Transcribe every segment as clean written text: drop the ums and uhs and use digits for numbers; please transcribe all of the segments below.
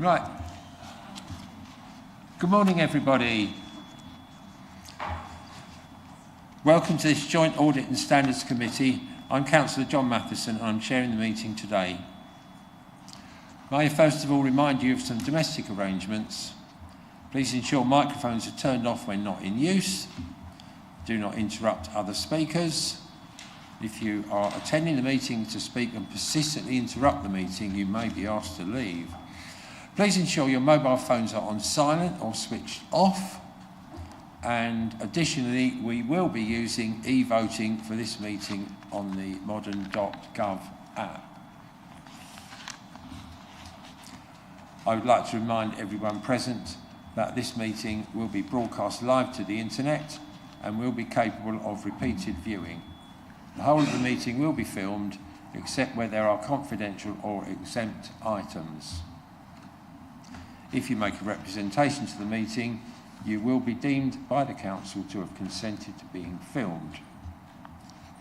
Right. Good morning, everybody. Welcome to this joint Audit and Standards Committee. I'm Councillor John Matheson and I'm chairing the meeting today. May I first of all remind you of some domestic arrangements. Please ensure microphones are turned off when not in use. Do not interrupt other speakers. If you are attending the meeting to speak and persistently interrupt the meeting, you may be asked to leave. Please ensure your mobile phones are on silent or switched off. And additionally, we will be using e-voting for this meeting on the modern.gov app. I would like to remind everyone present that this meeting will be broadcast live to the internet and will be capable of repeated viewing. The whole of the meeting will be filmed, except where there are confidential or exempt items. If you make a representation to the meeting, you will be deemed by the Council to have consented to being filmed.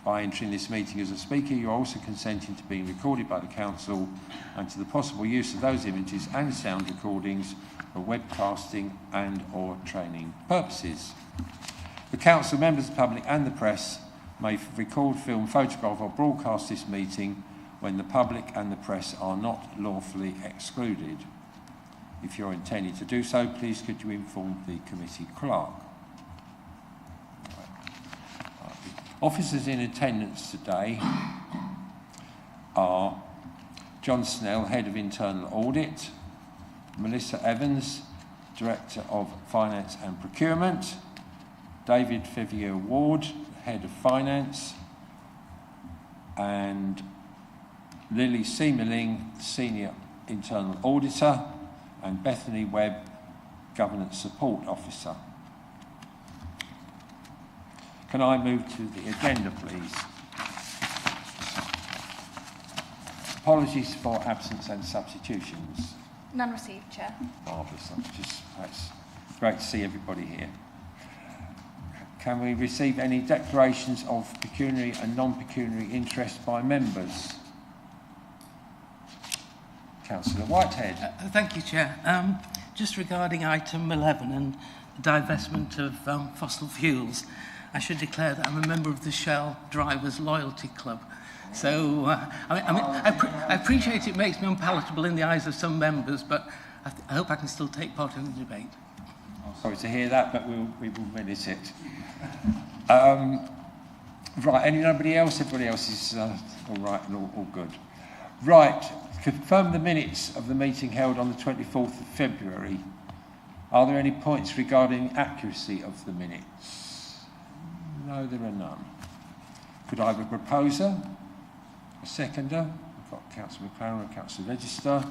By entering this meeting as a speaker, you are also consenting to being recorded by the Council and to the possible use of those images and sound recordings for webcasting and or training purposes. The Council, members of the public and the press may record, film, photograph or broadcast this meeting when the public and the press are not lawfully excluded. If you're intending to do so, please could you inform the committee clerk. Officers in attendance today are John Snell, Head of Internal Audit, Melissa Evans, Director of Finance and Procurement, David Fevier Ward, Head of Finance, and Lily Seemerling, Senior Internal Auditor, and Bethany Webb, Governance Support Officer. Can I move to the agenda, please? Apologies for absence and substitutions. None received, Chair. Marvellous. It's great to see everybody here. Can we receive any declarations of pecuniary and non-pecuniary interest by members? Councillor Whitehead. Thank you, Chair. Just regarding item 11 and the divestment of fossil fuels, I should declare that I'm a member of the Shell Drivers Loyalty Club. So, I appreciate it makes me unpalatable in the eyes of some members, but I hope I can still take part in the debate. I'm sorry to hear that, but we will minute it. Right, anybody else? Everybody else is all right and all good. Right, confirm the minutes of the meeting held on the 24th of February. Are there any points regarding accuracy of the minutes? No, there are none. Could I have a proposer? A seconder? We've got Councillor McLaren and Councillor Register.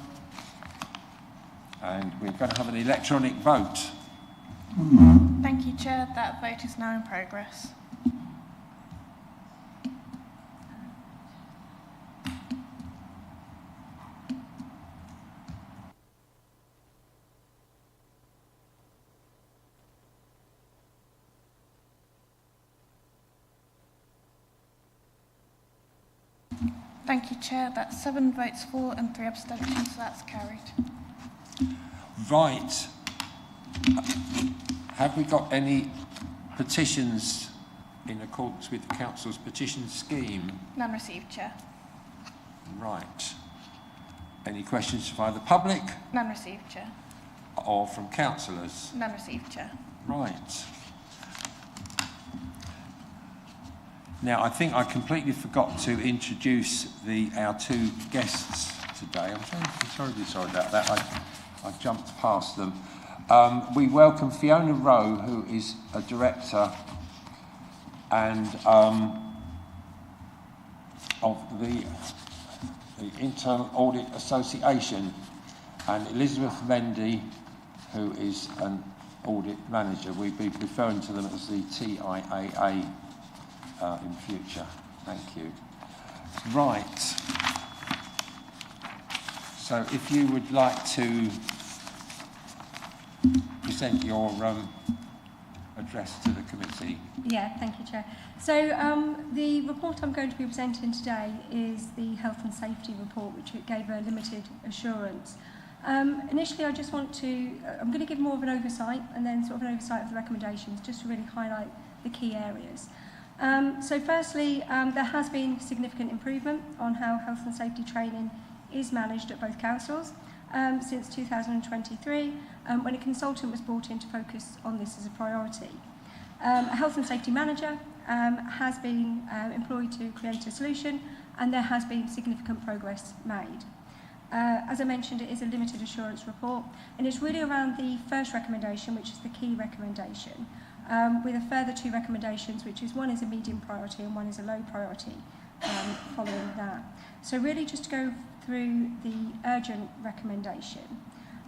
And we're going to have an electronic vote. Thank you, Chair. That vote is now in progress. Thank you, Chair. That's 7 votes for and 3 abstentions, so that's carried. Right. Have we got any petitions in accordance with the Council's petition scheme? None received, Chair. Right. Any questions by the public? None received, Chair. Or from councillors? None received, Chair. Right. Now, I think I completely forgot to introduce our 2 guests today. I'm terribly sorry about that. I jumped past them. We welcome Fiona Rowe, who is a director and of the Internal Audit Association, and Elizabeth Mendy, who is an audit manager. We'll be referring to them as the TIAA in future. Thank you. Right. So if you would like to present your address to the committee. Yeah, thank you, Chair. So the report I'm going to be presenting today is the health and safety report, which gave a limited assurance Initially, I just want to, I'm going to give more of an oversight and then sort of an oversight of the recommendations, just to really highlight the key areas. So firstly, there has been significant improvement on how health and safety training is managed at both councils since 2023, when a consultant was brought in to focus on this as a priority. A health and safety manager has been employed to create a solution, and there has been significant progress made. As I mentioned, it is a limited assurance report, and it's really around the first recommendation, which is the key recommendation, with a further 2 recommendations, which is one is a medium priority and one is a low priority following that. So really just to go through the urgent recommendation.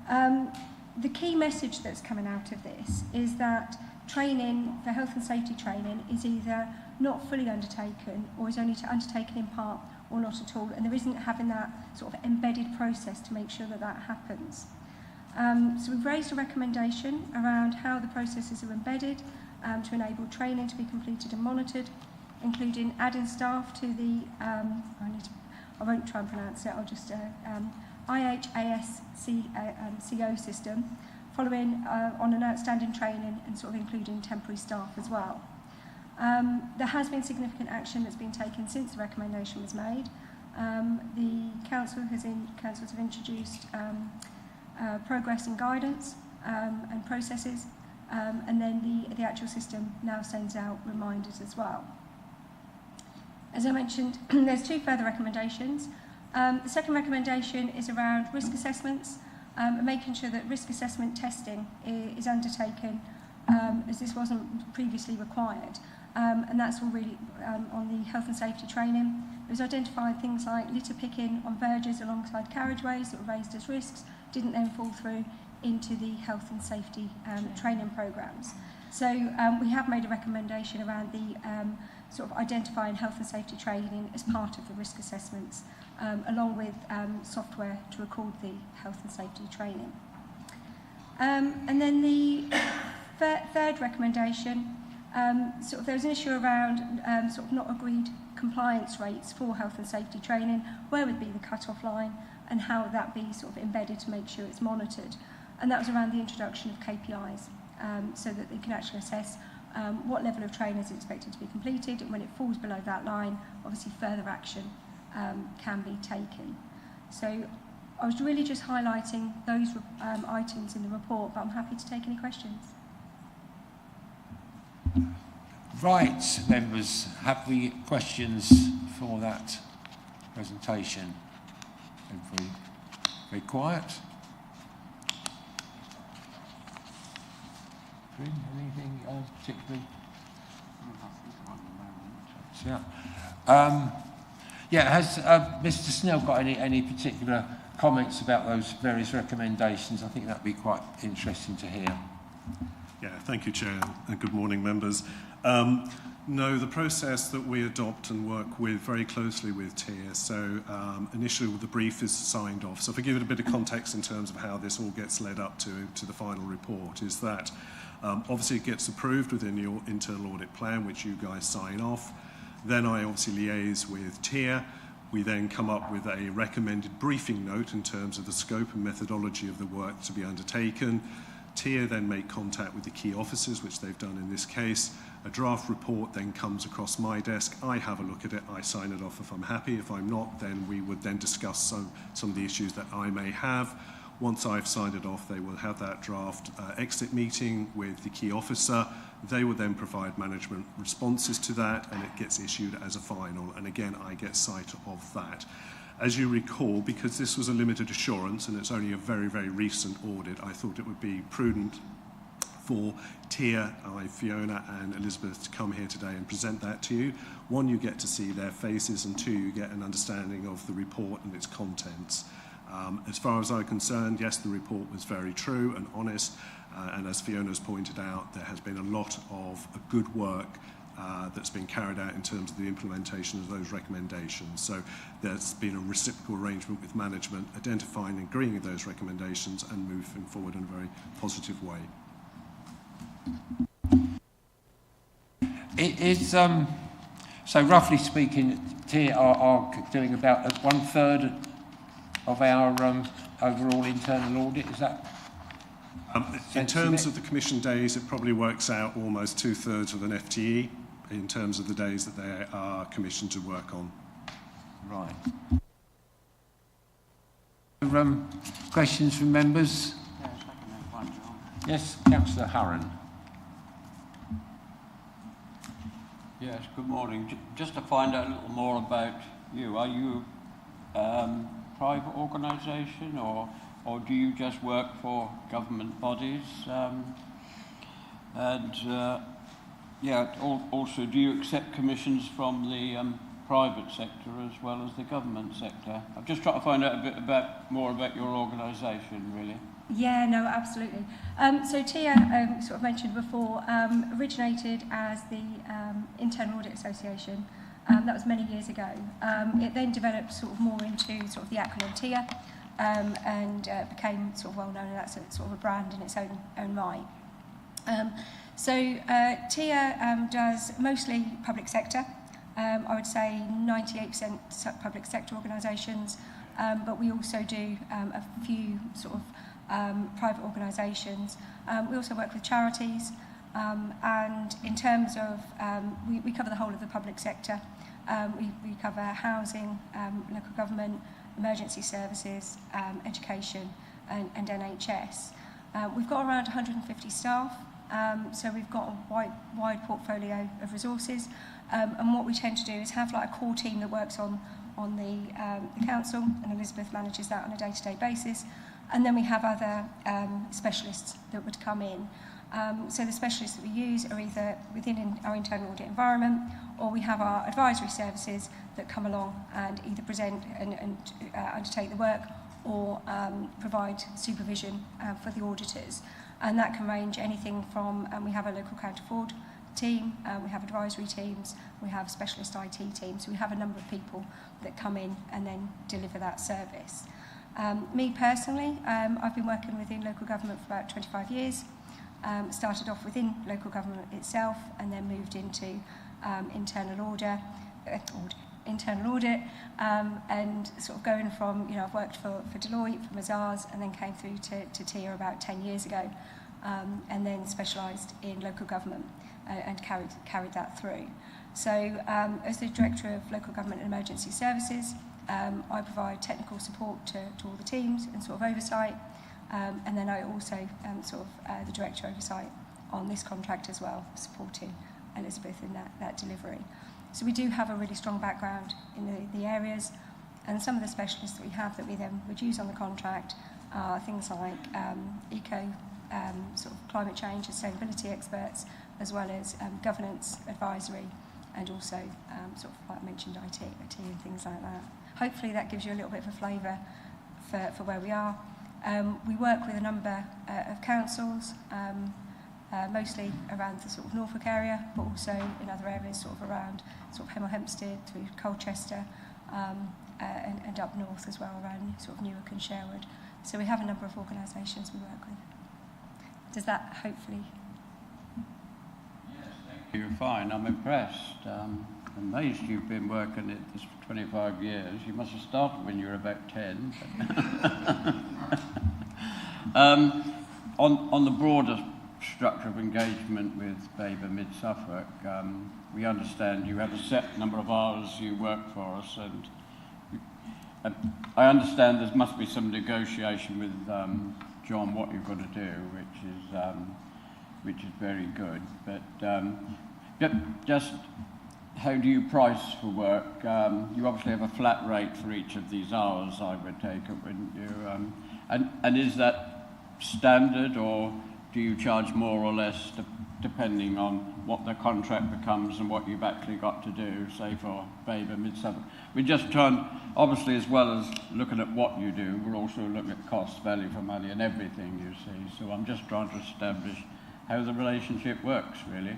The key message that's coming out of this is that training, for health and safety training, is either not fully undertaken or is only undertaken in part or not at all, and there isn't having that sort of embedded process to make sure that that happens. So we've raised a recommendation around how the processes are embedded to enable training to be completed and monitored, including adding staff to the, I won't try and pronounce it, I'll just, IHASCO system, following on an outstanding training and sort of including temporary staff as well. There has been significant action that's been taken since the recommendation was made. The councils have introduced progress and guidance and processes, and then the actual system now sends out reminders as well. As I mentioned, there's 2 further recommendations. The second recommendation is around risk assessments, and making sure that risk assessment testing is undertaken as this wasn't previously required. And that's all really on the health and safety training. It was identified things like litter picking on verges alongside carriageways that were raised as risks, didn't then fall through into the health and safety training programmes. So we have made a recommendation around the sort of identifying health and safety training as part of the risk assessments, along with software to record the health and safety training. And then the third recommendation, sort of there was an issue around sort of not agreed compliance rates for health and safety training. Where would be the cut-off line, and how would that be sort of embedded to make sure it's monitored? And that was around the introduction of KPIs, so that they can actually assess what level of training is expected to be completed, and when it falls below that line, obviously further action can be taken. So I was really just highlighting those items in the report, but I'm happy to take any questions. Right, members, have we questions for that presentation? Everybody very quiet. Anything particularly? Yeah. Has Mr. Snell got any particular comments about those various recommendations? I think that'd be quite interesting to hear. Yeah, thank you, Chair, and good morning, members. No, the process that we adopt and work with very closely with TIR, so initially the brief is signed off. So if I give it a bit of context in terms of how this all gets led up to the final report, is that obviously it gets approved within your internal audit plan, which you guys sign off. Then I obviously liaise with TIR. We then come up with a recommended briefing note in terms of the scope and methodology of the work to be undertaken. TIR then make contact with the key officers, which they've done in this case. A draft report then comes across my desk. I have a look at it. I sign it off if I'm happy. If I'm not, then we would then discuss some of the issues that I may have. Once I've signed it off, they will have that draft exit meeting with the key officer. They will then provide management responses to that, and it gets issued as a final. And again, I get sight of that. As you recall, because this was a limited assurance and it's only a very, very recent audit, I thought it would be prudent for TIR, Fiona and Elizabeth to come here today and present that to you. One, you get to see their faces, and 2, you get an understanding of the report and its contents. As far as I'm concerned, yes, the report was very true and honest, and as Fiona's pointed out, there has been a lot of good work that's been carried out in terms of the implementation of those recommendations. So there's been a reciprocal arrangement with management, identifying and agreeing with those recommendations and moving forward in a very positive way. It is, so roughly speaking, TIR are doing about 1/3 of our overall internal audit? Is that in terms of the commission days, it probably works out almost 2/3 of an FTE in terms of the days that they are commissioned to work on. right? Questions from members? Yes, Councillor Hurren. Yes, good morning. Just to find out a little more about you, are you private organisation or do you just work for government bodies? Also, do you accept commissions from the private sector as well as the government sector? I'm just trying to find out a bit more about your organisation, really. Yeah, no, absolutely. So TIA, sort of mentioned before, originated as the Internal Audit Association. That was many years ago. It then developed sort of more into sort of the acronym TIA and became sort of well known, and that's sort of a brand in its own right. TIA does mostly public sector. I would say 98% public sector organisations, but we also do a few sort of private organisations. We also work with charities, and in terms of, we cover the whole of the public sector. We cover housing, local government, emergency services, education and NHS. We've got around 150 staff, so we've got a wide portfolio of resources, and what we tend to do is have like a core team that works on the council, and Elizabeth manages that on a day-to-day basis. And then we have other specialists that would come in. So the specialists that we use are either within our internal audit environment, or we have our advisory services that come along and either present and undertake the work, or provide supervision for the auditors. And that can range anything from, we have a local counter fraud team, we have advisory teams, we have specialist IT teams. So we have a number of people that come in and then deliver that service. Me personally, I've been working within local government for about 25 years. Started off within local government itself and then moved into internal audit, and sort of going from, you know, I've worked for Deloitte, for Mazars, and then came through to TIA about 10 years ago, and then specialised in local government and carried that through. So as the Director of Local Government and Emergency Services, I provide technical support to all the teams and sort of oversight, and then I also the Director oversight on this contract as well, supporting Elizabeth in that delivery. So we do have a really strong background in the areas, and some of the specialists that we have that we then would use on the contract are things like sort of climate change and sustainability experts, as well as governance advisory, and also sort of like I mentioned IT and things like that. Hopefully that gives you a little bit of a flavour for where we are. We work with a number of councils, mostly around the sort of Norfolk area, but also in other areas sort of around sort of Hemel Hempstead through Colchester, and up north as well around sort of Newark and Sherwood. So we have a number of organisations we work with. Does that hopefully? Yes, thank you. Fine, I'm impressed. Amazed you've been working at this for 25 years. You must have started when you were about 10. On the broader structure of engagement with Baber Mid Suffolk, we understand you have a set number of hours you work for us, and I understand there must be some negotiation with John what you've got to do, which is very good. But just how do you price for work? You obviously have a flat rate for each of these hours, I would take it, wouldn't you? And is that standard, or do you charge more or less depending on what the contract becomes and what you've actually got to do, say for Baber Mid Suffolk? We just trying, obviously, as well as looking at what you do, we're also looking at cost, value for money and everything, you see. So I'm just trying to establish how the relationship works, really.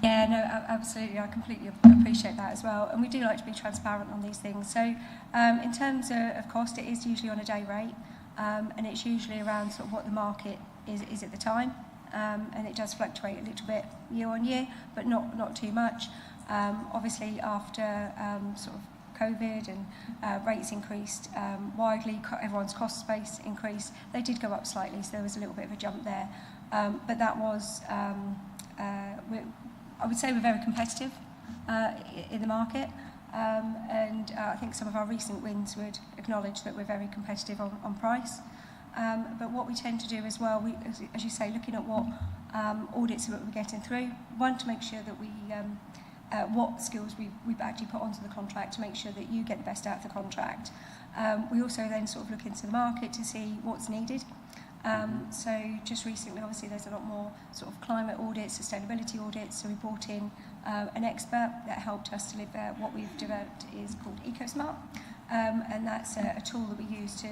Yeah, no, absolutely. I completely appreciate that as well. And we do like to be transparent on these things. So in terms of cost, it is usually on a day rate, and it's usually around sort of what the market is at the time. And it does fluctuate a little bit year on year, but not too much. Obviously, after sort of COVID and rates increased widely, everyone's cost base increased. They did go up slightly, so there was a little bit of a jump there. But that was, I would say we're very competitive in the market. And I think some of our recent wins would acknowledge that we're very competitive on price. But what we tend to do as well, as you say, looking at what audits that we're getting through, one, to make sure that we what skills we've actually put onto the contract to make sure that you get the best out of the contract. We also then sort of look into the market to see what's needed. So just recently, obviously, there's a lot more sort of climate audits, sustainability audits. So we brought in an expert that helped us deliver what we've developed is called EcoSmart. And that's a tool that we use to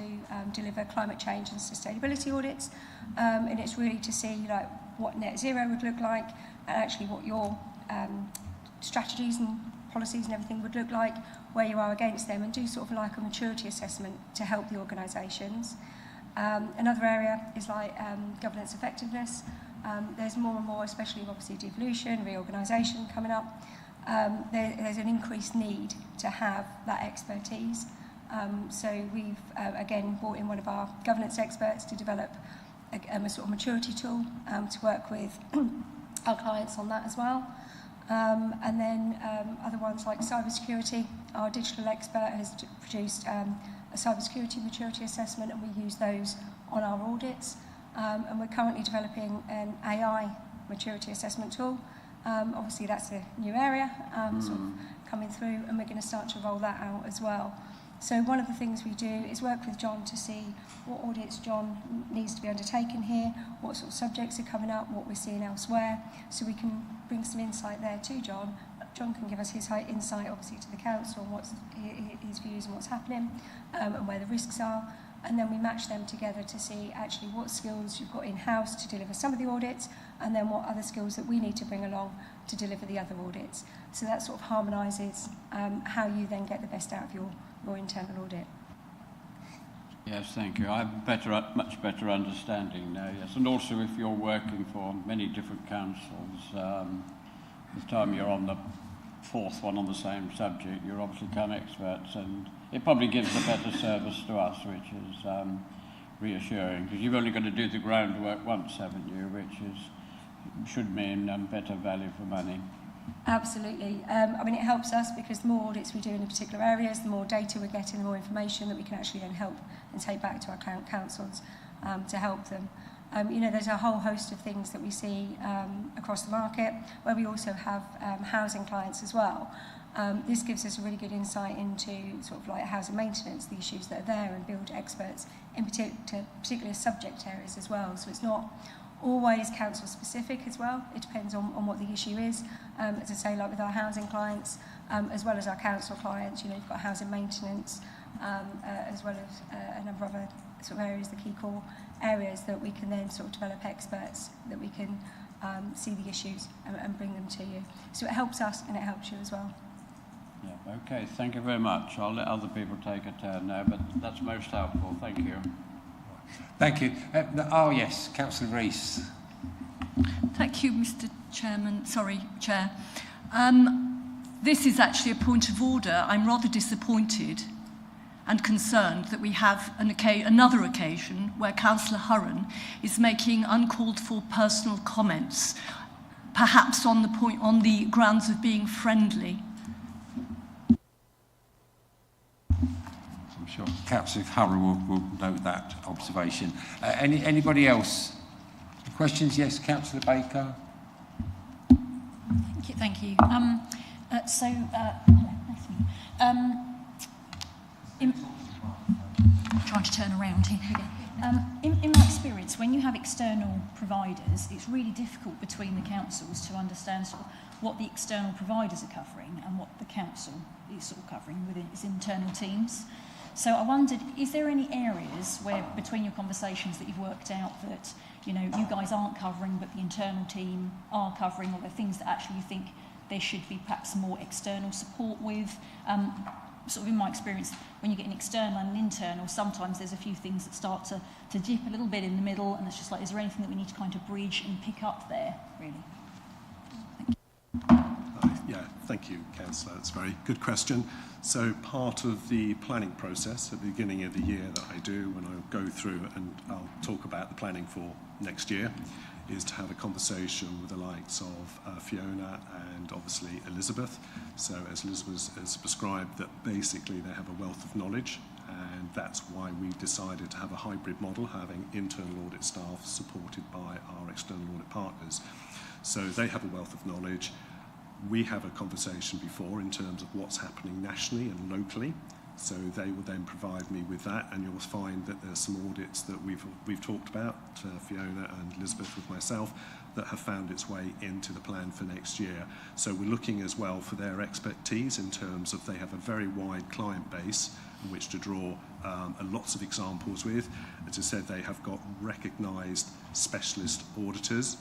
deliver climate change and sustainability audits. And it's really to see like what net zero would look like and actually what your strategies and policies and everything would look like, where you are against them, and do sort of like a maturity assessment to help the organisations. Another area is like governance effectiveness. There's more and more, especially obviously devolution, reorganisation coming up. There's an increased need to have that expertise. So we've, again, brought in one of our governance experts to develop a sort of maturity tool to work with our clients on that as well. And then other ones like cybersecurity. Our digital expert has produced a cybersecurity maturity assessment, and we use those on our audits. And we're currently developing an AI maturity assessment tool. Obviously, that's a new area sort of coming through, and we're going to start to roll that out as well. So one of the things we do is work with John to see what audits John needs to be undertaken here, what sort of subjects are coming up, what we're seeing elsewhere, so we can bring some insight there to John. John can give us his insight, obviously, to the council on what's his views and what's happening, and where the risks are. And then we match them together to see actually what skills you've got in-house to deliver some of the audits, and then what other skills that we need to bring along to deliver the other audits. So that sort of harmonises how you then get the best out of your internal audit. Yes, thank you. I have much better understanding now, yes. And also if you're working for many different councils, the time you're on the fourth one on the same subject, you're obviously become experts, and it probably gives a better service to us, which is reassuring, because you've only got to do the groundwork once, haven't you, which should mean better value for money. Absolutely. I mean, it helps us because the more audits we do in particular areas, the more data we're getting, the more information that we can actually then help and take back to our councils to help them. You know, there's a whole host of things that we see across the market, where we also have housing clients as well. This gives us a really good insight into sort of like housing maintenance, the issues that are there, and build experts in particular subject areas as well. So it's not always council specific as well. It depends on what the issue is. As I say, like with our housing clients, as well as our council clients, you know, you've got housing maintenance, as well as a number of other sort of areas, the key core areas that we can then sort of develop experts that we can see the issues and bring them to you. So it helps us and it helps you as well. Yeah, okay, thank you very much. I'll let other people take a turn now, but that's most helpful. Thank you. Thank you. Oh, yes, Councillor Rees. Thank you, Mr. Chairman. Sorry, Chair. This is actually a point of order. I'm rather disappointed and concerned that we have another occasion where Councillor Hurren is making uncalled for personal comments, perhaps on the grounds of being friendly. I'm sure Councillor Hurren will note that observation. Anybody else? Questions? Yes, Councillor Baker. Thank you. Trying to turn around here. In my experience, when you have external providers, it's really difficult between the councils to understand sort of what the external providers are covering and what the council is sort of covering within its internal teams. So I wondered, is there any areas where between your conversations that you've worked out that, you know, you guys aren't covering but the internal team are covering, or there are things that actually you think there should be perhaps more external support with? Sort of in my experience, when you get an external and an internal, sometimes there's a few things that start to dip a little bit in the middle, and it's just like, is there anything that we need to kind of bridge and pick up there, really? Yeah, Thank you, Councillor. That's a very good question. So part of the planning process at the beginning of the year that I do when I go through and I'll talk about the planning for next year is to have a conversation with the likes of Fiona and obviously Elizabeth. So as Elizabeth has prescribed, that basically they have a wealth of knowledge, and that's why we've decided to have a hybrid model, having internal audit staff supported by our external audit partners. So they have a wealth of knowledge. We have a conversation before in terms of what's happening nationally and locally. So they will then provide me with that, and you'll find that there's some audits that we've talked about, Fiona and Elizabeth with myself, that have found its way into the plan for next year. So we're looking as well for their expertise in terms of they have a very wide client base in which to draw lots of examples with. As I said, they have got recognised specialist auditors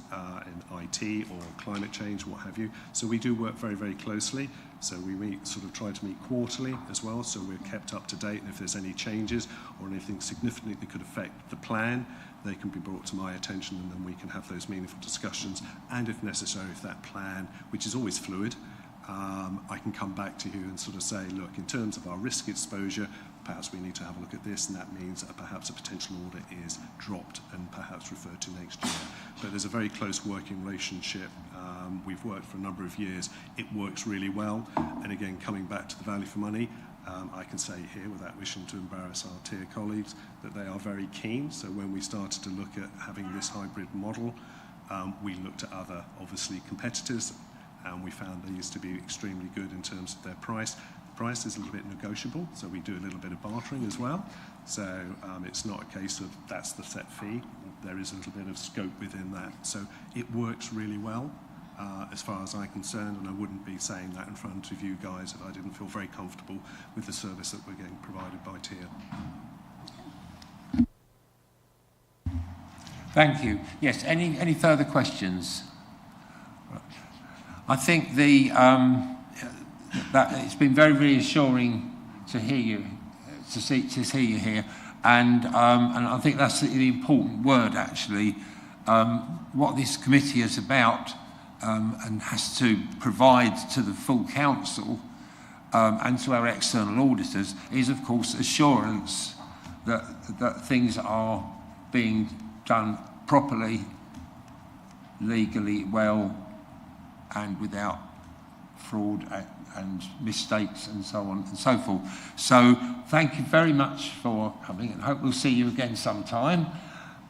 in IT or climate change, what have you. So we do work very, very closely. So we try to meet quarterly as well, so we're kept up to date, and if there's any changes or anything significant that could affect the plan, they can be brought to my attention, and then we can have those meaningful discussions. And if necessary, if that plan, which is always fluid, I can come back to you and sort of say, look, in terms of our risk exposure, perhaps we need to have a look at this, and that means that perhaps a potential audit is dropped and perhaps referred to next year. But there's a very close working relationship. We've worked for a number of years. It works really well. And again, coming back to the value for money, I can say here, without wishing to embarrass our tier colleagues, that they are very keen. So when we started to look at having this hybrid model, we looked at other, obviously, competitors, and we found these to be extremely good in terms of their price. The price is a little bit negotiable, so we do a little bit of bartering as well. So it's not a case of that's the set fee. There is a little bit of scope within that. So it works really well as far as I'm concerned, and I wouldn't be saying that in front of you guys if I didn't feel very comfortable with the service that we're getting provided by TIER. Thank you. Yes, any further questions? I think that it's been very reassuring to hear you, to see you here, and I think that's the important word actually. What this committee is about and has to provide to the full council and to our external auditors is, of course, assurance that things are being done properly, legally, well, and without fraud and mistakes and so on and so forth. So thank you very much for coming, and hope we'll see you again sometime.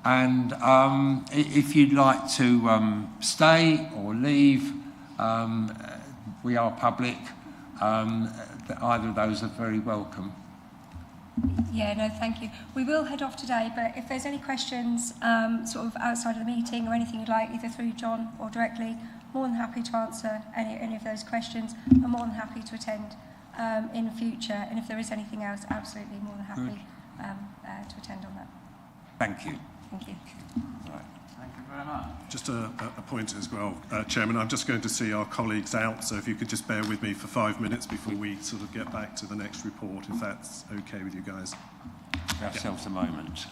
And if you'd like to stay or leave, we are public. Either of those are very welcome. Yeah, no, thank you. We will head off today, but if there's any questions sort of outside of the meeting or anything you'd like, either through John or directly, more than happy to answer any of those questions. I'm more than happy to attend in the future, and if there is anything else, absolutely more than happy to attend on that. Thank you. Thank you. Right. Thank you very much. Just a point as well, Chairman. I'm just going to see our colleagues out, so if you could just bear with me for 5 minutes before we sort of get back to the next report, if that's okay with you guys. Give ourselves a moment.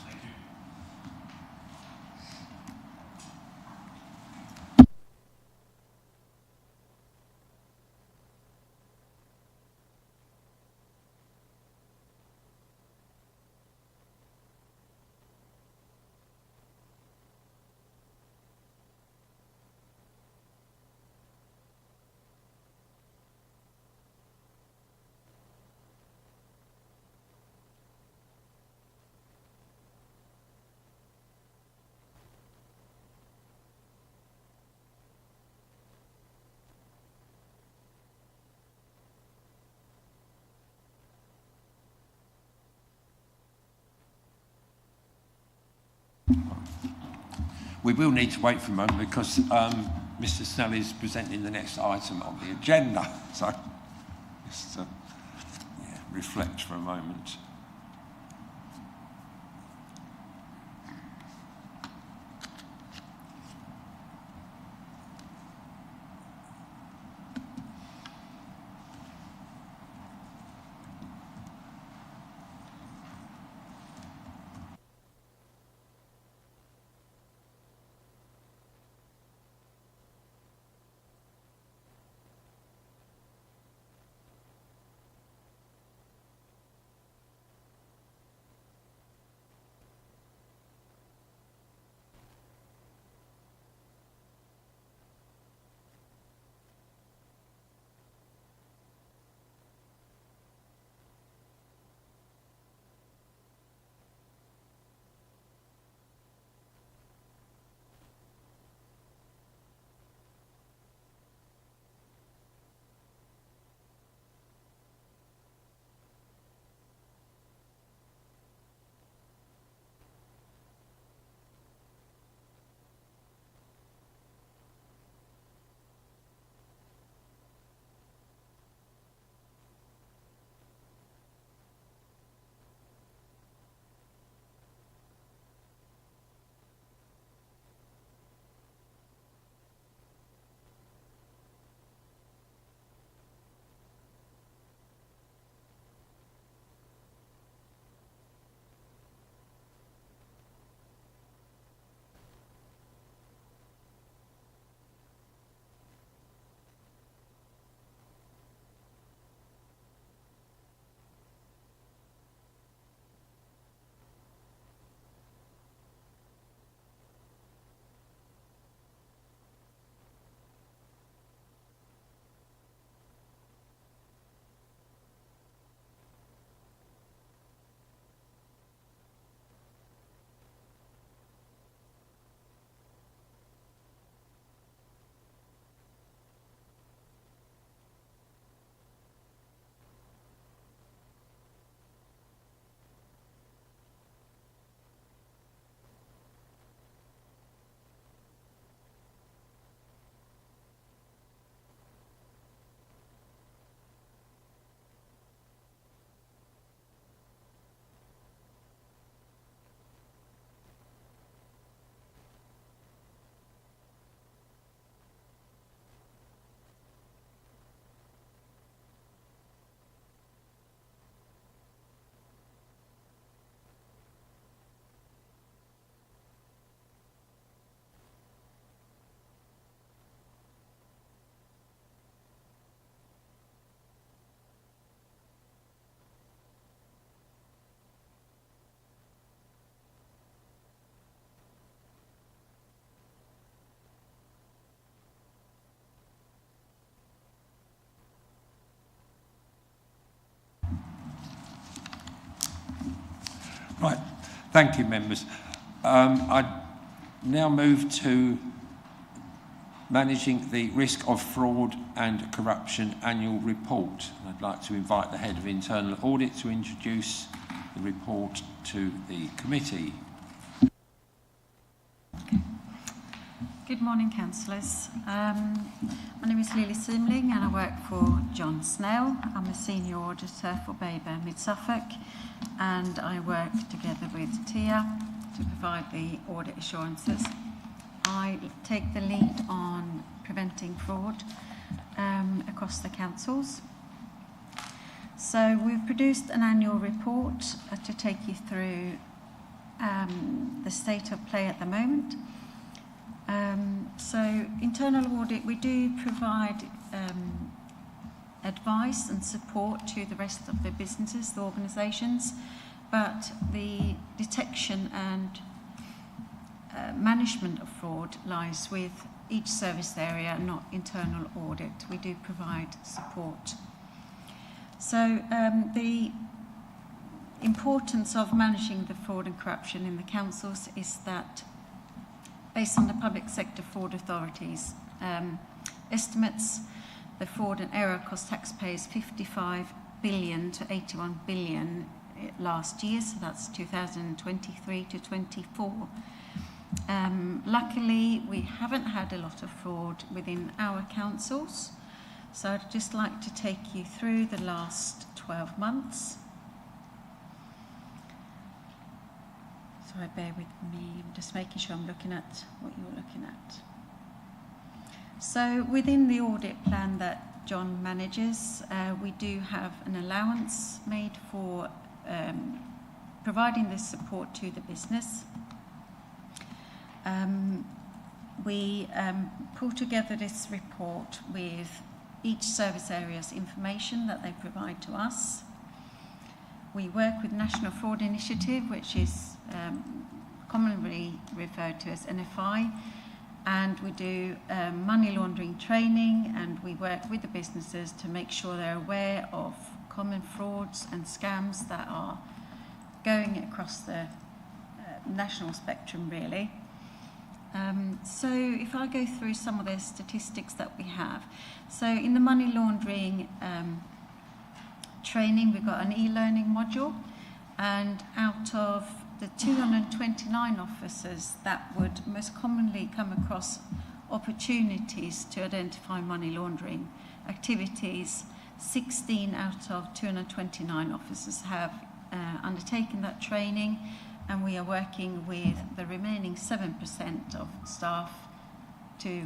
We will need to wait for a moment because Mr. Snell is presenting the next item on the agenda. So just reflect for a moment. Thank you, members. I now move to managing the risk of fraud and corruption annual report. I'd like to invite the head of internal audit to introduce the report to the committee. Good morning, councillors. My name is Lily Seemling and I work for John Snell. I'm a senior auditor for Baber Mid Suffolk, and I work together with Tia to provide the audit assurances. I take the lead on preventing fraud across the councils. So we've produced an annual report to take you through the state of play at the moment. So internal audit, we do provide advice and support to the rest of the businesses, the organisations, but the detection and management of fraud lies with each service area, not internal audit. We do provide support. So the importance of managing the fraud and corruption in the councils is that, based on the public sector fraud authorities estimates, the fraud and error cost taxpayers 55 billion to 81 billion last year, so that's 2023 to 24. Luckily, we haven't had a lot of fraud within our councils, so I'd just like to take you through the last 12 months. Sorry, bear with me, I'm just making sure I'm looking at what you're looking at. So within the audit plan that John manages, we do have an allowance made for providing this support to the business. We pull together this report with each service area's information that they provide to us. We work with National Fraud Initiative, which is commonly referred to as NFI, and we do money laundering training, and we work with the businesses to make sure they're aware of common frauds and scams that are going across the national spectrum, really. So if I go through some of the statistics that we have. So in the money laundering training, we've got an e-learning module, and out of the 229 officers that would most commonly come across opportunities to identify money laundering activities, 16 out of 229 officers have undertaken that training, and we are working with the remaining 7% of staff to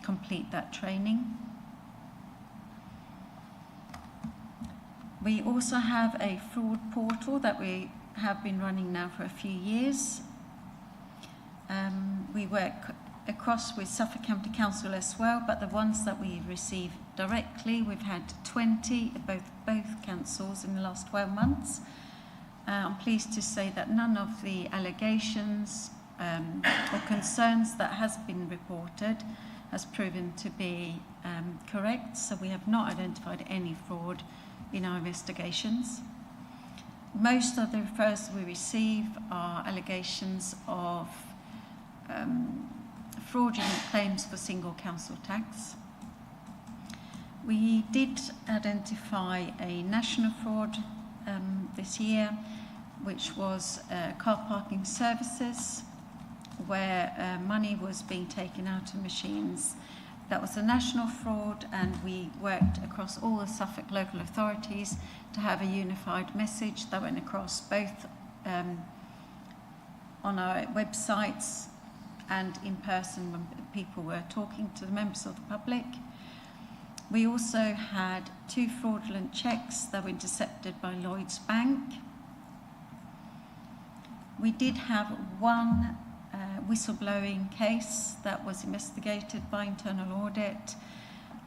complete that training. We also have a fraud portal that we have been running now for a few years. We work across with Suffolk County Council as well, but the ones that we receive directly, we've had 20 at both councils in the last 12 months. I'm pleased to say that none of the allegations or concerns that has been reported has proven to be correct, so we have not identified any fraud in our investigations. Most of the referrals we receive are allegations of fraudulent claims for single council tax. We did identify a national fraud this year, which was car parking services, where money was being taken out of machines. That was a national fraud, and we worked across all the Suffolk local authorities to have a unified message that went across both on our websites and in person when people were talking to the members of the public. We also had 2 fraudulent cheques that were intercepted by Lloyds Bank. We did have 1 whistleblowing case that was investigated by internal audit,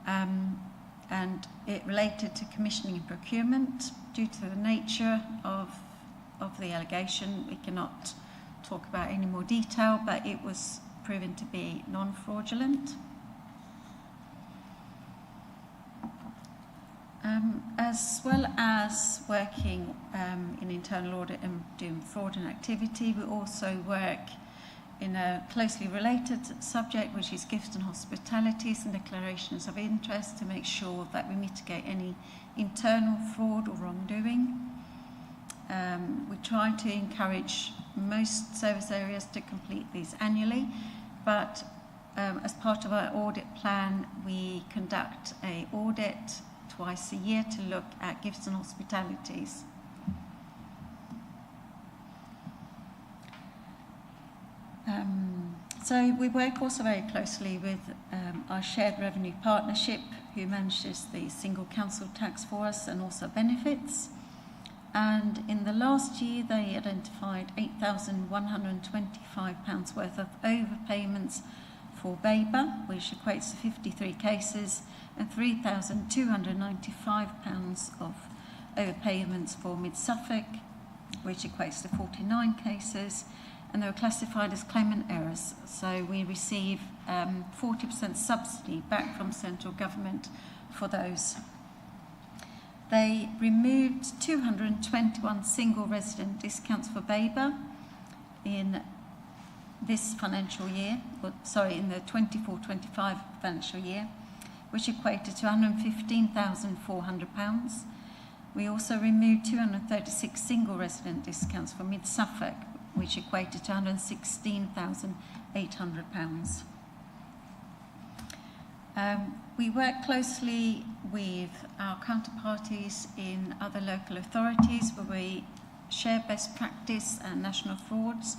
and it related to commissioning and procurement. Due to the nature of the allegation, we cannot talk about any more detail, but it was proven to be non-fraudulent. As well as working in internal audit and doing fraud and activity, we also work in a closely related subject, which is gifts and hospitalities and declarations of interest, to make sure that we mitigate any internal fraud or wrongdoing. We try to encourage most service areas to complete these annually, but as part of our audit plan, we conduct an audit twice a year to look at gifts and hospitalities. So we work also very closely with our shared revenue partnership, who manages the single council tax for us and also benefits. And in the last year, they identified £8,125 worth of overpayments for BABA, which equates to 53 cases, and £3,295 of overpayments for Mid Suffolk, which equates to 49 cases, and they were classified as claimant errors. So we receive 40% subsidy back from central government for those. They removed 221 single resident discounts for BABA in this financial year, in the 24-25 financial year, which equated to £115,400. We also removed 236 single resident discounts for Mid Suffolk, which equated to £116,800. We work closely with our counterparties in other local authorities where we share best practice and national frauds.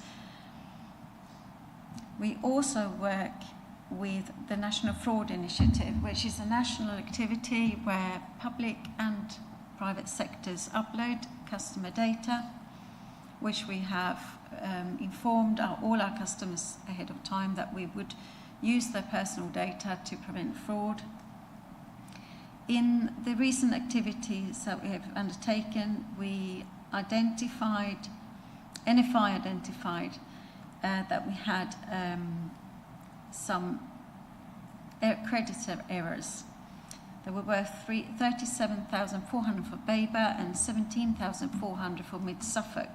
We also work with the National Fraud Initiative, which is a national activity where public and private sectors upload customer data, which we have informed all our customers ahead of time that we would use their personal data to prevent fraud. In the recent activities that we have undertaken, NFI identified that we had some creditor errors. There were worth 37,400 for BABA and 17,400 for Mid Suffolk.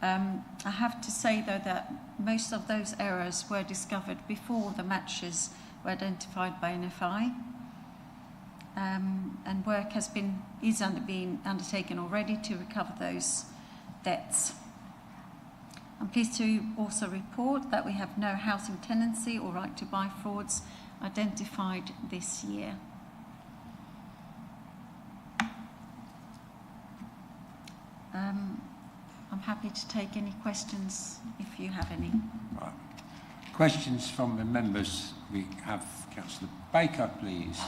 I have to say, though, that most of those errors were discovered before the matches were identified by NFI, and work is being undertaken already to recover those debts. I'm pleased to also report that we have no housing tenancy or right to buy frauds identified this year. I'm happy to take any questions if you have any. Right. Questions from the members. We have Councillor Baker, please.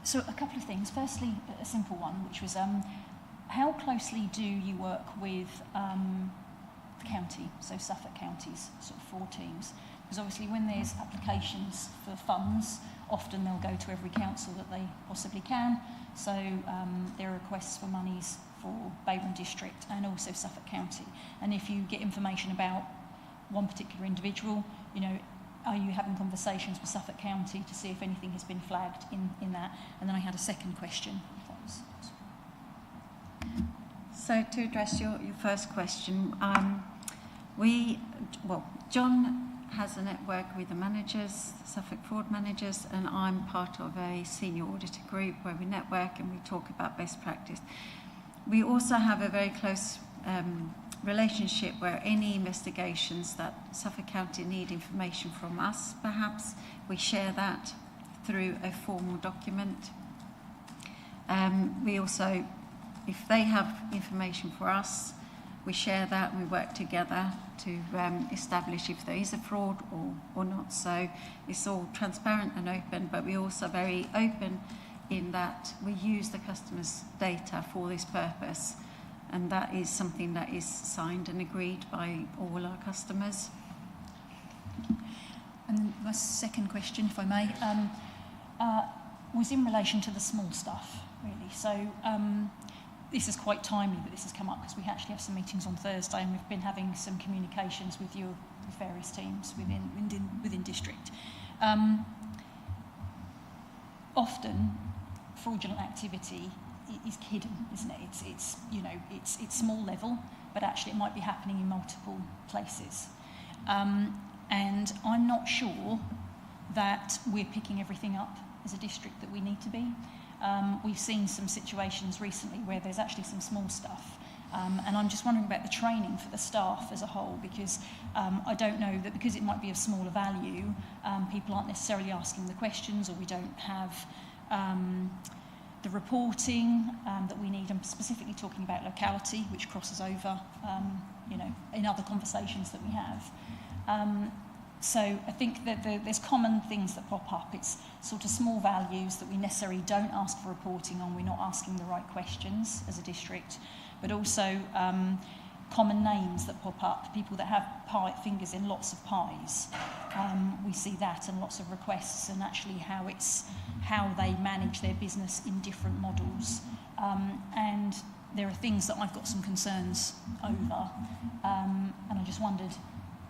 So a couple of things. Firstly, a simple one, which was how closely do you work with the county, so Suffolk County's sort of 4 teams? Because obviously when there's applications for funds, often they'll go to every council that they possibly can. So there are requests for monies for Bayburn District and also Suffolk County. And if you get information about one particular individual, you know, are you having conversations with Suffolk County to see if anything has been flagged in that? And then I had a second question. So to address your first question, John has a network with the managers, Suffolk fraud managers, and I'm part of a senior auditor group where we network and we talk about best practice. We also have a very close relationship where any investigations that Suffolk County need information from us, perhaps, we share that through a formal document. We also, if they have information for us, we share that and we work together to establish if there is a fraud or not. So it's all transparent and open, but we're also very open in that we use the customer's data for this purpose. And that is something that is signed and agreed by all our customers. And my second question, if I may, was in relation to the small stuff, really. So this is quite timely that this has come up because we actually have some meetings on Thursday and we've been having some communications with your various teams within district. often fraudulent activity is hidden, isn't it? It's you know, it's small level, but actually it might be happening in multiple places. And I'm not sure that we're picking everything up as a district that we need to be. We've seen some situations recently where there's actually some small stuff. And I'm just wondering about the training for the staff as a whole, because I don't know that because it might be of smaller value, people aren't necessarily asking the questions, or we don't have the reporting that we need. I'm specifically talking about locality, which crosses over, you know, in other conversations that we have. So I think that there's common things that pop up. It's sort of small values that we necessarily don't ask for reporting on. We're not asking the right questions as a district, but also common names that pop up, people that have fingers in lots of pies. We see that, and lots of requests, and actually how they manage their business in different models. And there are things that I've got some concerns over, and I just wondered,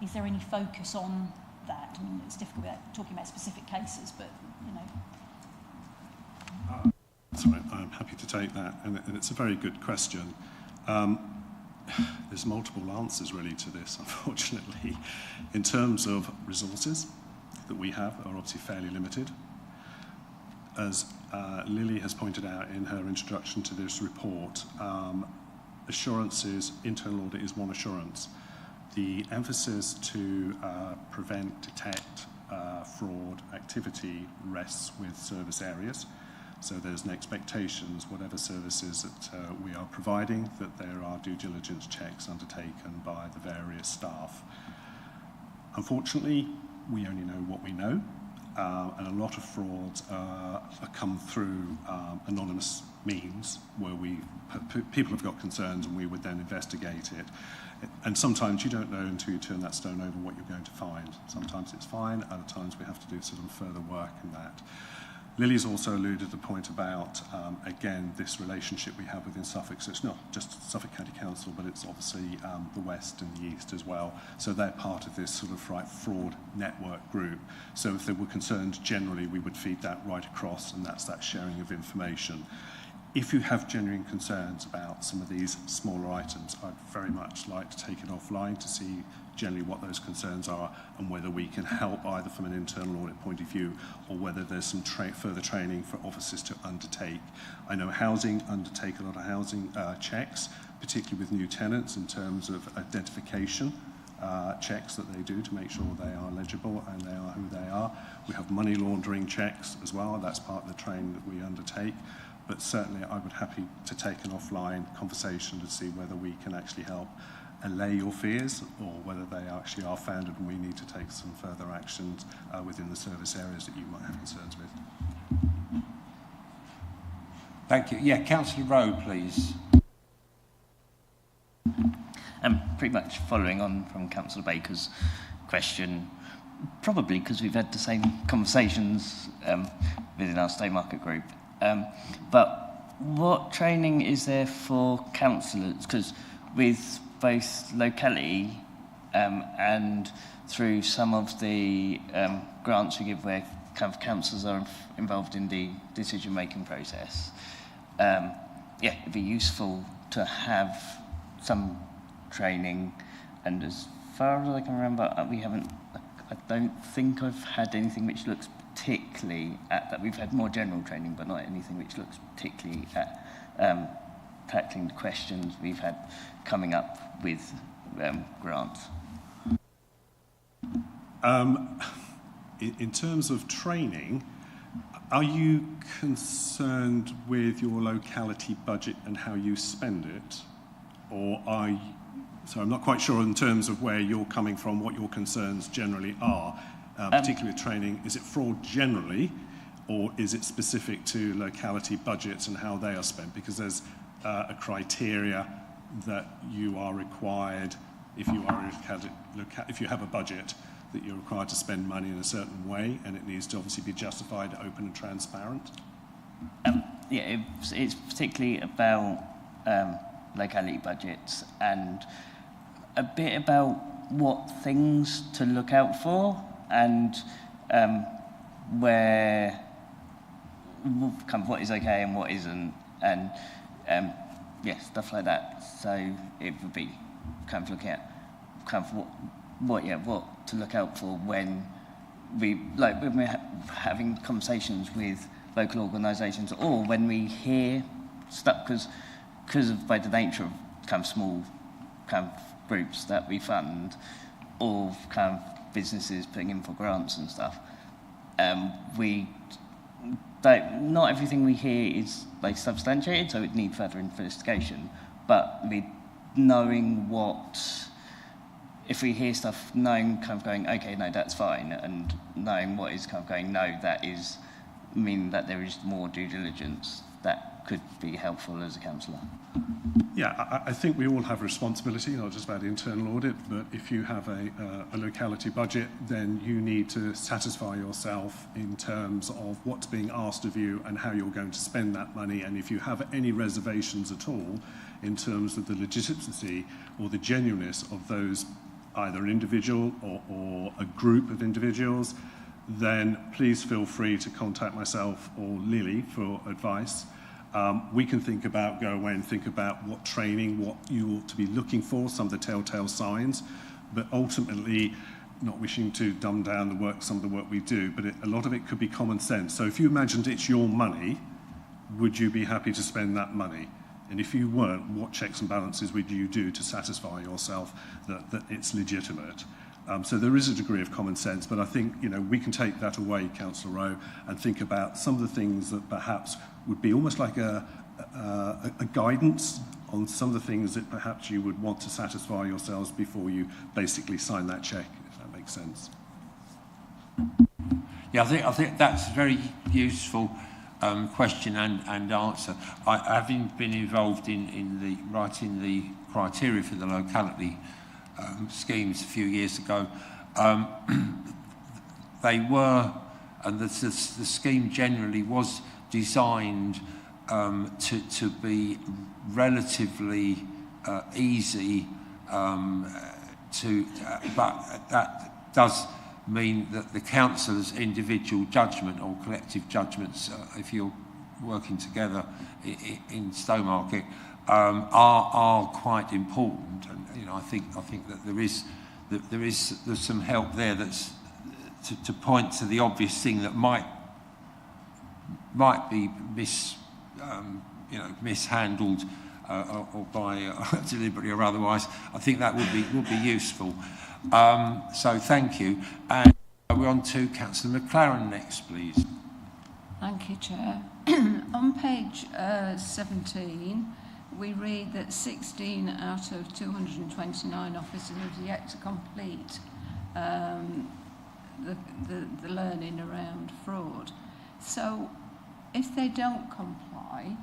is there any focus on that? I mean, it's difficult without talking about specific cases, but, you know. Sorry, I'm happy to take that, and it's a very good question. There's multiple answers really to this, unfortunately. In terms of resources that we have are obviously fairly limited. As Lily has pointed out in her introduction to this report, assurances, internal audit is one assurance. The emphasis to prevent, detect fraud activity rests with service areas. So there's an expectation, whatever services that we are providing, that there are due diligence checks undertaken by the various staff. Unfortunately, we only know what we know, and a lot of frauds come through anonymous means where people have got concerns and we would then investigate it. And sometimes you don't know until you turn that stone over what you're going to find. Sometimes it's fine, other times we have to do sort of further work in that. Lily's also alluded to the point about, again, this relationship we have within Suffolk. So it's not just Suffolk County Council, but it's obviously the West and the East as well. So they're part of this sort of fraud network group. So if there were concerns generally, we would feed that right across, and that's that sharing of information. If you have genuine concerns about some of these smaller items, I'd very much like to take it offline to see generally what those concerns are and whether we can help either from an internal audit point of view or whether there's some further training for officers to undertake. I know housing undertake a lot of housing checks, particularly with new tenants in terms of identification checks that they do to make sure they are legible and they are who they are. We have money laundering checks as well. That's part of the training that we undertake. But certainly I would happy to take an offline conversation to see whether we can actually help allay your fears or whether they actually are founded and we need to take some further actions within the service areas that you might have concerns with. Thank you. Yeah, Councillor Rowe, please. Pretty much following on from Councillor Baker's question, probably because we've had the same conversations within our Staymarket group. But what training is there for councillors? Because with both locality and through some of the grants we give where kind of councillors are involved in the decision-making process, it'd be useful to have some training. And as far as I can remember, I don't think I've had anything which looks particularly at that. We've had more general training, but not anything which looks particularly at tackling the questions we've had coming up with grants. In terms of training, are you concerned with your locality budget and how you spend it? Or are you, so I'm not quite sure in terms of where you're coming from, what your concerns generally are. Particularly with training, is it fraud generally, or is it specific to locality budgets and how they are spent? Because there's a criteria that you are required, if you have a budget, that you're required to spend money in a certain way, and it needs to obviously be justified, open and transparent. It's particularly about locality budgets and a bit about what things to look out for and where kind of what is okay and what isn't, and yeah, stuff like that. So it would be kind of looking at kind of what to look out for when we're having conversations with local organisations, or when we hear stuff, because of by the nature of kind of small kind of groups that we fund, or kind of businesses putting in for grants and stuff. Not everything we hear is like substantiated, so it needs further investigation. But knowing if we hear stuff, knowing kind of going, okay, no, that's fine, and knowing what is kind of going, no, that is mean that there is more due diligence, that could be helpful as a councillor. Yeah, I think we all have a responsibility, not just about internal audit, but if you have a locality budget, then you need to satisfy yourself in terms of what's being asked of you and how you're going to spend that money. And if you have any reservations at all in terms of the legitimacy or the genuineness of those, either an individual or a group of individuals, then please feel free to contact myself or Lily for advice. We can go away and think about what training, what you ought to be looking for, some of the telltale signs, but ultimately not wishing to dumb down some of the work we do, but a lot of it could be common sense. So if you imagined it's your money, would you be happy to spend that money? And if you weren't, what checks and balances would you do to satisfy yourself that it's legitimate? So there is a degree of common sense, but I think we can take that away, Councillor Rowe, and think about some of the things that perhaps would be almost like a guidance on some of the things that perhaps you would want to satisfy yourselves before you basically sign that cheque, if that makes sense. Yeah, I think that's a very useful question and answer. Having been involved in writing the criteria for the locality schemes a few years ago, they were, and the scheme generally was designed to be relatively easy but that does mean that the councillor's individual judgment or collective judgments, if you're working together in Stowmarket, are quite important. And I think that there's some help there that's to point to the obvious thing that might be mishandled or by deliberately or otherwise. I think that would be useful. So thank you. And we're on to Councillor McLaren next, please. Thank you, Chair. On page 17, we read that 16 out of 229 officers have yet to complete the learning around fraud. So if they don't comply,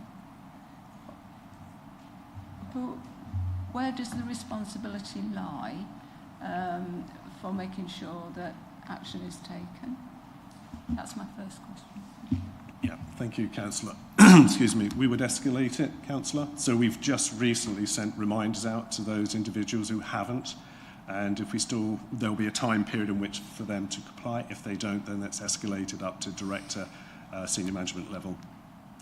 where does the responsibility lie for making sure that action is taken? That's my first question. Yeah, thank you, Councillor. Excuse me. We would escalate it, Councillor. So we've just recently sent reminders out to those individuals who haven't, and if there'll be a time period in which for them to comply. If they don't, then that's escalated up to director, senior management level.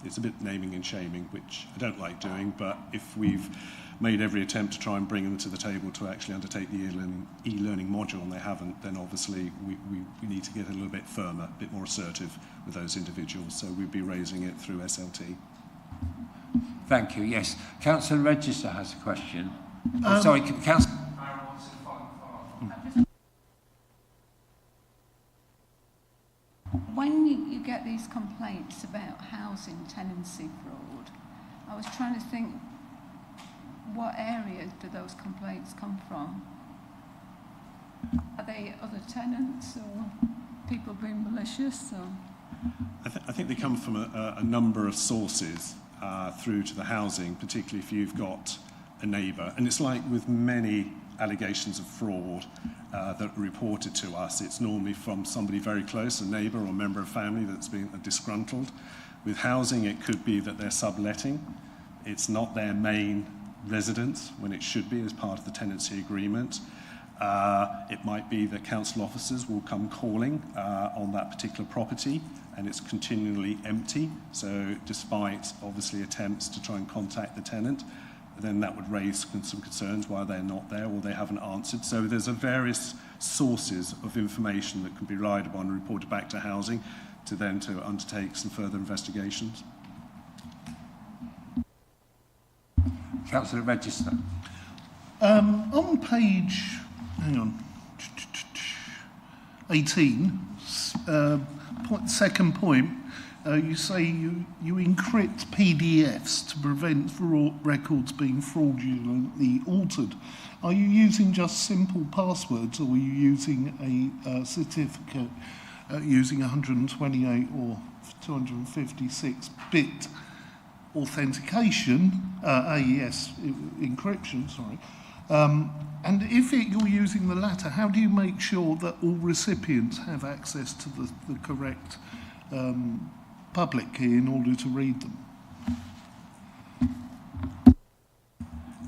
It's a bit naming and shaming, which I don't like doing, but if we've made every attempt to try and bring them to the table to actually undertake the e-learning module and they haven't, then obviously we need to get a little bit firmer, a bit more assertive with those individuals. So we'd be raising it through SLT. Thank you. Yes. Councillor Register has a question. Sorry, Councillor. When you get these complaints about housing tenancy fraud, I was trying to think, what area do those complaints come from? Are they other tenants or people being malicious? Or? I think they come from a number of sources through to the housing, particularly if you've got a neighbour. And it's like with many allegations of fraud that are reported to us, it's normally from somebody very close, a neighbour or a member of family that's been disgruntled. With housing, it could be that they're subletting. It's not their main residence when it should be as part of the tenancy agreement. It might be that council officers will come calling on that particular property and it's continually empty. So despite obviously attempts to try and contact the tenant, then that would raise some concerns why they're not there or they haven't answered. So there's various sources of information that can be relied upon and reported back to housing to undertake some further investigations. Councillor Register. On page, 18, second point, you say you encrypt PDFs to prevent records being fraudulently altered. Are you using just simple passwords, or are you using a certificate using 128 or 256-bit authentication, AES encryption, sorry? And if you're using the latter, how do you make sure that all recipients have access to the correct public key in order to read them?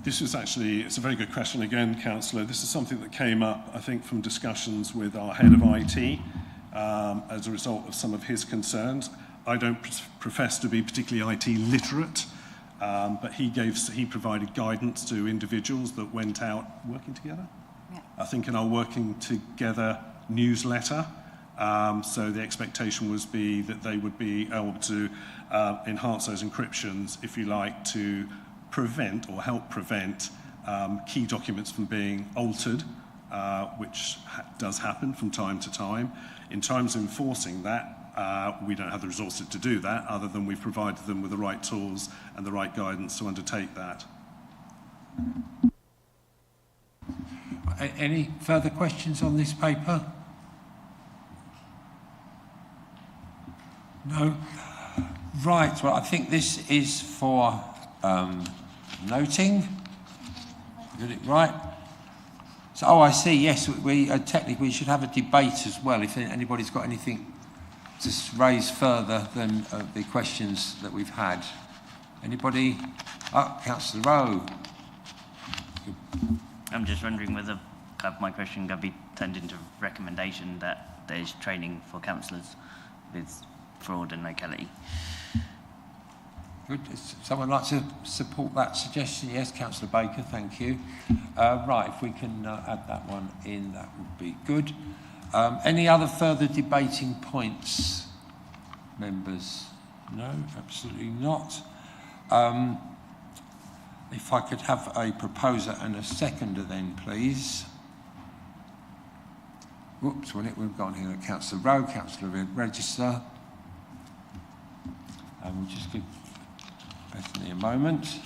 It's a very good question again, Councillor. This is something that came up, I think, from discussions with our head of IT as a result of some of his concerns. I don't profess to be particularly IT literate, but he provided guidance to individuals that went out working together. Yeah. I think in our working together newsletter. So the expectation was that they would be able to enhance those encryptions, if you like, to prevent or help prevent key documents from being altered, which does happen from time to time. In terms of enforcing that, we don't have the resources to do that, other than we've provided them with the right tools and the right guidance to undertake that. Any further questions on this paper? No? Right, well, I think this is for noting. Got it right? So, I see, yes, we technically we should have a debate as well, if anybody's got anything to raise further than the questions that we've had. Anybody? Councillor Rowe. I'm just wondering whether my question can be turned into a recommendation that there's training for councillors with fraud and locality. Good. Does someone like to support that suggestion? Yes, Councillor Baker, thank you. Right, if we can add that one in, that would be good. Any other further debating points, members? No, absolutely not. If I could have a proposer and a seconder then, please. Whoops, we've gone here. Councillor Rowe, Councillor Register. And we'll just give Bethany a moment.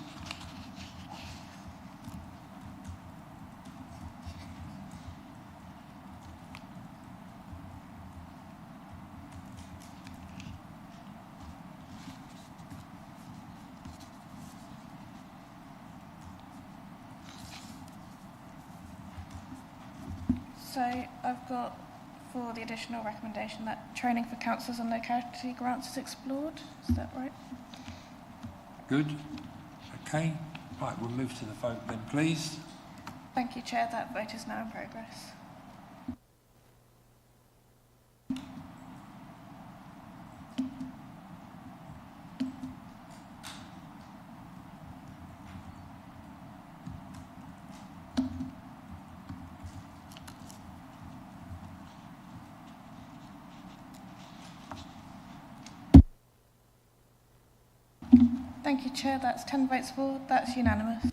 So I've got for the additional recommendation that training for councillors on locality grants is explored. Is that right? Good. Okay. Right, we'll move to the vote then, please. Thank you, Chair. That vote is now in progress. Thank you, Chair. That's 10 votes for. That's unanimous.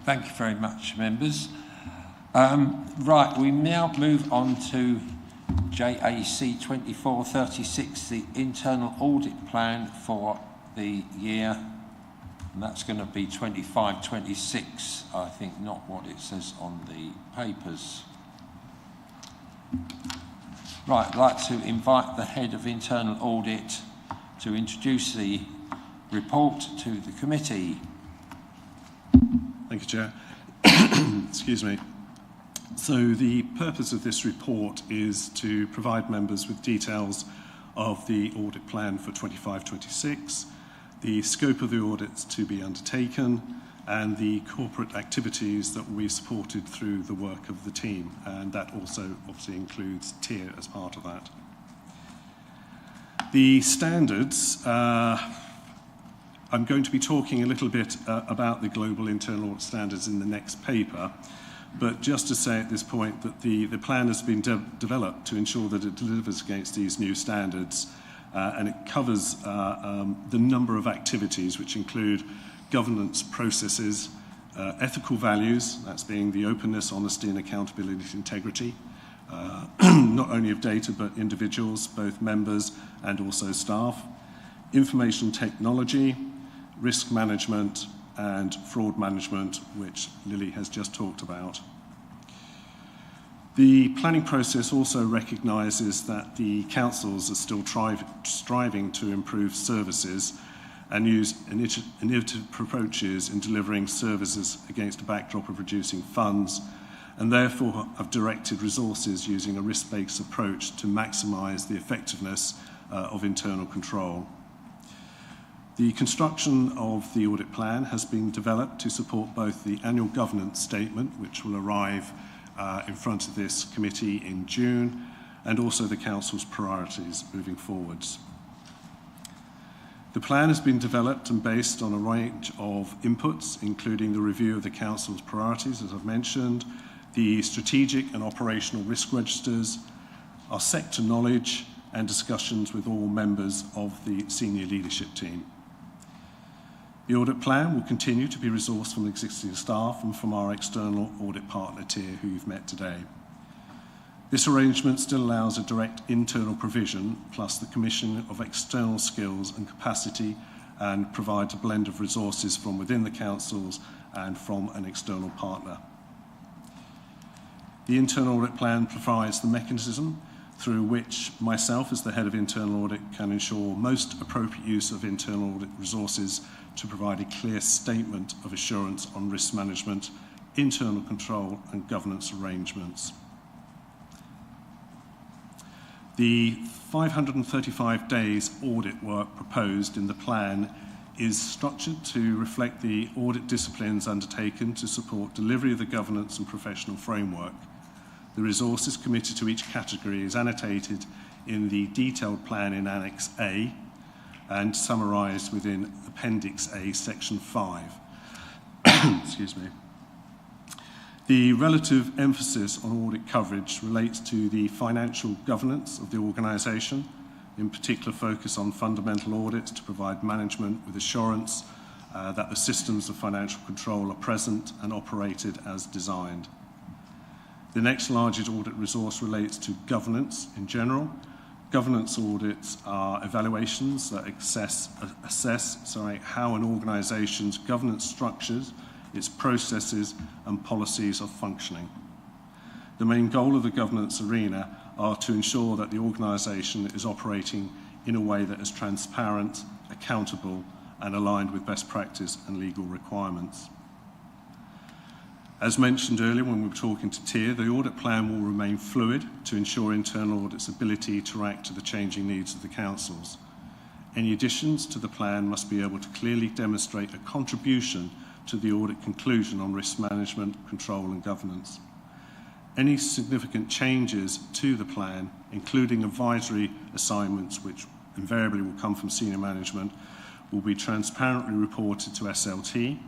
Thank you very much, members. Right, we now move on to JAC 2436, the internal audit plan for the year, and that's going to be 25-26, I think, not what it says on the papers. Right, I'd like to invite the head of internal audit to introduce the report to the committee. Thank you, Chair. Excuse me. So the purpose of this report is to provide members with details of the audit plan for 25-26, the scope of the audits to be undertaken, and the corporate activities that we've supported through the work of the team, and that also obviously includes TIR as part of that. The standards, I'm going to be talking a little bit about the global internal audit standards in the next paper, but just to say at this point that the plan has been developed to ensure that it delivers against these new standards, and it covers the number of activities which include governance processes, ethical values, that's being the openness, honesty and accountability, integrity, not only of data but individuals, both members and also staff, information technology, risk management and fraud management, which Lily has just talked about. The planning process also recognises that the councils are still striving to improve services and use innovative approaches in delivering services against a backdrop of reducing funds, and therefore have directed resources using a risk-based approach to maximise the effectiveness of internal control. The construction of the audit plan has been developed to support both the annual governance statement, which will arrive in front of this committee in June, and also the Council's priorities moving forwards. The plan has been developed and based on a range of inputs, including the review of the Council's priorities, as I've mentioned, the strategic and operational risk registers, our sector knowledge, and discussions with all members of the senior leadership team. The audit plan will continue to be resourced from existing staff and from our external audit partner TIR, who you've met today. This arrangement still allows a direct internal provision plus the commission of external skills and capacity, and provides a blend of resources from within the councils and from an external partner. The internal audit plan provides the mechanism through which myself, as the head of internal audit, can ensure most appropriate use of internal audit resources to provide a clear statement of assurance on risk management, internal control and governance arrangements. The 535 days audit work proposed in the plan is structured to reflect the audit disciplines undertaken to support delivery of the governance and professional framework. The resources committed to each category is annotated in the detailed plan in Annex A and summarised within Appendix A, Section 5. Excuse me. The relative emphasis on audit coverage relates to the financial governance of the organisation, in particular focus on fundamental audits to provide management with assurance that the systems of financial control are present and operated as designed. The next largest audit resource relates to governance in general. Governance audits are evaluations that assess how an organisation's governance structures, its processes and policies are functioning. The main goal of the governance arena are to ensure that the organisation is operating in a way that is transparent, accountable and aligned with best practice and legal requirements. As mentioned earlier when we were talking to TIR, the audit plan will remain fluid to ensure internal audit's ability to react to the changing needs of the councils. Any additions to the plan must be able to clearly demonstrate a contribution to the audit conclusion on risk management, control and governance. Any significant changes to the plan, including advisory assignments which invariably will come from senior management, will be transparently reported to SLT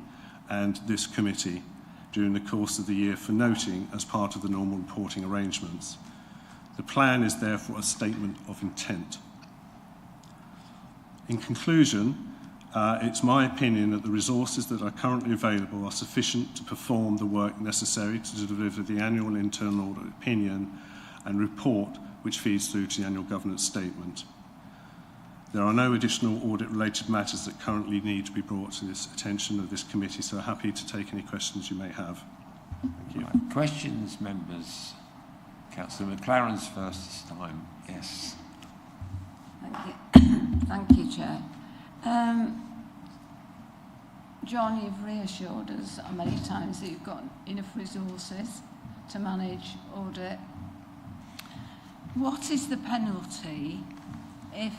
and this committee during the course of the year for noting as part of the normal reporting arrangements. The plan is therefore a statement of intent. In conclusion, it's my opinion that the resources that are currently available are sufficient to perform the work necessary to deliver the annual internal audit opinion and report which feeds through to the annual governance statement. There are no additional audit-related matters that currently need to be brought to this attention of this committee, so happy to take any questions you may have. Thank you. Right. Questions, members? Councillor McLaren's first this time. Yes. Thank you. Thank you, Chair. John, you've reassured us many times that you've got enough resources to manage audit. What is the penalty if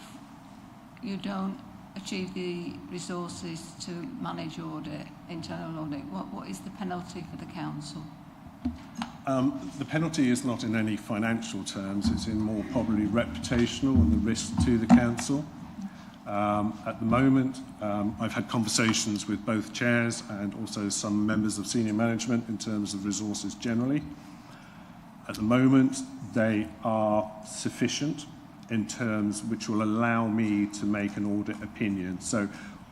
you don't achieve the resources to manage audit, internal audit, what is the penalty for the council? The penalty is not in any financial terms, it's in more probably reputational and the risk to the council. At the moment, I've had conversations with both chairs and also some members of senior management in terms of resources generally. At the moment, they are sufficient in terms which will allow me to make an audit opinion. So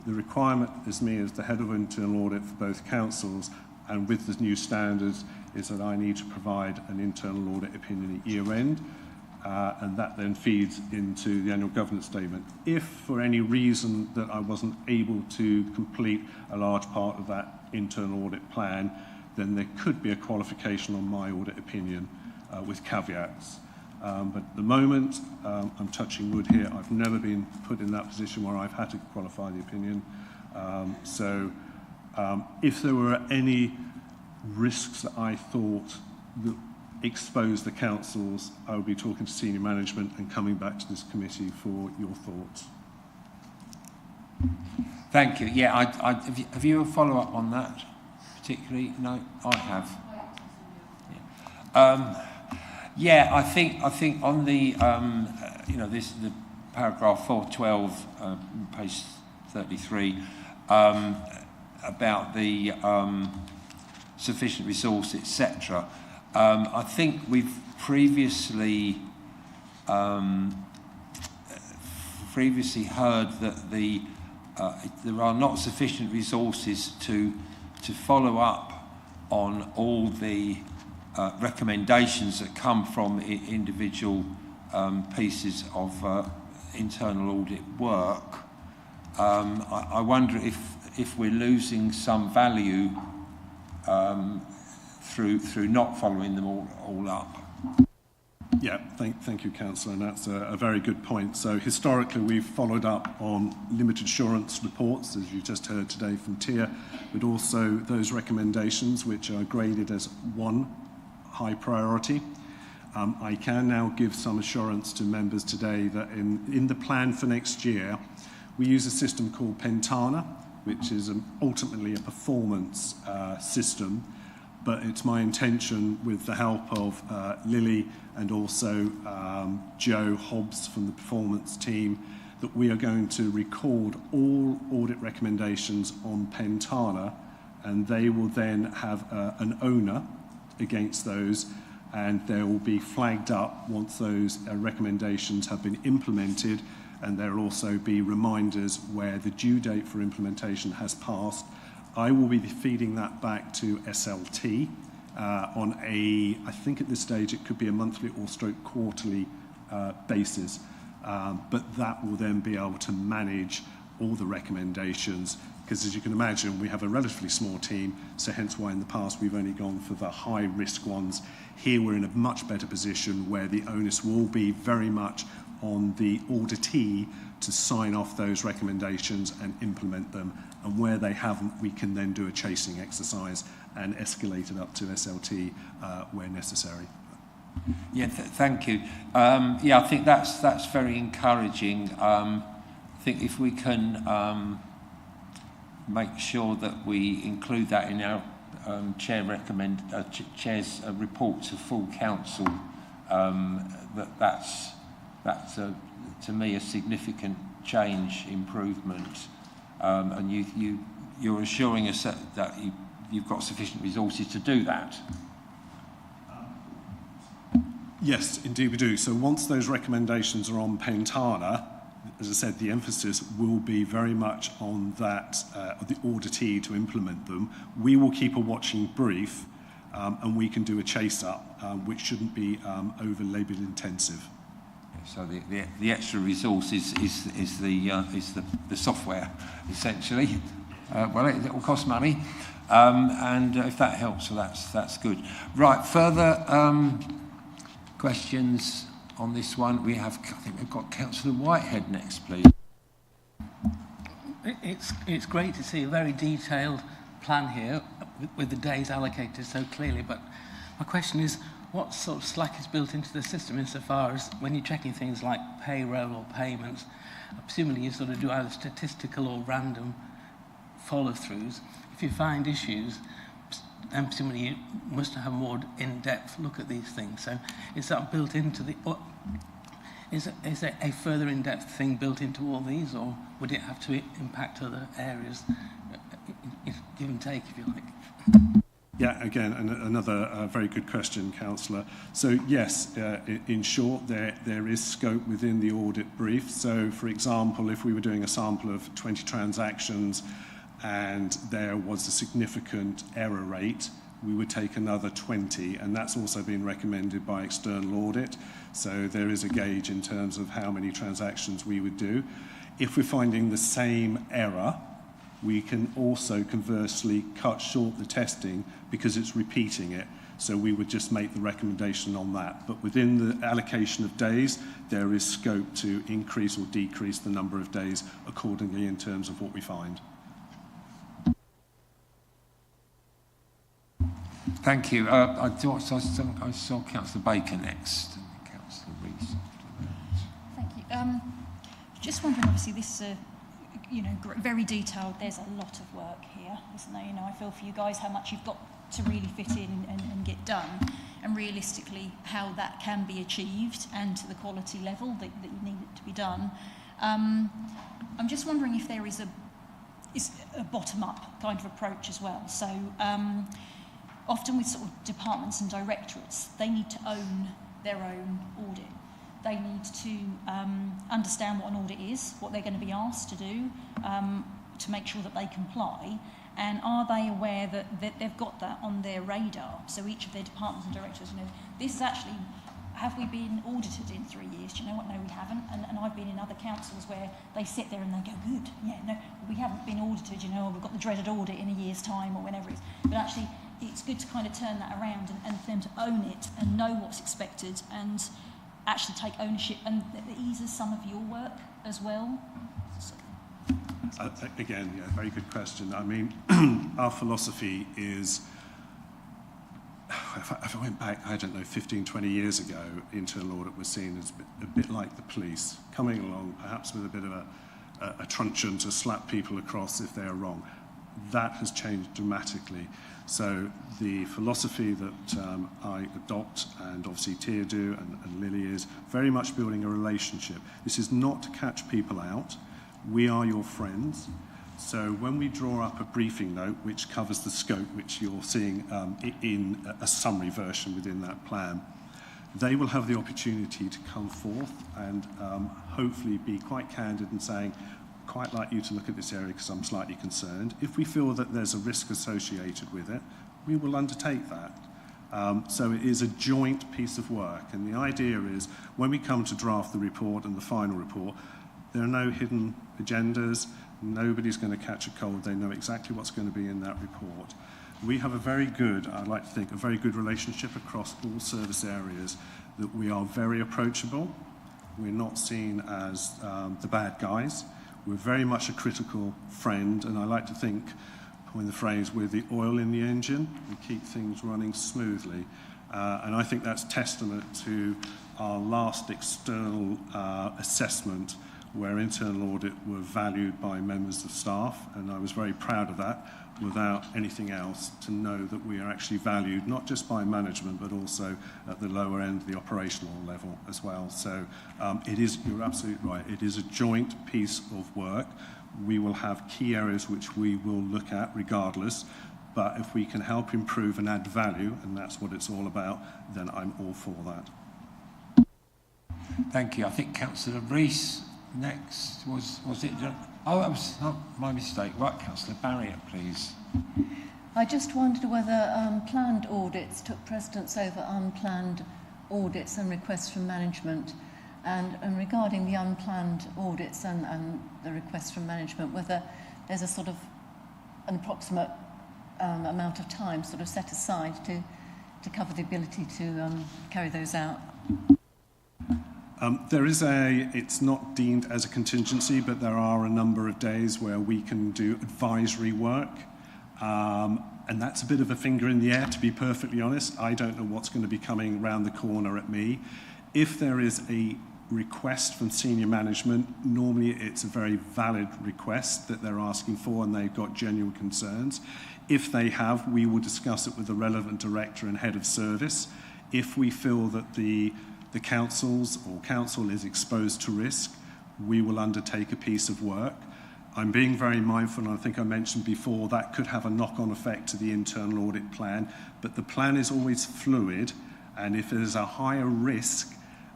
the requirement as me as the head of internal audit for both councils and with the new standards is that I need to provide an internal audit opinion at year end. And that then feeds into the annual governance statement. If for any reason that I wasn't able to complete a large part of that internal audit plan, then there could be a qualification on my audit opinion with caveats. But at the moment, I'm touching wood here, I've never been put in that position where I've had to qualify the opinion. If there were any risks that I thought that expose the councils, I will be talking to senior management and coming back to this committee for your thoughts. Thank you. Yeah, have you a follow-up on that particularly? No, I have. Yeah, I think on the the paragraph 412, page 33, about the sufficient resource, etc. I think we've previously heard that there are not sufficient resources to follow up on all the recommendations that come from individual pieces of internal audit work. I wonder if we're losing some value through not following them all up. Yeah, thank you, Councillor, and that's a very good point. So historically, we've followed up on limited assurance reports, as you just heard today from Tia, but also those recommendations which are graded as 1 high priority. I can now give some assurance to members today that in the plan for next year, we use a system called Pentana, which is ultimately a performance system. But it's my intention, with the help of Lily and also Joe Hobbs from the performance team, that we are going to record all audit recommendations on Pentana, and they will then have an owner against those, and they will be flagged up once those recommendations have been implemented, and there will also be reminders where the due date for implementation has passed. I will be feeding that back to SLT on I think at this stage it could be a monthly or quarterly basis, but that will then be able to manage all the recommendations, because as you can imagine, we have a relatively small team, so hence why in the past we've only gone for the high risk ones. Here we're in a much better position where the onus will be very much on the auditee to sign off those recommendations and implement them, and where they haven't, we can then do a chasing exercise and escalate it up to SLT where necessary. Yeah, thank you. Yeah, I think that's very encouraging. I think if we can make sure that we include that in our chair's report to full council, that's to me a significant change, improvement, and you're assuring us that you've got sufficient resources to do that. Yes, indeed we do. So once those recommendations are on Pentana, as I said, the emphasis will be very much on that, the auditee to implement them. We will keep a watching brief, and we can do a chase-up, which shouldn't be over labour intensive. So the extra resource is the software, essentially. Well, it will cost money, and if that helps, so that's good. Right, further questions on this one? I think we've got Councillor Whitehead next, please. It's great to see a very detailed plan here with the days allocated so clearly, but my question is, what sort of slack is built into the system insofar as when you're checking things like payroll or payments, presumably you sort of do either statistical or random follow-throughs. If you find issues, and presumably you must have a more in-depth look at these things. So is that built into the... Is there a further in-depth thing built into all these, or would it have to impact other areas? Give and take, if you like. Yeah, again, another very good question, Councillor. So yes, in short, there is scope within the audit brief. So for example, if we were doing a sample of 20 transactions and there was a significant error rate, we would take another 20, and that's also been recommended by external audit. So there is a gauge in terms of how many transactions we would do. If we're finding the same error, we can also conversely cut short the testing because it's repeating it. So we would just make the recommendation on that. But within the allocation of days, there is scope to increase or decrease the number of days accordingly in terms of what we find. Thank you. I saw Councillor Baker next, and then Councillor Rees after that. Thank you. Just wondering, obviously, this very detailed. There's a lot of work here, isn't there? I feel for you guys how much you've got to really fit in and get done, and realistically how that can be achieved and to the quality level that you need it to be done. I'm just wondering if there is a bottom-up kind of approach as well. So often with sort of departments and directorates, they need to own their own audit. They need to understand what an audit is, what they're going to be asked to do to make sure that they comply, and are they aware that they've got that on their radar? So each of their departments and directors, this is actually, have we been audited in 3 years? Do you know what? No, we haven't. And I've been in other councils where they sit there and they go, good, yeah, no, we haven't been audited, we've got the dreaded audit in a year's time or whenever it is. But actually, it's good to kind of turn that around and for them to own it and know what's expected and actually take ownership, and that eases some of your work as well. Again, yeah, very good question. I mean, our philosophy is, if I went back, 15, 20 years ago, internal audit was seen as a bit like the police, coming along perhaps with a bit of a truncheon to slap people across if they're wrong. That has changed dramatically. So the philosophy that I adopt, and obviously Tia do, and Lily, is very much building a relationship. This is not to catch people out. We are your friends. So when we draw up a briefing note which covers the scope, which you're seeing in a summary version within that plan, they will have the opportunity to come forth and hopefully be quite candid in saying, quite like you to look at this area because I'm slightly concerned. If we feel that there's a risk associated with it, we will undertake that. So it is a joint piece of work, and the idea is when we come to draft the report and the final report, there are no hidden agendas. Nobody's going to catch a cold. They know exactly what's going to be in that report. We have I'd like to think, a very good relationship across all service areas, that we are very approachable. We're not seen as the bad guys. We're very much a critical friend, and I like to think, coin the phrase, we're the oil in the engine. We keep things running smoothly. And I think that's testament to our last external assessment, where internal audit were valued by members of staff, and I was very proud of that, without anything else, to know that we are actually valued not just by management but also at the lower end of the operational level as well. So it is, you're absolutely right, it is a joint piece of work. We will have key areas which we will look at regardless, but if we can help improve and add value, and that's what it's all about, then I'm all for that. Thank you. I think Councillor Rees next. Was it? Oh, that was my mistake. Right, Councillor Barrier, please. I just wondered whether planned audits took precedence over unplanned audits and requests from management, and regarding the unplanned audits and the requests from management, whether there's a sort of an approximate amount of time sort of set aside to cover the ability to carry those out. It's not deemed as a contingency, but there are a number of days where we can do advisory work. And that's a bit of a finger in the air, to be perfectly honest. I don't know what's going to be coming round the corner at me. If there is a request from senior management, normally it's a very valid request that they're asking for and they've got genuine concerns. If they have, we will discuss it with the relevant director and head of service. If we feel that the councils or council is exposed to risk, we will undertake a piece of work. I'm being very mindful, and I think I mentioned before, that could have a knock-on effect to the internal audit plan, but the plan is always fluid, and if there's a higher risk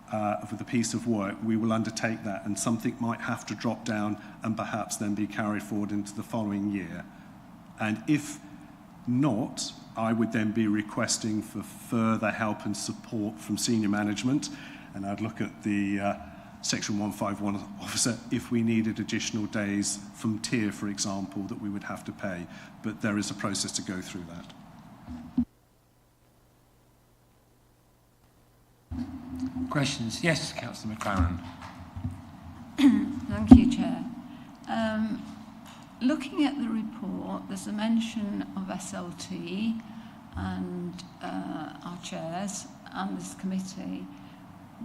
for the piece of work, we will undertake that, and something might have to drop down and perhaps then be carried forward into the following year. And if not, I would then be requesting for further help and support from senior management, and I'd look at the Section 151 officer if we needed additional days from tier, for example, that we would have to pay. But there is a process to go through that. Questions? Yes, Councillor McLaren. Thank you, Chair. Looking at the report, there's a mention of SLT and our chairs and this committee.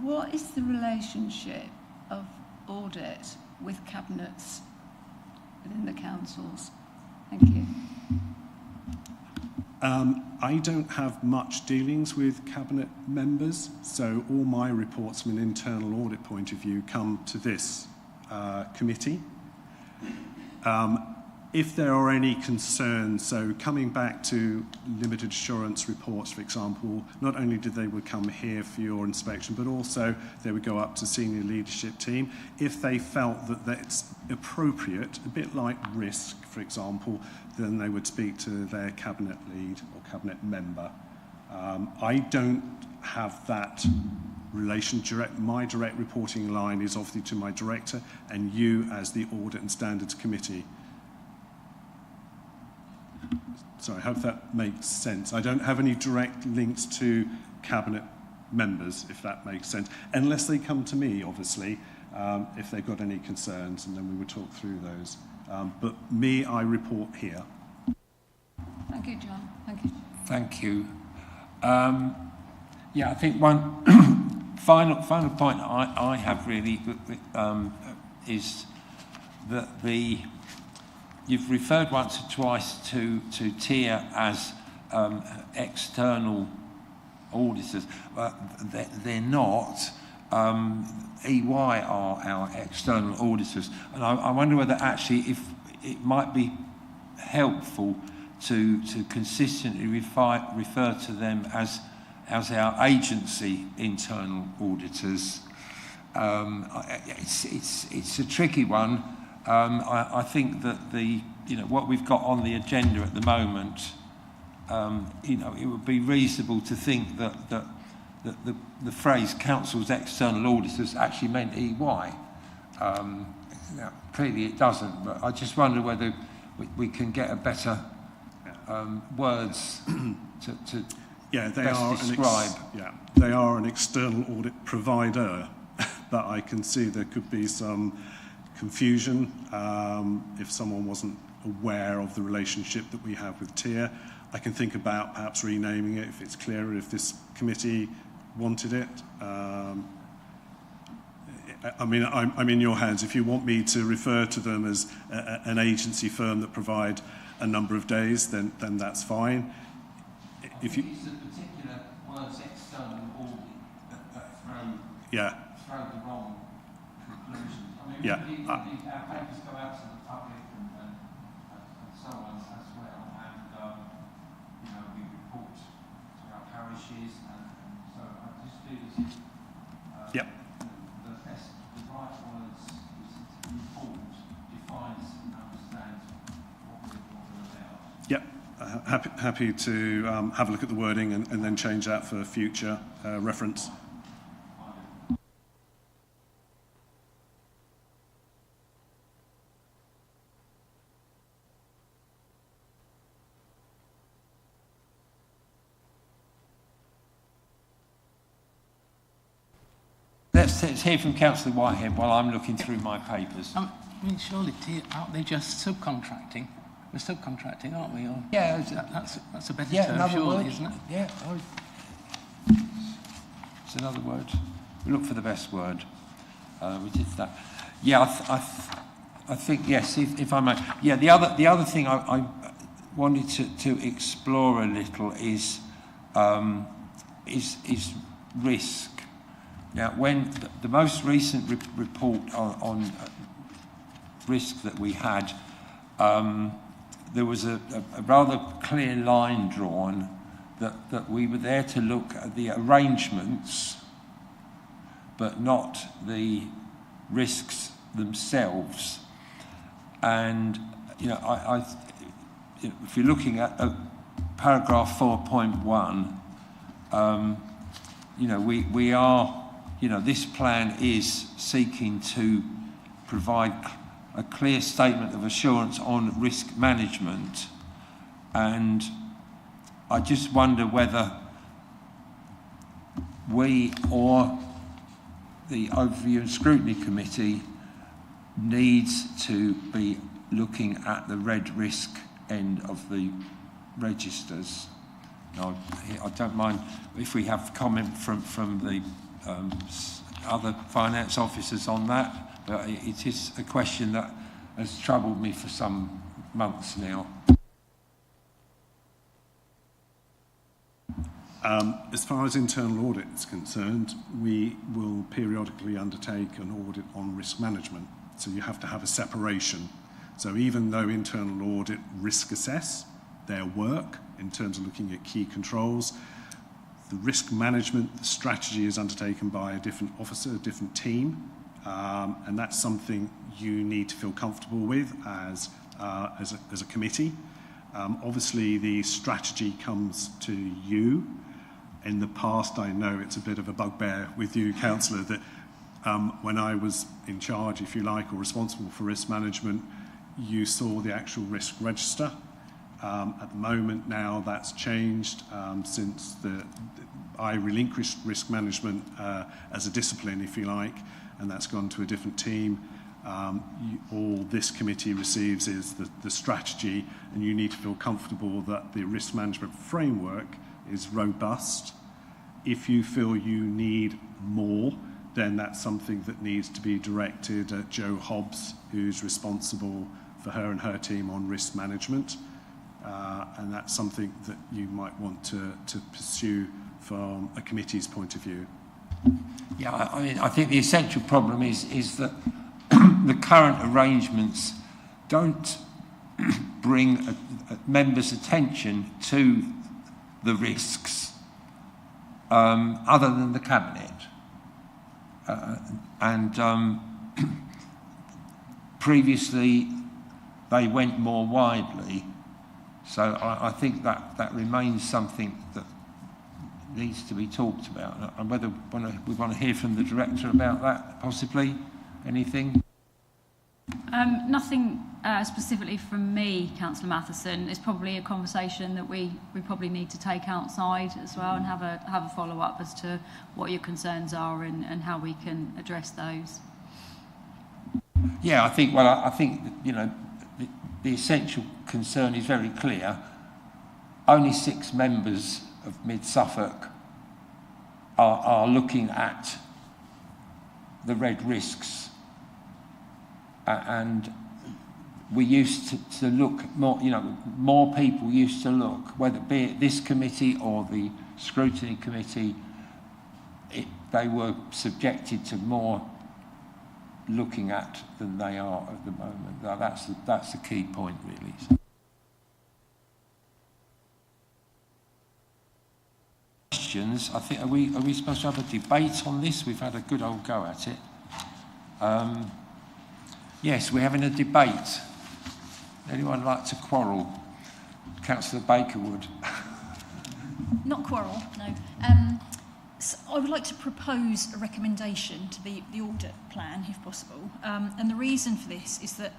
What is the relationship of audit with cabinets within the councils? Thank you. I don't have much dealings with cabinet members, so all my reports from an internal audit point of view come to this committee. If there are any concerns, so coming back to limited assurance reports, for example, not only did they would come here for your inspection, but also they would go up to senior leadership team. If they felt that that's appropriate, a bit like risk, for example, then they would speak to their cabinet lead or cabinet member. I don't have that relation. My direct reporting line is obviously to my director and you as the Audit and Standards Committee. So I hope that makes sense. I don't have any direct links to cabinet members, if that makes sense, unless they come to me, obviously, if they've got any concerns, and then we would talk through those. But me, I report here. Thank you, John. Thank you. Thank you. Yeah, I think one final point I have really is that you've referred once or twice to TIA as external auditors. They're not. EY are our external auditors. And I wonder whether actually if it might be helpful to consistently refer to them as our agency internal auditors. It's a tricky one. I think that what we've got on the agenda at the moment, it would be reasonable to think that the phrase council's external auditors actually meant EY. Clearly it doesn't, but I just wonder whether we can get a better words to best describe. They are an external audit provider, but I can see there could be some confusion if someone wasn't aware of the relationship that we have with TIA. I can think about perhaps renaming it if it's clearer, if this committee wanted it. I mean, I'm in your hands. If you want me to refer to them as an agency firm that provide a number of days, then that's fine. If you use the particular words external audit that throw the wrong conclusions. I mean, our papers go out to the public and so on as well, and we report to our parishes, and so I just feel as if the right words is informed, defines and understands what we're about. Yep. Happy to have a look at the wording and then change that for future reference. Let's hear from Councillor Whitehead while I'm looking through my papers. I mean, surely, aren't they just subcontracting? We're subcontracting, aren't we? Or Yeah, that's a better yeah, term, another surely, word. isn't it? Yeah, it's another word. We look for the best word. We did that. Yeah, I think yes. If I may, yeah. The other thing I wanted to explore a little is risk. Now, when the most recent report on risk that we had, there was a rather clear line drawn that we were there to look at the arrangements, but not the risks themselves. And if you're looking at paragraph 4.1, we are, this plan is seeking to provide a clear statement of assurance on risk management, and I just wonder whether we or the Overview and Scrutiny Committee needs to be looking at the red risk end of the registers. Now, I don't mind if we have comment from the other finance officers on that, but it is a question that has troubled me for some months now. As far as internal audit is concerned, we will periodically undertake an audit on risk management. So you have to have a separation. So even though internal audit risk assess their work in terms of looking at key controls, the risk management, the strategy is undertaken by a different officer, a different team, and that's something you need to feel comfortable with as a committee. Obviously, the strategy comes to you. In the past, I know it's a bit of a bugbear with you, Councillor, that when I was in charge, if you like, or responsible for risk management, you saw the actual risk register. At the moment now, that's changed since I relinquished risk management as a discipline, if you like, and that's gone to a different team. All this committee receives is the strategy, and you need to feel comfortable that the risk management framework is robust. If you feel you need more, then that's something that needs to be directed at Jo Hobbs, who's responsible for her and her team on risk management. And that's something that you might want to pursue from a committee's point of view. Yeah, I mean, I think the essential problem is that the current arrangements don't bring members' attention to the risks other than the Cabinet. Previously, they went more widely. So I think that remains something that needs to be talked about. And whether we want to hear from the Director about that, possibly. Anything? Nothing specifically from me, Councillor Matheson. It's probably a conversation that we probably need to take outside as well and have a follow-up as to what your concerns are and how we can address those. Yeah, I think the essential concern is very clear. Only 6 members of Mid Suffolk are looking at the red risks. And we used to look more, more people used to look, whether it be this committee or the scrutiny committee, they were subjected to more looking at than they are at the moment. That's the key point, really. Questions? I think are we supposed to have a debate on this? We've had a good old go at it. Yes, we're having a debate. Anyone like to quarrel? Councillor Baker would. Not quarrel, no. So I would like to propose a recommendation to the audit plan, if possible. And the reason for this is that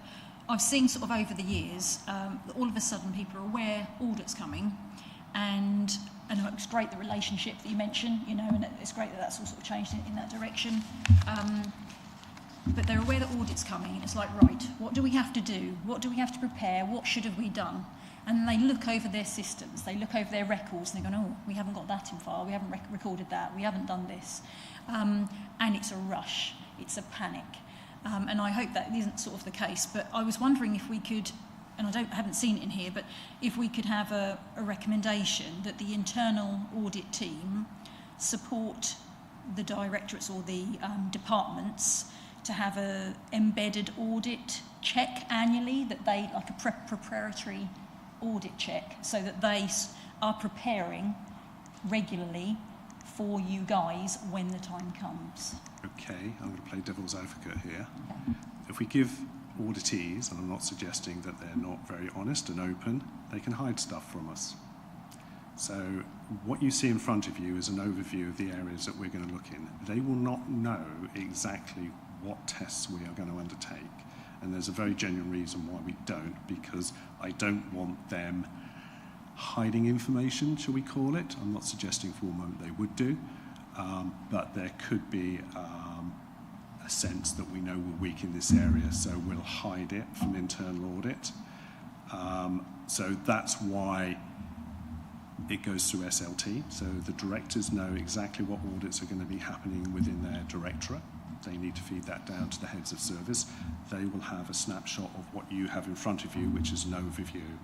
I've seen sort of over the years that all of a sudden people are aware audit's coming, and it's great the relationship that you mentioned, and it's great that that's all sort of changed in that direction. but they're aware that audit's coming, and it's like, right, what do we have to do? What do we have to prepare? What should have we done? And then they look over their systems, they look over their records, and they go, oh, we haven't got that in file, we haven't recorded that, we haven't done this. And it's a rush, it's a panic. And I hope that isn't sort of the case, but I was wondering if we could, and I haven't seen it in here, but if we could have a recommendation that the internal audit team support the directorates or the departments to have a embedded audit check annually, that they, like a preparatory audit check, so that they are preparing regularly for you guys when the time comes. Okay, I'm going to play devil's advocate here. If we give auditees, and I'm not suggesting that they're not very honest and open, they can hide stuff from us. So what you see in front of you is an overview of the areas that we're going to look in. They will not know exactly what tests we are going to undertake. And there's a very genuine reason why we don't, because I don't want them hiding information, shall we call it. I'm not suggesting for a moment they would do, but there could be a sense that we know we're weak in this area, so we'll hide it from internal audit. So that's why it goes through SLT, so the directors know exactly what audits are going to be happening within their directorate. They need to feed that down to the heads of service. They will have a snapshot of what you have in front of you, which is an overview.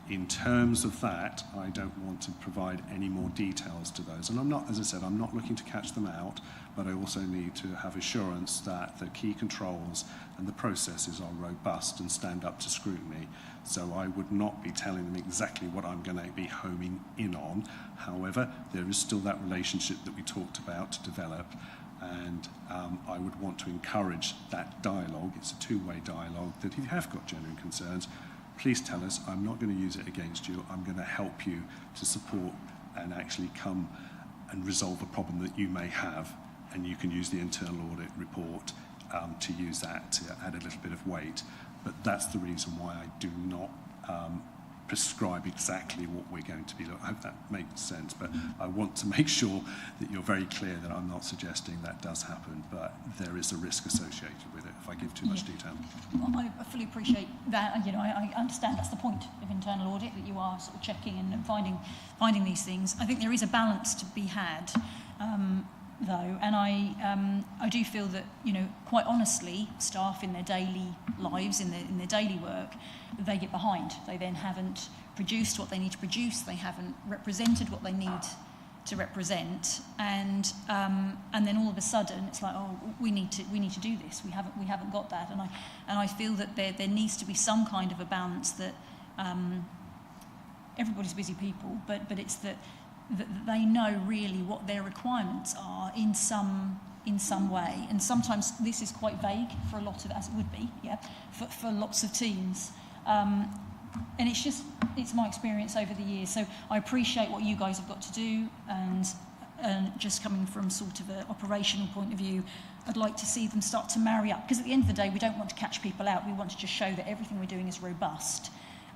In terms of that, I don't want to provide any more details to those. And I'm not, as I said, I'm not looking to catch them out, but I also need to have assurance that the key controls and the processes are robust and stand up to scrutiny. So I would not be telling them exactly what I'm going to be homing in on. However, there is still that relationship that we talked about to develop. And I would want to encourage that dialogue. It's a two-way dialogue, that if you have got genuine concerns, please tell us. I'm not going to use it against you. I'm going to help you to support and actually come and resolve a problem that you may have. And you can use the internal audit report to use that to add a little bit of weight. But that's the reason why I do not prescribe exactly what we're going to be looking. I hope that makes sense, but I want to make sure that you're very clear that I'm not suggesting that does happen, but there is a risk associated with it if I give too much detail. Well, I fully appreciate that, and I understand that's the point of internal audit, that you are sort of checking and finding these things. I think there is a balance to be had, though, and I do feel that, quite honestly, staff in their daily lives, in their daily work, they get behind. They then haven't produced what they need to produce. They haven't represented what they need to represent, and then all of a sudden it's like, oh, we need to do this. We haven't got that, and I feel that there needs to be some kind of a balance, that everybody's busy people, but it's that they know really what their requirements are in some way, and sometimes this is quite vague for a lot of, as it would be, for lots of teams, and it's my experience over the years. So I appreciate what you guys have got to do, and just coming from sort of an operational point of view, I'd like to see them start to marry up, because at the end of the day we don't want to catch people out. We want to just show that everything we're doing is robust,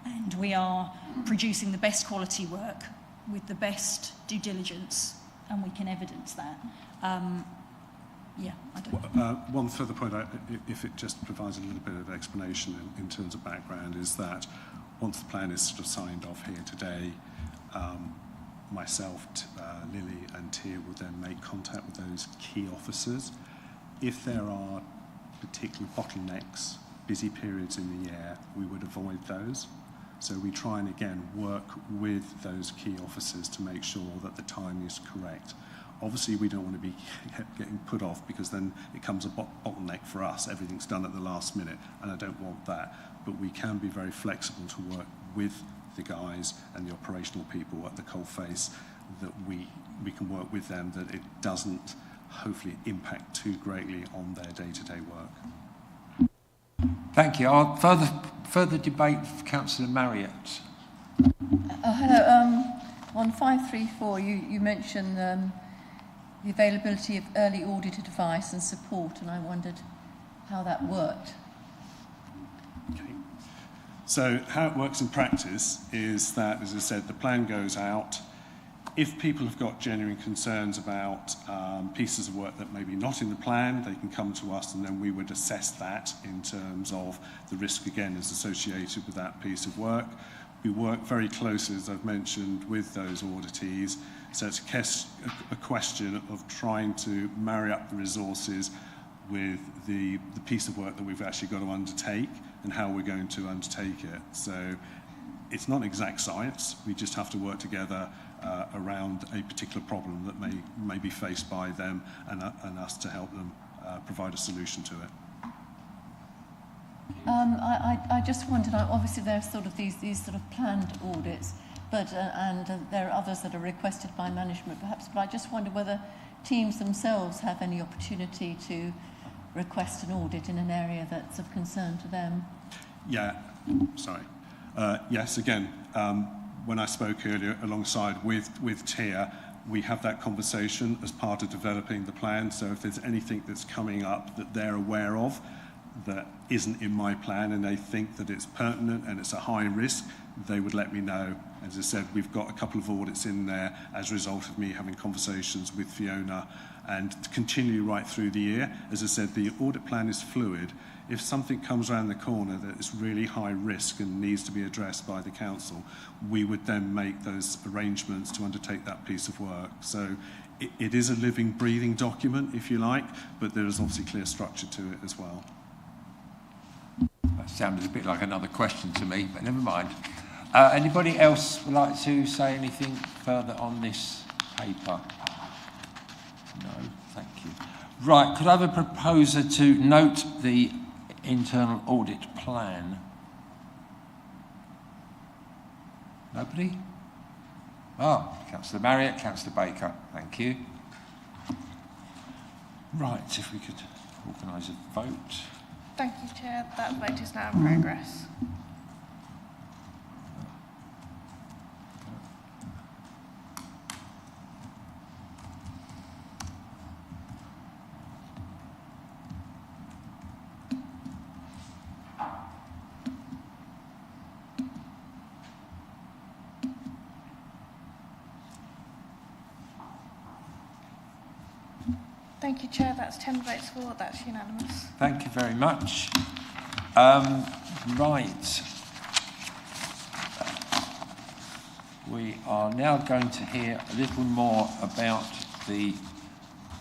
and we are producing the best quality work with the best due diligence, and we can evidence that. I don't. One further point, if it just provides a little bit of explanation in terms of background, is that once the plan is sort of signed off here today, myself, Lily and Tia will then make contact with those key officers. If there are particular bottlenecks, busy periods in the year, we would avoid those. So we try and, again, work with those key officers to make sure that the timing is correct. Obviously, we don't want to be getting put off, because then it becomes a bottleneck for us. Everything's done at the last minute, and I don't want that. But we can be very flexible to work with the guys and the operational people at the coalface, that we can work with them, that it doesn't hopefully impact too greatly on their day-to-day work. Thank you. Further debate for Councillor Marriott. Hello. On 534, you mentioned the availability of early audit advice and support, and I wondered how that worked. Okay. So how it works in practice is that, as I said, the plan goes out. If people have got genuine concerns about pieces of work that may be not in the plan, they can come to us and then we would assess that in terms of the risk again is associated with that piece of work. We work very closely, as I've mentioned, with those auditees. So it's a question of trying to marry up the resources with the piece of work that we've actually got to undertake and how we're going to undertake it. So it's not exact science. We just have to work together around a particular problem that may be faced by them and us to help them provide a solution to it. I just wondered, obviously there are sort of these sort of planned audits, but and there are others that are requested by management perhaps, but I just wonder whether teams themselves have any opportunity to request an audit in an area that's of concern to them. Yeah, sorry. Yes, again, when I spoke earlier alongside with TIA, we have that conversation as part of developing the plan. So if there's anything that's coming up that they're aware of that isn't in my plan and they think that it's pertinent and it's a high risk, they would let me know. As I said, we've got a couple of audits in there as a result of me having conversations with Fiona and continually right through the year. As I said, the audit plan is fluid. If something comes around the corner that is really high risk and needs to be addressed by the council, we would then make those arrangements to undertake that piece of work. So it is a living, breathing document, if you like, but there is obviously clear structure to it as well. That sounded a bit like another question to me, but never mind. Anybody else would like to say anything further on this paper? No, thank you. Right, could I have a proposer to note the internal audit plan? Nobody? Oh, Councillor Marriott, Councillor Baker, thank you. Right, if we could organise a vote. Thank you, Chair. That vote is now in progress. Thank you, Chair. That's 10 votes for. That's unanimous. Thank you very much. Right. We are now going to hear a little more about the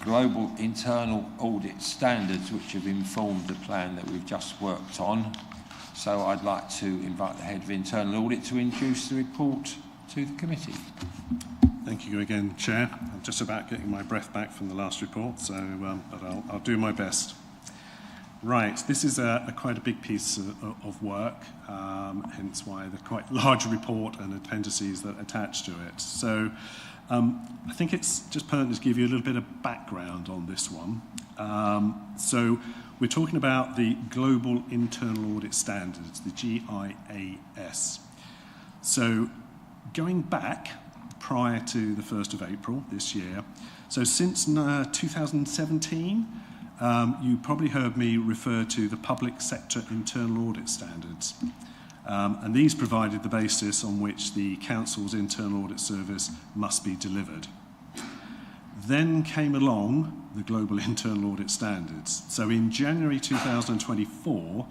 global internal audit standards which have informed the plan that we've just worked on. So I'd like to invite the Head of Internal Audit to introduce the report to the committee. Thank you again, Chair. I'm just about getting my breath back from the last report, so but I'll do my best. Right, this is quite a big piece of work, hence why the quite large report and appendices that attach to it. So I think it's just pertinent to give you a little bit of background on this one. So we're talking about the Global Internal Audit Standards, the GIAS. So going back prior to the 1st of April this year, so since 2017, you probably heard me refer to the Public Sector Internal Audit Standards. And these provided the basis on which the Council's Internal Audit Service must be delivered. Then came along the Global Internal Audit Standards. So in January 2024,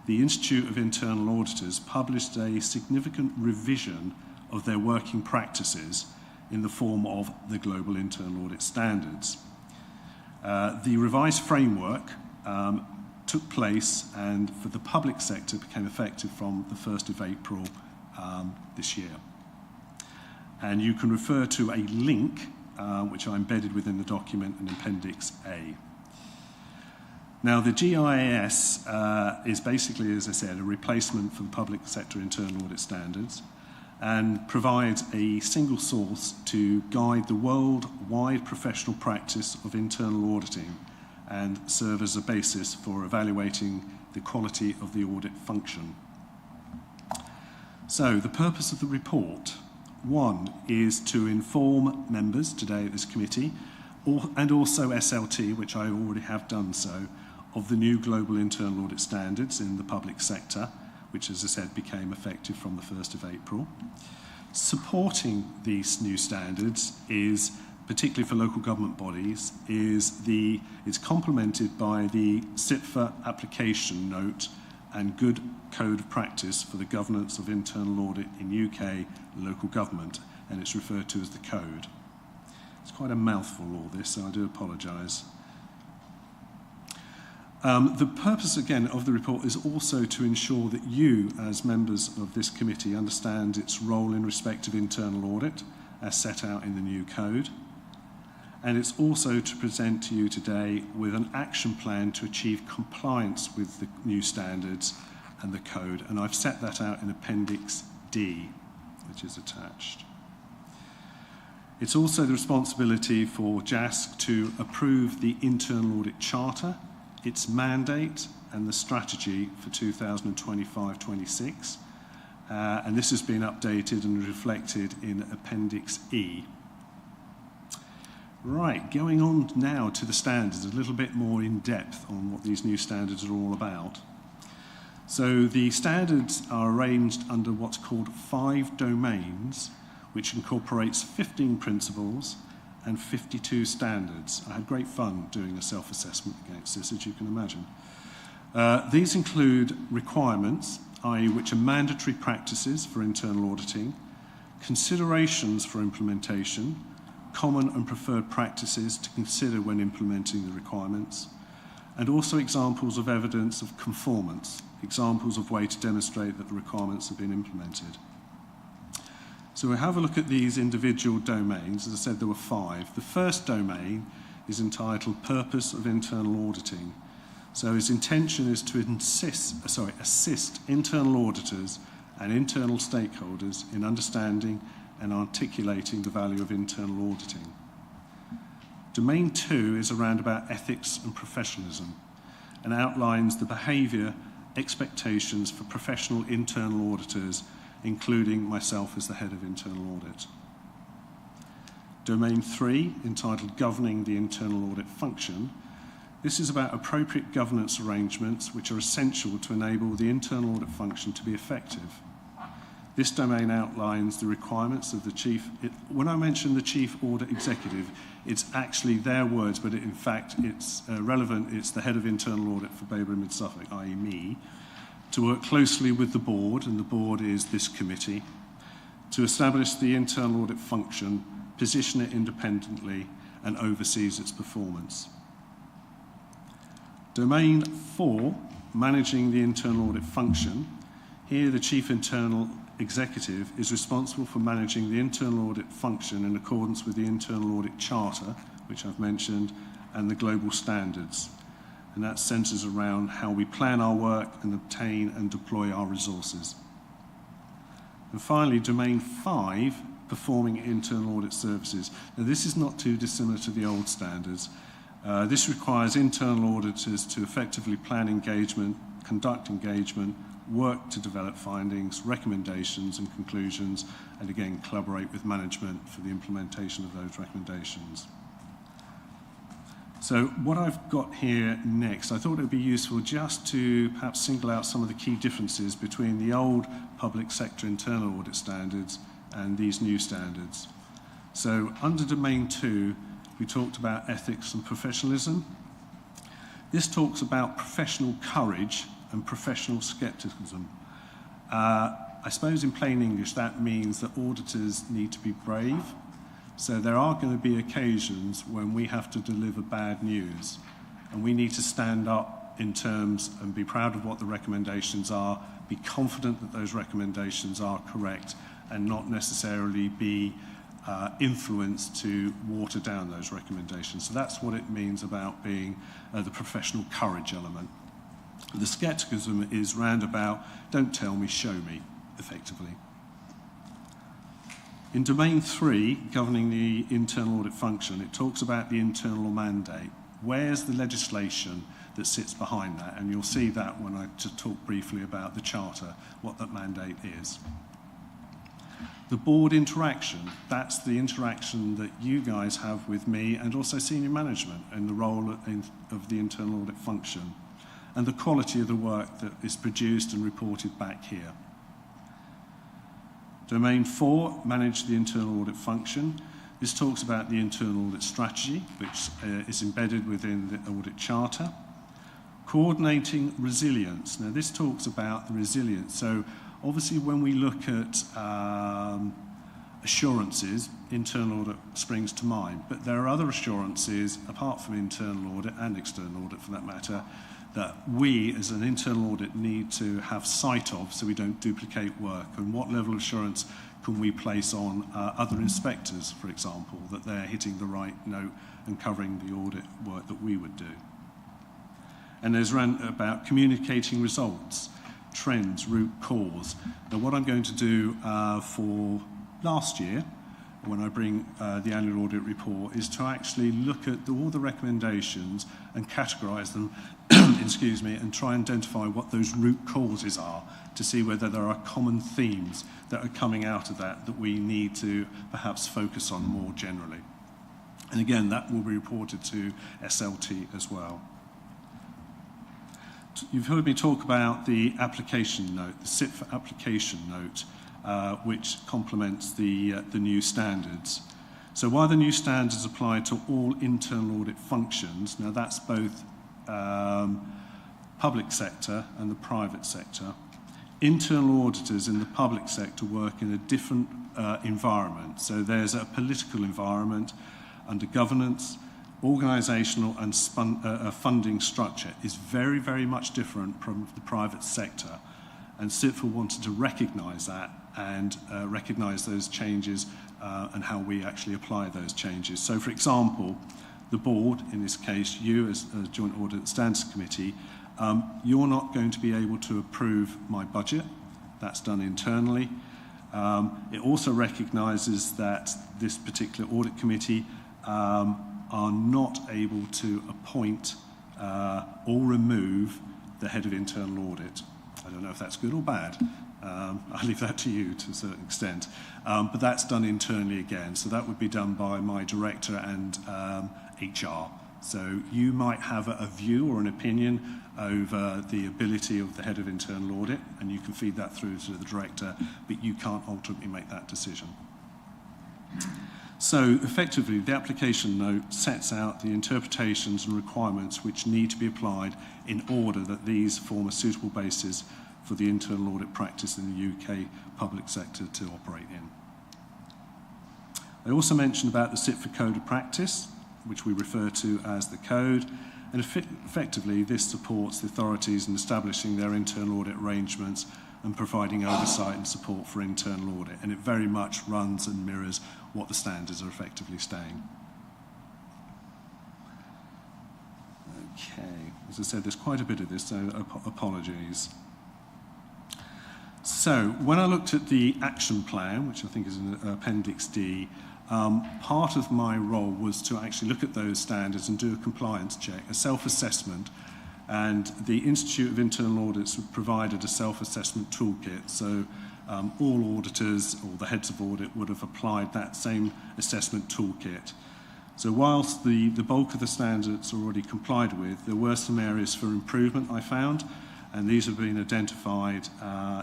the Institute of Internal Auditors published a significant revision of their working practices in the form of the Global Internal Audit Standards. The revised framework took place and for the public sector became effective from the 1st of April this year. And you can refer to a link which I embedded within the document in Appendix A. Now the GIAS is basically, as I said, a replacement for the Public Sector Internal Audit Standards and provides a single source to guide the worldwide professional practice of internal auditing and serve as a basis for evaluating the quality of the audit function. So the purpose of the report, one, is to inform members today at this committee and also SLT, which I already have done so, of the new Global Internal Audit Standards in the public sector, which, as I said, became effective from the 1st of April. Supporting these new standards is, particularly for local government bodies, it's complemented by the CITFA application note and good code of practice for the governance of internal audit in UK local government, and it's referred to as the code. It's quite a mouthful, all this, so I do apologise. The purpose, again, of the report is also to ensure that you, as members of this committee, understand its role in respect of internal audit, as set out in the new code. And it's also to present to you today with an action plan to achieve compliance with the new standards and the code. And I've set that out in Appendix D, which is attached. It's also the responsibility for JASC to approve the Internal Audit Charter, its mandate and the strategy for 2025-26. And this has been updated and reflected in Appendix E. Right, going on now to the standards, a little bit more in depth on what these new standards are all about. So the standards are arranged under what's called 5 domains, which incorporates 15 principles and 52 standards. I had great fun doing a self-assessment against this, as you can imagine. These include requirements, i.e. which are mandatory practices for internal auditing, considerations for implementation, common and preferred practices to consider when implementing the requirements, and also examples of evidence of conformance, examples of way to demonstrate that the requirements have been implemented. So we'll have a look at these individual domains. As I said, there were 5. The first domain is entitled Purpose of Internal Auditing. So his intention is to assist internal auditors and internal stakeholders in understanding and articulating the value of internal auditing. Domain 2 is around about ethics and professionalism and outlines the behaviour, expectations for professional internal auditors, including myself as the head of internal audit. Domain 3, entitled Governing the Internal Audit Function, this is about appropriate governance arrangements which are essential to enable the internal audit function to be effective. This domain outlines the requirements of the chief. When I mention the chief audit executive, it's actually their words, but in fact it's relevant. It's the head of internal audit for Baber and Mid Suffolk, i.e. me, to work closely with the board, and the board is this committee, to establish the internal audit function, position it independently, and oversees its performance. Domain 4, managing the internal audit function. Here the chief internal executive is responsible for managing the internal audit function in accordance with the Internal Audit Charter, which I've mentioned, and the global standards. And that centres around how we plan our work and obtain and deploy our resources. And finally, Domain 5, performing internal audit services. Now, this is not too dissimilar to the old standards. This requires internal auditors to effectively plan engagement, conduct engagement, work to develop findings, recommendations and conclusions, and again, collaborate with management for the implementation of those recommendations. So what I've got here next, I thought it would be useful just to perhaps single out some of the key differences between the old public sector internal audit standards and these new standards. So under Domain 2, we talked about ethics and professionalism. This talks about professional courage and professional scepticism. I suppose in plain English that means that auditors need to be brave. So there are going to be occasions when we have to deliver bad news, and we need to stand up in terms and be proud of what the recommendations are, be confident that those recommendations are correct, and not necessarily be influenced to water down those recommendations. So that's what it means about being the professional courage element. The scepticism is roundabout, don't tell me, show me, effectively. In Domain 3, governing the internal audit function, it talks about the internal mandate. Where's the legislation that sits behind that? And you'll see that when I talk briefly about the Charter, what that mandate is. The board interaction, that's the interaction that you guys have with me and also senior management and the role of the internal audit function, and the quality of the work that is produced and reported back here. Domain 4, manage the internal audit function. This talks about the internal audit strategy, which is embedded within the audit charter. Coordinating resilience. Now, this talks about the resilience. So, obviously, when we look at assurances, internal audit springs to mind. But there are other assurances, apart from internal audit and external audit for that matter, that we as an internal audit need to have sight of so we don't duplicate work. And what level of assurance can we place on other inspectors, for example, that they're hitting the right note and covering the audit work that we would do. And there's about communicating results, trends, root cause. Now, what I'm going to do for last year, when I bring the annual audit report, is to actually look at all the recommendations and categorise them, excuse me, and try and identify what those root causes are to see whether there are common themes that are coming out of that we need to perhaps focus on more generally. And again, that will be reported to SLT as well. You've heard me talk about the application note, the SIT for application note, which complements the new standards. So while the new standards apply to all internal audit functions, now that's both public sector and the private sector, internal auditors in the public sector work in a different environment. So there's a political environment under governance, organisational and funding structure is very, very much different from the private sector. And CITFA wanted to recognise that and recognise those changes and how we actually apply those changes. So, for example, the board, in this case, you as a Joint Audit Standards Committee, you're not going to be able to approve my budget. That's done internally. It also recognises that this particular audit committee are not able to appoint or remove the head of internal audit. I don't know if that's good or bad. I leave that to you to a certain extent. But that's done internally again. So that would be done by my director and HR. So you might have a view or an opinion over the ability of the head of internal audit, and you can feed that through to the director, but you can't ultimately make that decision. So effectively, the application note sets out the interpretations and requirements which need to be applied in order that these form a suitable basis for the internal audit practice in the UK public sector to operate in. I also mentioned about the CITFA Code of Practice, which we refer to as the Code, and effectively this supports the authorities in establishing their internal audit arrangements and providing oversight and support for internal audit, and it very much runs and mirrors what the standards are effectively saying. Okay, as I said, there's quite a bit of this, so apologies. So, when I looked at the action plan, which I think is in Appendix D, part of my role was to actually look at those standards and do a compliance check, a self-assessment, and the Institute of Internal Audits provided a self-assessment toolkit, so all auditors or the heads of audit would have applied that same assessment toolkit. So whilst the bulk of the standards are already complied with, there were some areas for improvement I found, and these have been identified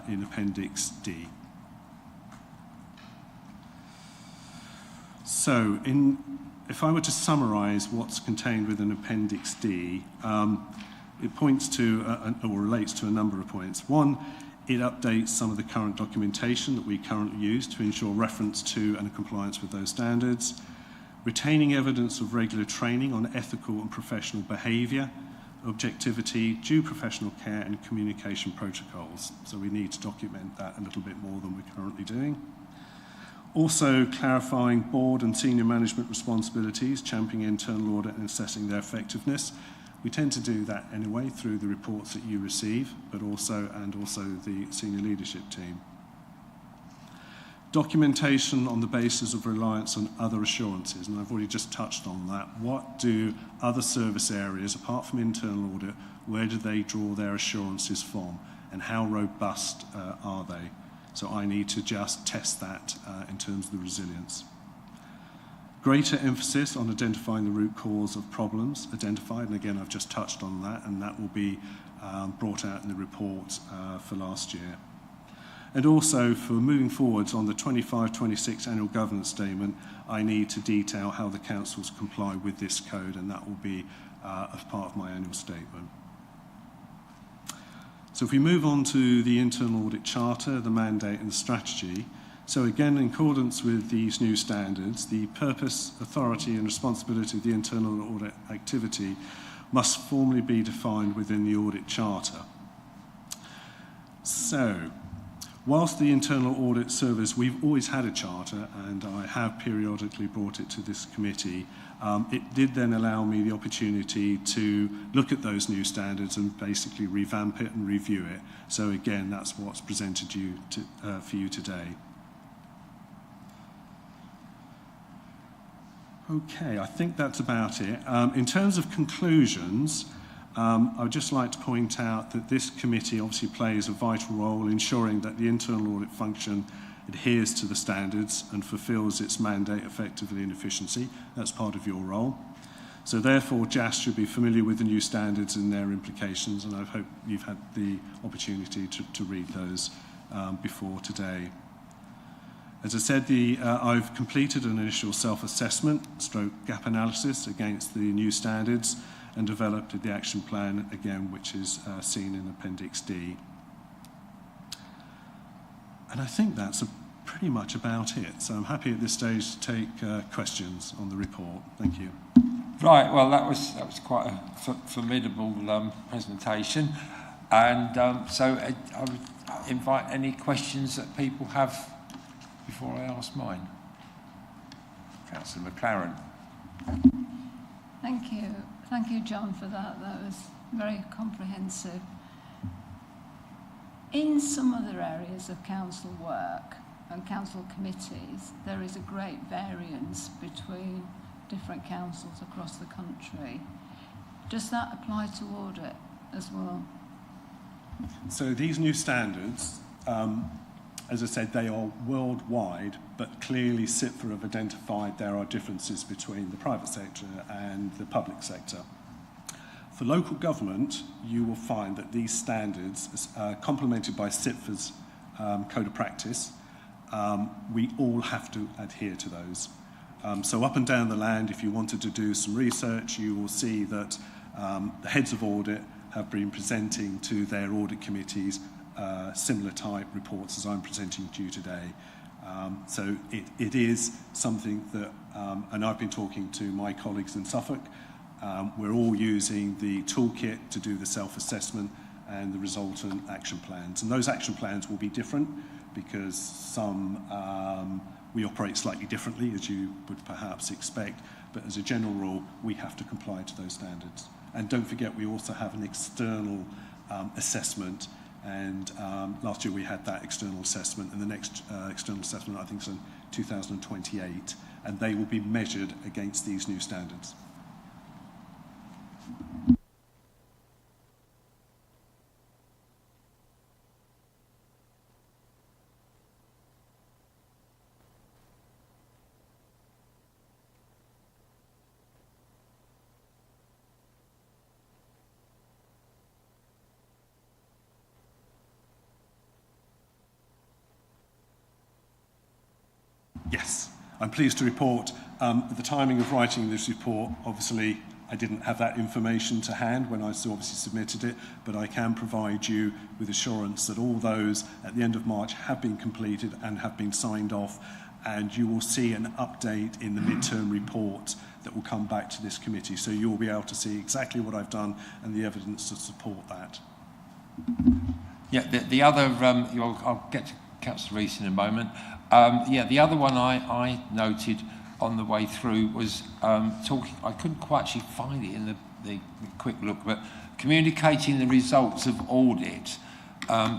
in Appendix D. So if I were to summarise what's contained within Appendix D, it points to, or relates to a number of points. One, it updates some of the current documentation that we currently use to ensure reference to and compliance with those standards. Retaining evidence of regular training on ethical and professional behaviour, objectivity, due professional care and communication protocols. So we need to document that a little bit more than we're currently doing. Also clarifying board and senior management responsibilities, championing internal audit and assessing their effectiveness. We tend to do that anyway through the reports that you receive, but also the senior leadership team. Documentation on the basis of reliance on other assurances, and I've already just touched on that. What do other service areas, apart from internal audit, where do they draw their assurances from, and how robust are they? So I need to just test that in terms of the resilience. Greater emphasis on identifying the root cause of problems identified, and again I've just touched on that, and that will be brought out in the report for last year. And also for moving forwards on the 25-26 annual governance statement, I need to detail how the councils comply with this code, and that will be as part of my annual statement. So if we move on to the Internal Audit Charter, the mandate and the strategy. So again, in accordance with these new standards, the purpose, authority and responsibility of the internal audit activity must formally be defined within the Audit Charter. So, whilst the Internal Audit Service, we've always had a charter, and I have periodically brought it to this committee, it did then allow me the opportunity to look at those new standards and basically revamp it and review it. So again, that's what's presented for you today. Okay, I think that's about it. In terms of conclusions, I would just like to point out that this committee obviously plays a vital role in ensuring that the internal audit function adheres to the standards and fulfills its mandate effectively and efficiently. That's part of your role. So therefore, JAS should be familiar with the new standards and their implications, and I hope you've had the opportunity to read those before today. As I said, I've completed an initial self-assessment, gap analysis against the new standards, and developed the action plan, again, which is seen in Appendix D. And I think that's pretty much about it. So I'm happy at this stage to take questions on the report. Thank you. Right, well, that was quite a formidable presentation. And so I would invite any questions that people have before I ask mine. Councillor McLaren. Thank you. Thank you, John, for that. That was very comprehensive. In some other areas of council work and council committees, there is a great variance between different councils across the country. Does that apply to audit as well? So these new standards, as I said, they are worldwide, but clearly CIPFA have identified there are differences between the private sector and the public sector. For local government, you will find that these standards, complemented by CIPFA's Code of Practice, we all have to adhere to those. So up and down the land, if you wanted to do some research, you will see that the heads of audit have been presenting to their audit committees similar type reports as I'm presenting to you today. So it is something that, and I've been talking to my colleagues in Suffolk, we're all using the toolkit to do the self-assessment and the resultant action plans. And those action plans will be different because some we operate slightly differently, as you would perhaps expect, but as a general rule, we have to comply to those standards. And don't forget, we also have an external assessment, and last year we had that external assessment, and the next external assessment I think is in 2028, and they will be measured against these new standards. Yes, I'm pleased to report at the timing of writing this report, obviously I didn't have that information to hand when I obviously submitted it, but I can provide you with assurance that all those at the end of March have been completed and have been signed off, and you will see an update in the midterm report that will come back to this committee, so you'll be able to see exactly what I've done and the evidence to support that. Yeah, the other, I'll get to Councillor Rees in a moment. Yeah, the other one I noted on the way through was talking, I couldn't quite actually find it in the quick look, but communicating the results of audit.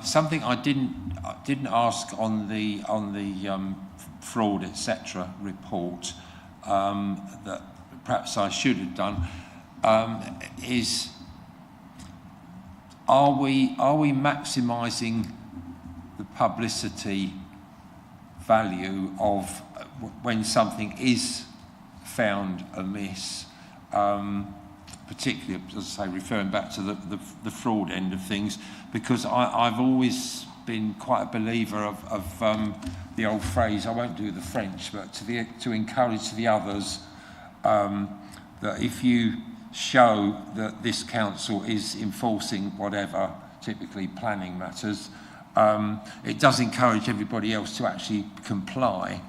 Something I didn't ask on the fraud, etc. report that perhaps I should have done is, are we maximising the publicity value of when something is found amiss, particularly, as I say, referring back to the fraud end of things, because I've always been quite a believer of the old phrase, I won't do the French, but to encourage the others that if you show that this council is enforcing whatever, typically planning matters, it does encourage everybody else to actually comply.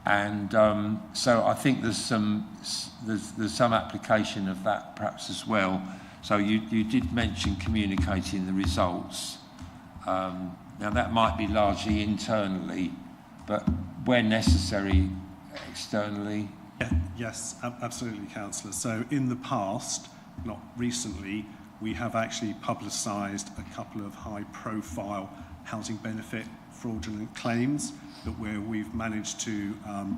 And so I think there's some application of that perhaps as well. So you did mention communicating the results. Now that might be largely internally, but where necessary, externally. Yes, absolutely, Councillor. So in the past, not recently, we have actually publicised a couple of high-profile housing benefit fraudulent claims that where we've managed to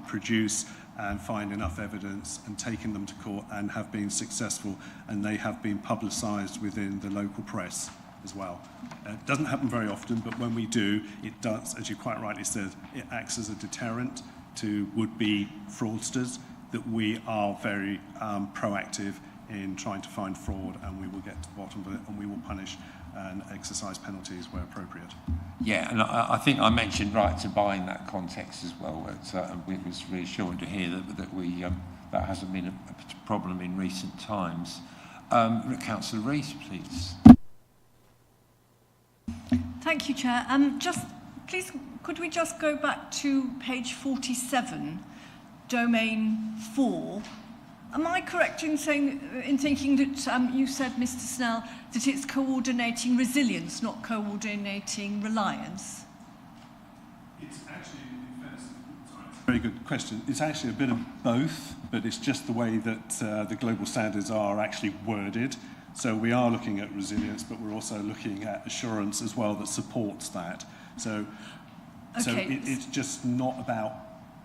produce and find enough evidence and taken them to court and have been successful, and they have been publicised within the local press as well. It doesn't happen very often, but when we do, it does, as you quite rightly said, it acts as a deterrent to would-be fraudsters, that we are very proactive in trying to find fraud, and we will get to the bottom of it, and we will punish and exercise penalties where appropriate. Yeah, and I think I mentioned right to buy in that context as well. It was reassuring to hear that hasn't been a problem in recent times. Councillor Rees, please. Thank you, Chair. Just please, could we just go back to page 47, domain 4? Am I correct in thinking that you said, Mr. Snell, that it's coordinating resilience, not coordinating reliance? It's actually, in fairness, very good question. It's actually a bit of both, but it's just the way that the global standards are actually worded. So we are looking at resilience, but we're also looking at assurance as well that supports that. So it's just not about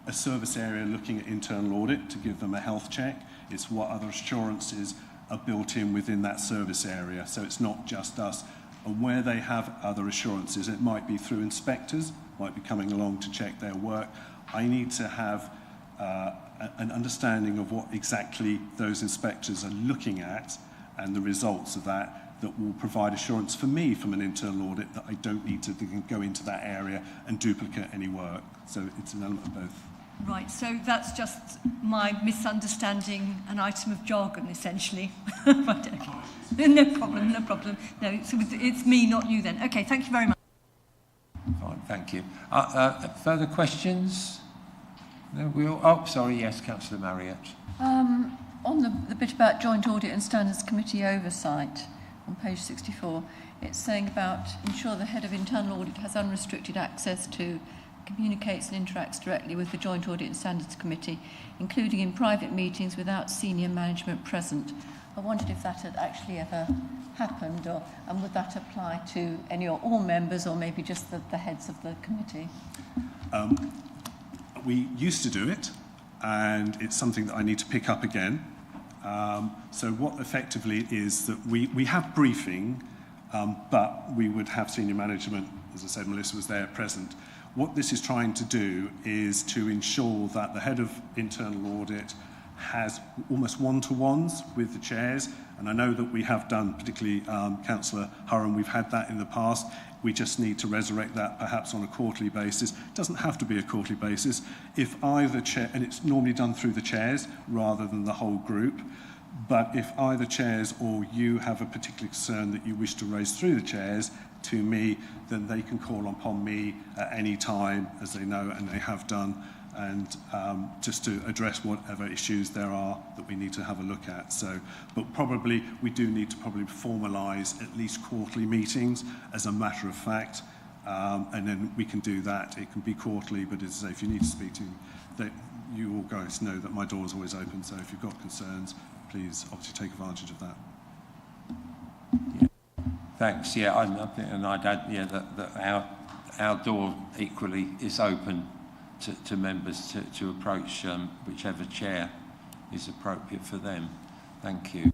a service area looking at internal audit to give them a health check. It's what other assurances are built in within that service area. So it's not just us. And where they have other assurances, it might be through inspectors, might be coming along to check their work. I need to have an understanding of what exactly those inspectors are looking at and the results of that will provide assurance for me from an internal audit that I don't need to go into that area and duplicate any work. So it's an element of both. Right, so that's just my misunderstanding an item of jargon, essentially. Right, okay. No problem, no problem. No, so it's me, not you then. Okay, thank you very much. Fine, thank you. Further questions? No, sorry, yes, Councillor Marriott. On the bit about Joint Audit and Standards Committee oversight, on page 64, it's saying about ensure the head of internal audit has unrestricted access to, communicates and interacts directly with the Joint Audit and Standards Committee, including in private meetings without senior management present. I wondered if that had actually ever happened, and would that apply to any or all members, or maybe just the heads of the committee? We used to do it, and it's something that I need to pick up again. So what effectively is that we have briefing, but we would have senior management, as I said, Melissa was there present. What this is trying to do is to ensure that the head of internal audit has almost one-to-ones with the chairs, and I know that we have done, particularly Councillor Hurren, we've had that in the past. We just need to resurrect that perhaps on a quarterly basis. It doesn't have to be a quarterly basis. If either chair, and it's normally done through the chairs rather than the whole group, but if either chairs or you have a particular concern that you wish to raise through the chairs to me, then they can call upon me at any time, as they know and they have done, and just to address whatever issues there are that we need to have a look at. So, but probably we do need to probably formalise at least quarterly meetings as a matter of fact, and then we can do that. It can be quarterly, but as I say, if you need to speak to me, you all guys know that my door is always open, so if you've got concerns, please obviously take advantage of that. Yeah. Thanks. Yeah, and I'd add, yeah, that our door equally is open to members to approach whichever chair is appropriate for them. Thank you.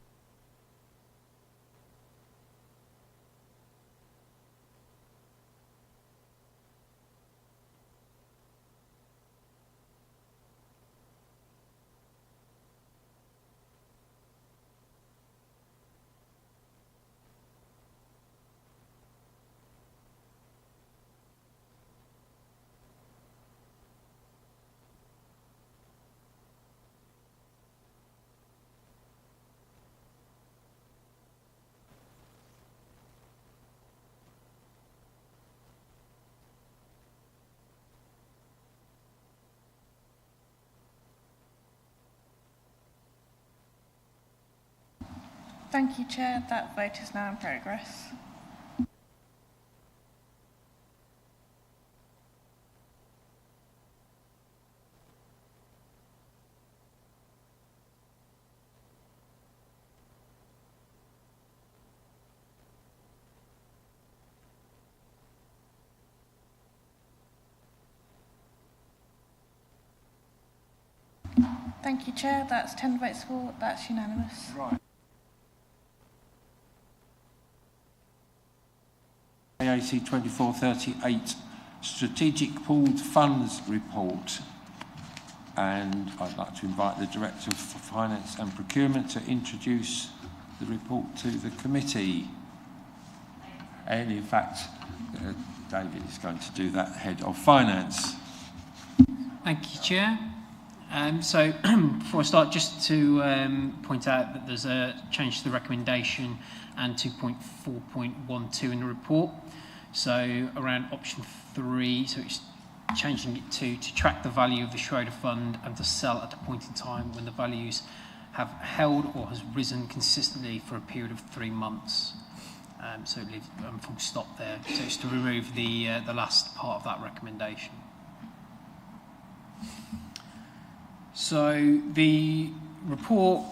Thank you, Chair. That vote is now in progress. Thank you, Chair. That's 10 votes for. That's unanimous. Right. AAC 2438 Strategic Pooled Funds Report. And I'd like to invite the Director of Finance and Procurement to introduce the report to the committee. And in fact, David is going to do that, Head of Finance. Thank you, Chair. So before I start, just to point out that there's a change to the recommendation and 2.4.12 in the report. So around option 3, so it's changing it to track the value of the Schroeder Fund and to sell at a point in time when the values have held or has risen consistently for a period of 3 months. So leave full stop there. So it's to remove the last part of that recommendation. So the report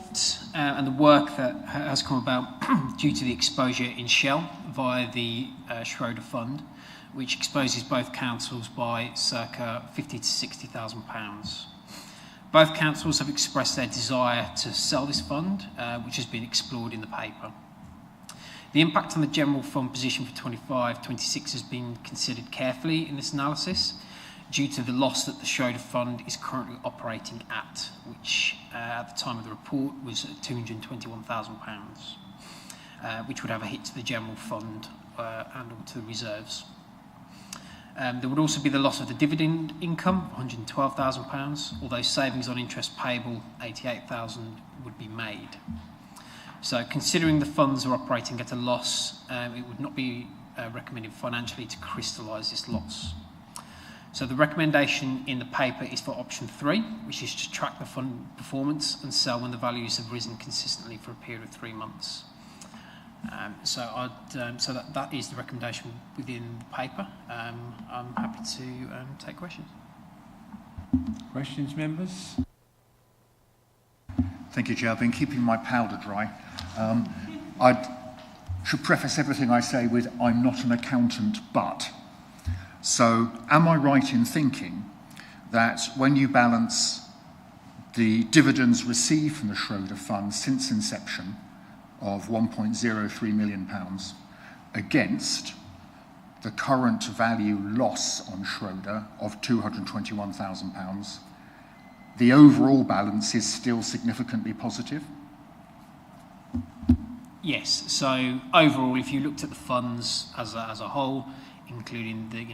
and the work that has come about due to the exposure in Shell via the Schroeder Fund, which exposes both councils by circa £50,000 to £60,000. Both councils have expressed their desire to sell this fund, which has been explored in the paper. The impact on the general fund position for 25-26 has been considered carefully in this analysis, due to the loss that the Schroeder Fund is currently operating at, which at the time of the report was £221,000, which would have a hit to the general fund and or to the reserves. There would also be the loss of the dividend income, £112,000, although savings on interest payable, £88,000, would be made. So considering the funds are operating at a loss, it would not be recommended financially to crystallise this loss. So the recommendation in the paper is for option 3, which is to track the fund performance and sell when the values have risen consistently for a period of 3 months. So that is the recommendation within the paper. I'm happy to take questions. Questions, members? Thank you, Chair. I've been keeping my powder dry. I should preface everything I say with, I'm not an accountant, but. So, am I right in thinking that when you balance the dividends received from the Schroeder Fund since inception of £1.03 million against the current value loss on Schroeder of £221,000, the overall balance is still significantly positive? Yes. So overall, if you looked at the funds as a whole, including the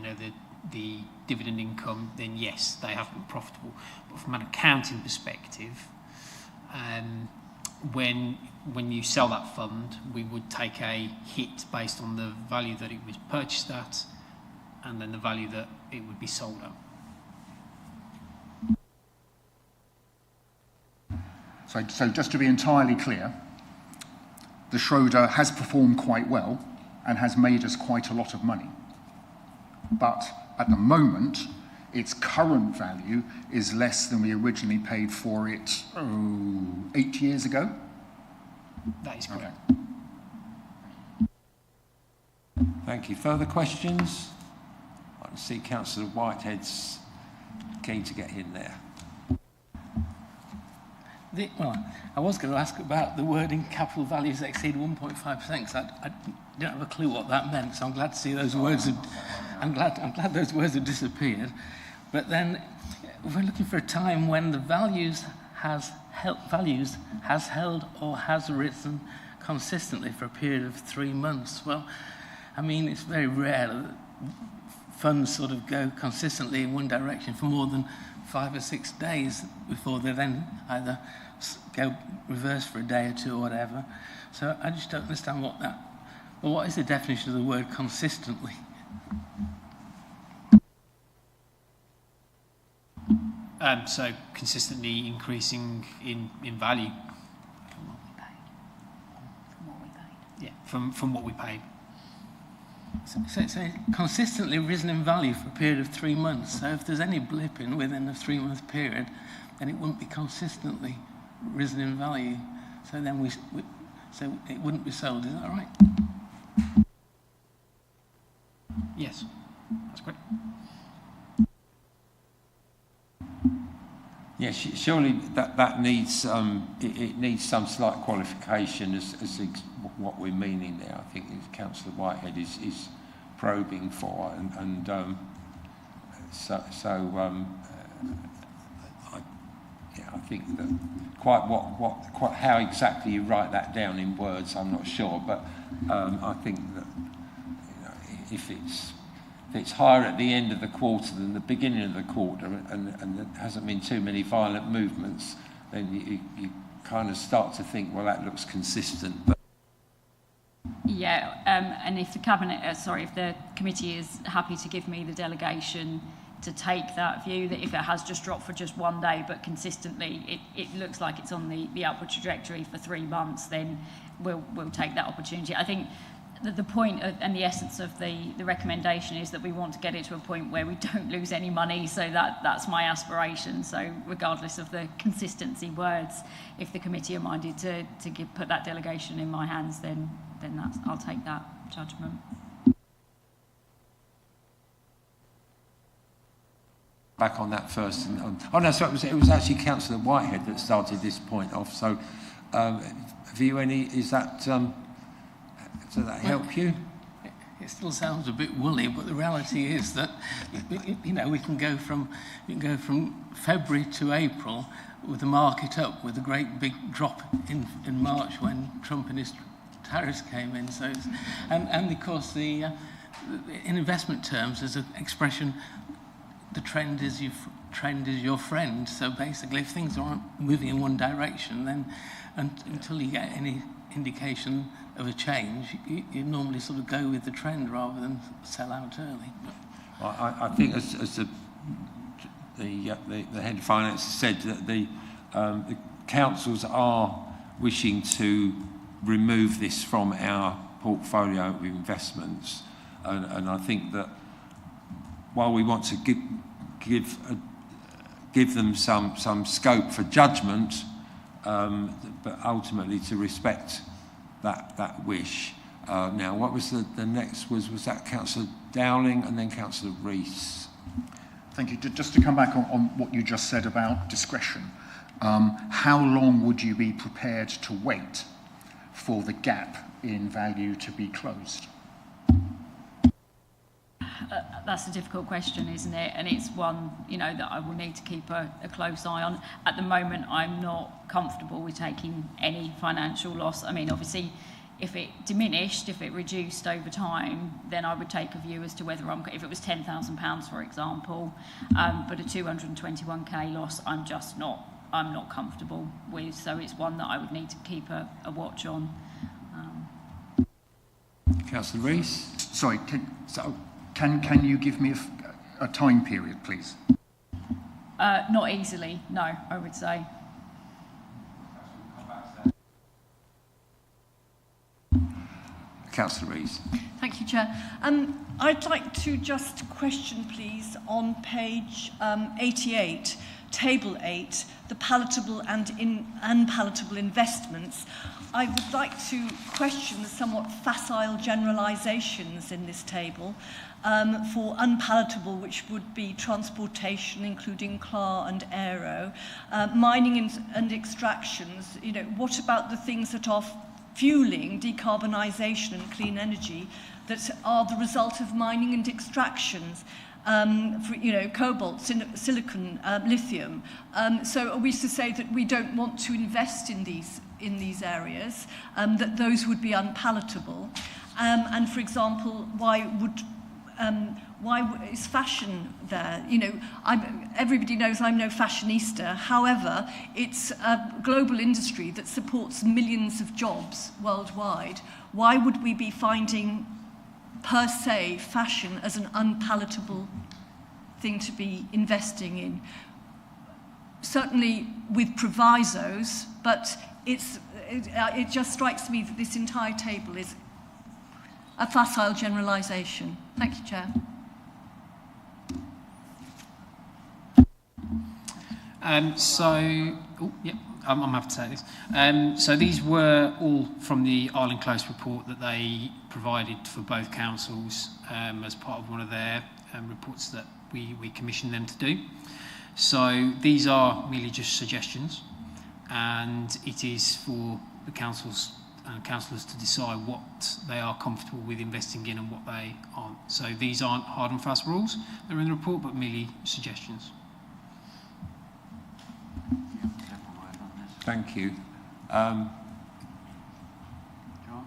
dividend income, then yes, they have been profitable. But from an accounting perspective, when you sell that fund, we would take a hit based on the value that it was purchased at, and then the value that it would be sold at. So just to be entirely clear, the Schroeder has performed quite well and has made us quite a lot of money. But at the moment, its current value is less than we originally paid for it 8 years ago. That is correct. Okay. Thank you. Further questions? I can see Councillor Whitehead's keen to get in there. Well, I was going to ask about the wording capital values exceed 1.5%, because I didn't have a clue what that meant, so I'm glad to see those words. I'm glad those words have disappeared. But then we're looking for a time when the values has held or has risen consistently for a period of 3 months. Well, I mean, it's very rare that funds sort of go consistently in one direction for more than 5 or 6 days before they then either go reverse for a day or 2 or whatever. So I just don't understand what is the definition of the word consistently? So consistently increasing in value. from what we paid. So consistently risen in value for a period of 3 months. So if there's any blip in within a 3-month period, then it wouldn't be consistently risen in value. So then so it wouldn't be sold. Is that right? Yes, that's correct. Yes, surely that needs it needs some slight qualification as what we're meaning there. I think Councillor Whitehead is probing for, and I think that quite how exactly you write that down in words, I'm not sure, but I think that if it's higher at the end of the quarter than the beginning of the quarter, and there hasn't been too many violent movements, then you kind of start to think, well, that looks consistent. But yeah, and if the if the committee is happy to give me the delegation to take that view, that if it has just dropped for just 1 day, but consistently it looks like it's on the upward trajectory for 3 months, then we'll take that opportunity. I think the point and the essence of the recommendation is that we want to get it to a point where we don't lose any money, so that's my aspiration. So regardless of the consistency words, if the committee are minded to put that delegation in my hands, then I'll take that judgment. Back on that first, so it was actually Councillor Whitehead that started this point off. So have you any? Is that? Does that help you? It still sounds a bit woolly, but the reality is that we can go from February to April with the market up, with a great big drop in March when Trump and his tariffs came in. So and of course in investment terms, there's an expression: the trend is your friend. So basically, if things aren't moving in one direction, then until you get any indication of a change, you normally sort of go with the trend rather than sell out early. I think as the head of finance said, that the councils are wishing to remove this from our portfolio of investments, and I think that while we want to give them some scope for judgment, but ultimately to respect that wish. Now, what was the next? Was that Councillor Dowling and then Councillor Rees? Thank you. Just to come back on what you just said about discretion, how long would you be prepared to wait for the gap in value to be closed? That's a difficult question, isn't it? And it's one, that I will need to keep a close eye on. At the moment, I'm not comfortable with taking any financial loss. I mean, obviously, if it diminished, if it reduced over time, then I would take a view as to whether if it was £10,000, for example, but a 221k loss, I'm not comfortable with. So it's one that I would need to keep a watch on. Councillor Rees? Sorry, Can you give me a time period, please? Not easily, no, I would say. Councillor Rees. Thank you, Chair. I'd like to just question, please, on page 88, Table 8, the palatable and unpalatable investments. I would like to question the somewhat facile generalisations in this table. For unpalatable, which would be transportation, including CLAR and aero, mining and extractions. What about the things that are fueling decarbonisation and clean energy that are the result of mining and extractions? Cobalt, silicon, lithium. So are we to say that we don't want to invest in these areas, that those would be unpalatable? And for example, why is fashion there? Everybody knows I'm no fashionista. However, it's a global industry that supports millions of jobs worldwide. Why would we be finding, per se, fashion as an unpalatable thing to be investing in? Certainly with provisos, but it just strikes me that this entire table is a facile generalisation. Thank you, Chair. I'm happy to say this. So these were all from the Arling Close report that they provided for both councils as part of one of their reports that we commissioned them to do. So these are merely just suggestions, and it is for the councils and councillors to decide what they are comfortable with investing in and what they aren't. So these aren't hard and fast rules that are in the report, but merely suggestions. Thank you.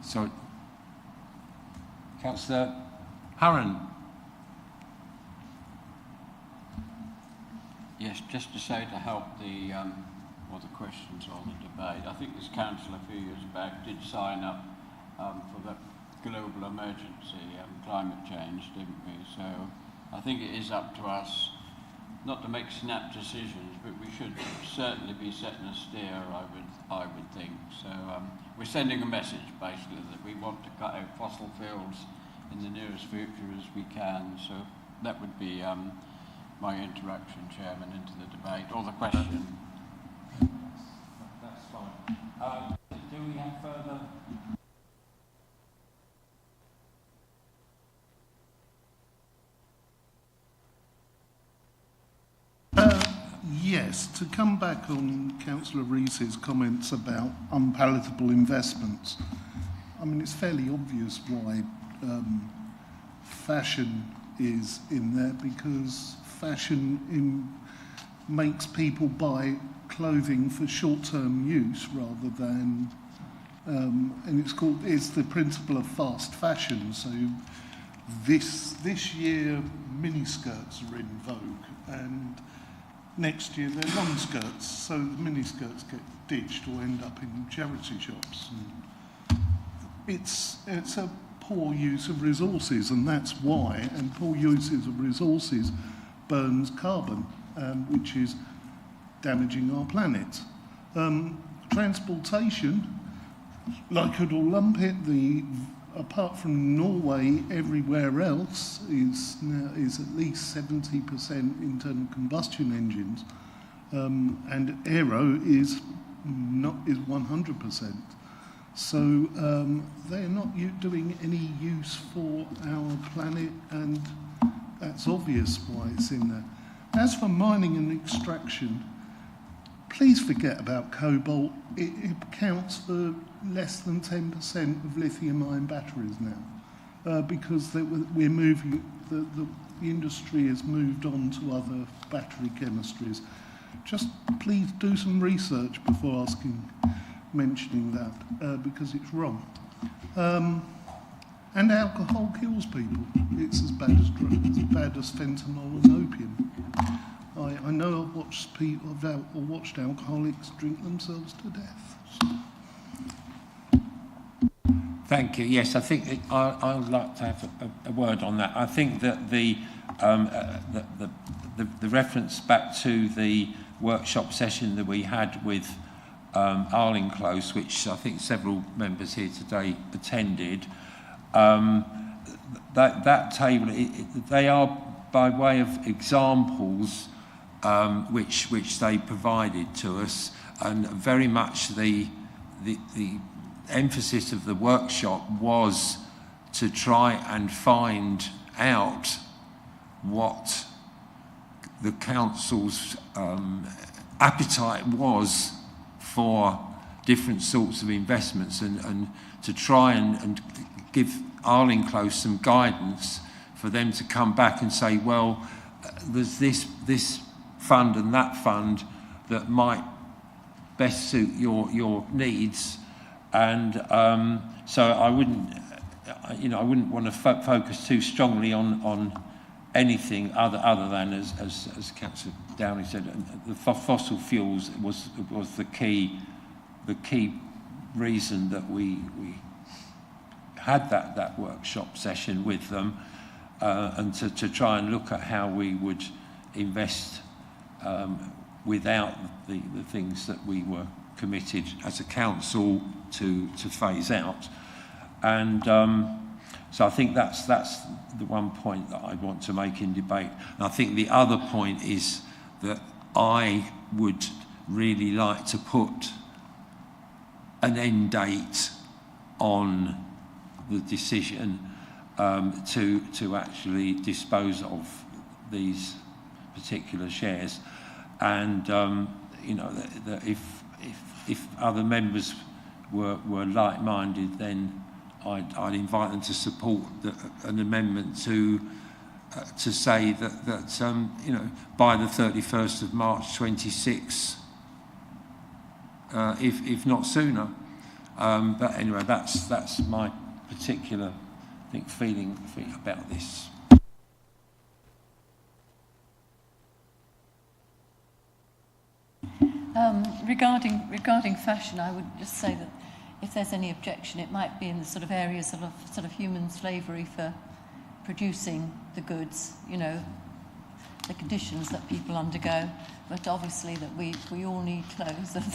So, Councillor Harron. Yes, just to say to help the questions on the debate, I think this council a few years back did sign up for the global emergency climate change, didn't we? So I think it is up to us not to make snap decisions, but we should certainly be setting a steer, I would think. So we're sending a message basically that we want to cut out fossil fuels in the nearest future as we can. So that would be my interaction, Chairman, into the debate or the question. That's fine. Do we have further? Yes, to come back on Councillor Rees's comments about unpalatable investments, I mean, it's fairly obvious why fashion is in there, because fashion makes people buy clothing for short-term use rather than, and it's the principle of fast fashion. So this year miniskirts are in vogue, and next year they're long skirts, so the miniskirts get ditched or end up in charity shops. And it's a poor use of resources, and that's why. And poor uses of resources burns carbon, which is damaging our planet. Transportation, I could all lump it. Apart from Norway, everywhere else is at least 70% internal combustion engines, and aero is 100%. So they're not doing any use for our planet, and that's obvious why it's in there. As for mining and extraction, please forget about cobalt. It accounts for less than 10% of lithium-ion batteries now, because we're moving. The industry has moved on to other battery chemistries. Just please do some research before mentioning that, because it's wrong. And alcohol kills people. It's as bad as fentanyl and opium. I know I've watched alcoholics drink themselves to death. Thank you. Yes, I think I'd like to have a word on that. I think that the reference back to the workshop session that we had with Arling Close, which I think several members here today attended, that table, they are by way of examples which they provided to us, and very much the emphasis of the workshop was to try and find out what the council's appetite was for different sorts of investments, and to try and give Arling Close some guidance for them to come back and say, well, there's this fund and that fund that might best suit your needs. And so I wouldn't want to focus too strongly on anything other than, as Councillor Downey said, the fossil fuels was the key reason that we had that workshop session with them, and to try and look at how we would invest without the things that we were committed as a council to phase out. And So I think that's the one point that I want to make in debate. And I think the other point is that I would really like to put an end date on the decision to actually dispose of these particular shares, and you know, that if other members were like-minded, then I'd invite them to support an amendment to say that you know, by the 31st of March 26, if not sooner. But anyway, that's my particular, I think, feeling about this. Regarding fashion, I would just say that if there's any objection, it might be in the sort of areas of sort of human slavery for producing the goods, you know, the conditions that people undergo. But obviously that we all need clothes, and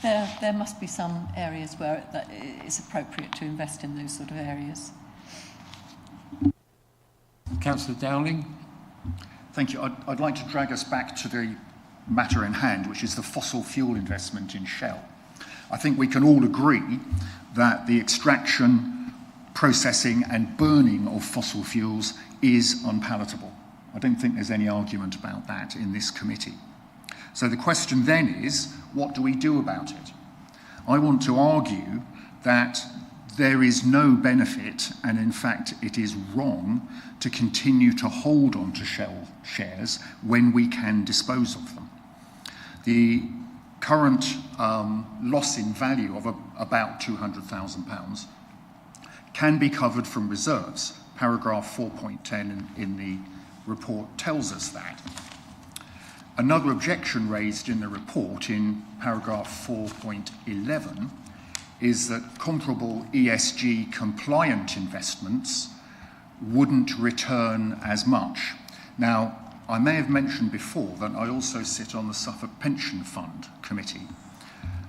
that there must be some areas where that it's appropriate to invest in those sort of areas. Councillor Dowling. Thank you. I'd like to drag us back to the matter in hand, which is the fossil fuel investment in Shell. I think we can all agree that the extraction, processing and burning of fossil fuels is unpalatable. I don't think there's any argument about that in this committee. So the question then is, what do we do about it? I want to argue that there is no benefit, and in fact it is wrong, to continue to hold on to Shell shares when we can dispose of them. The current loss in value of about £200,000 can be covered from reserves. Paragraph 4.10 in the report tells us that. Another objection raised in the report in paragraph 4.11 is that comparable ESG compliant investments wouldn't return as much. Now, I may have mentioned before that I also sit on the Suffolk Pension Fund Committee,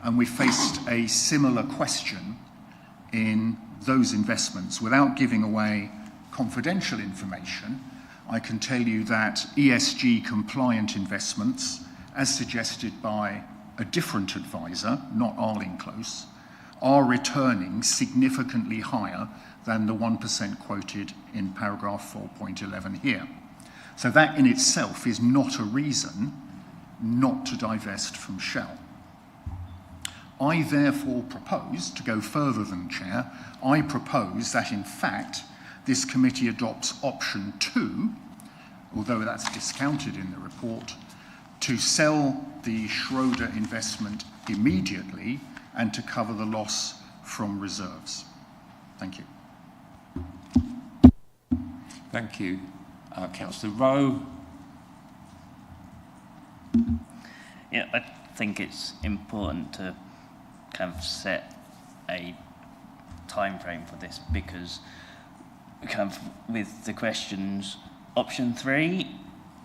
and we faced a similar question in those investments. Without giving away confidential information, I can tell you that ESG compliant investments, as suggested by a different advisor, not Arling Close, are returning significantly higher than the 1% quoted in paragraph 4.11 here. So that in itself is not a reason not to divest from Shell. I therefore propose, to go further than Chair, I propose that in fact this committee adopts option 2, although that's discounted in the report, to sell the Schroeder investment immediately and to cover the loss from reserves. Thank you. Thank you. Councillor Rowe. Yeah, I think it's important to kind of set a time frame for this, because kind of with the questions, option 3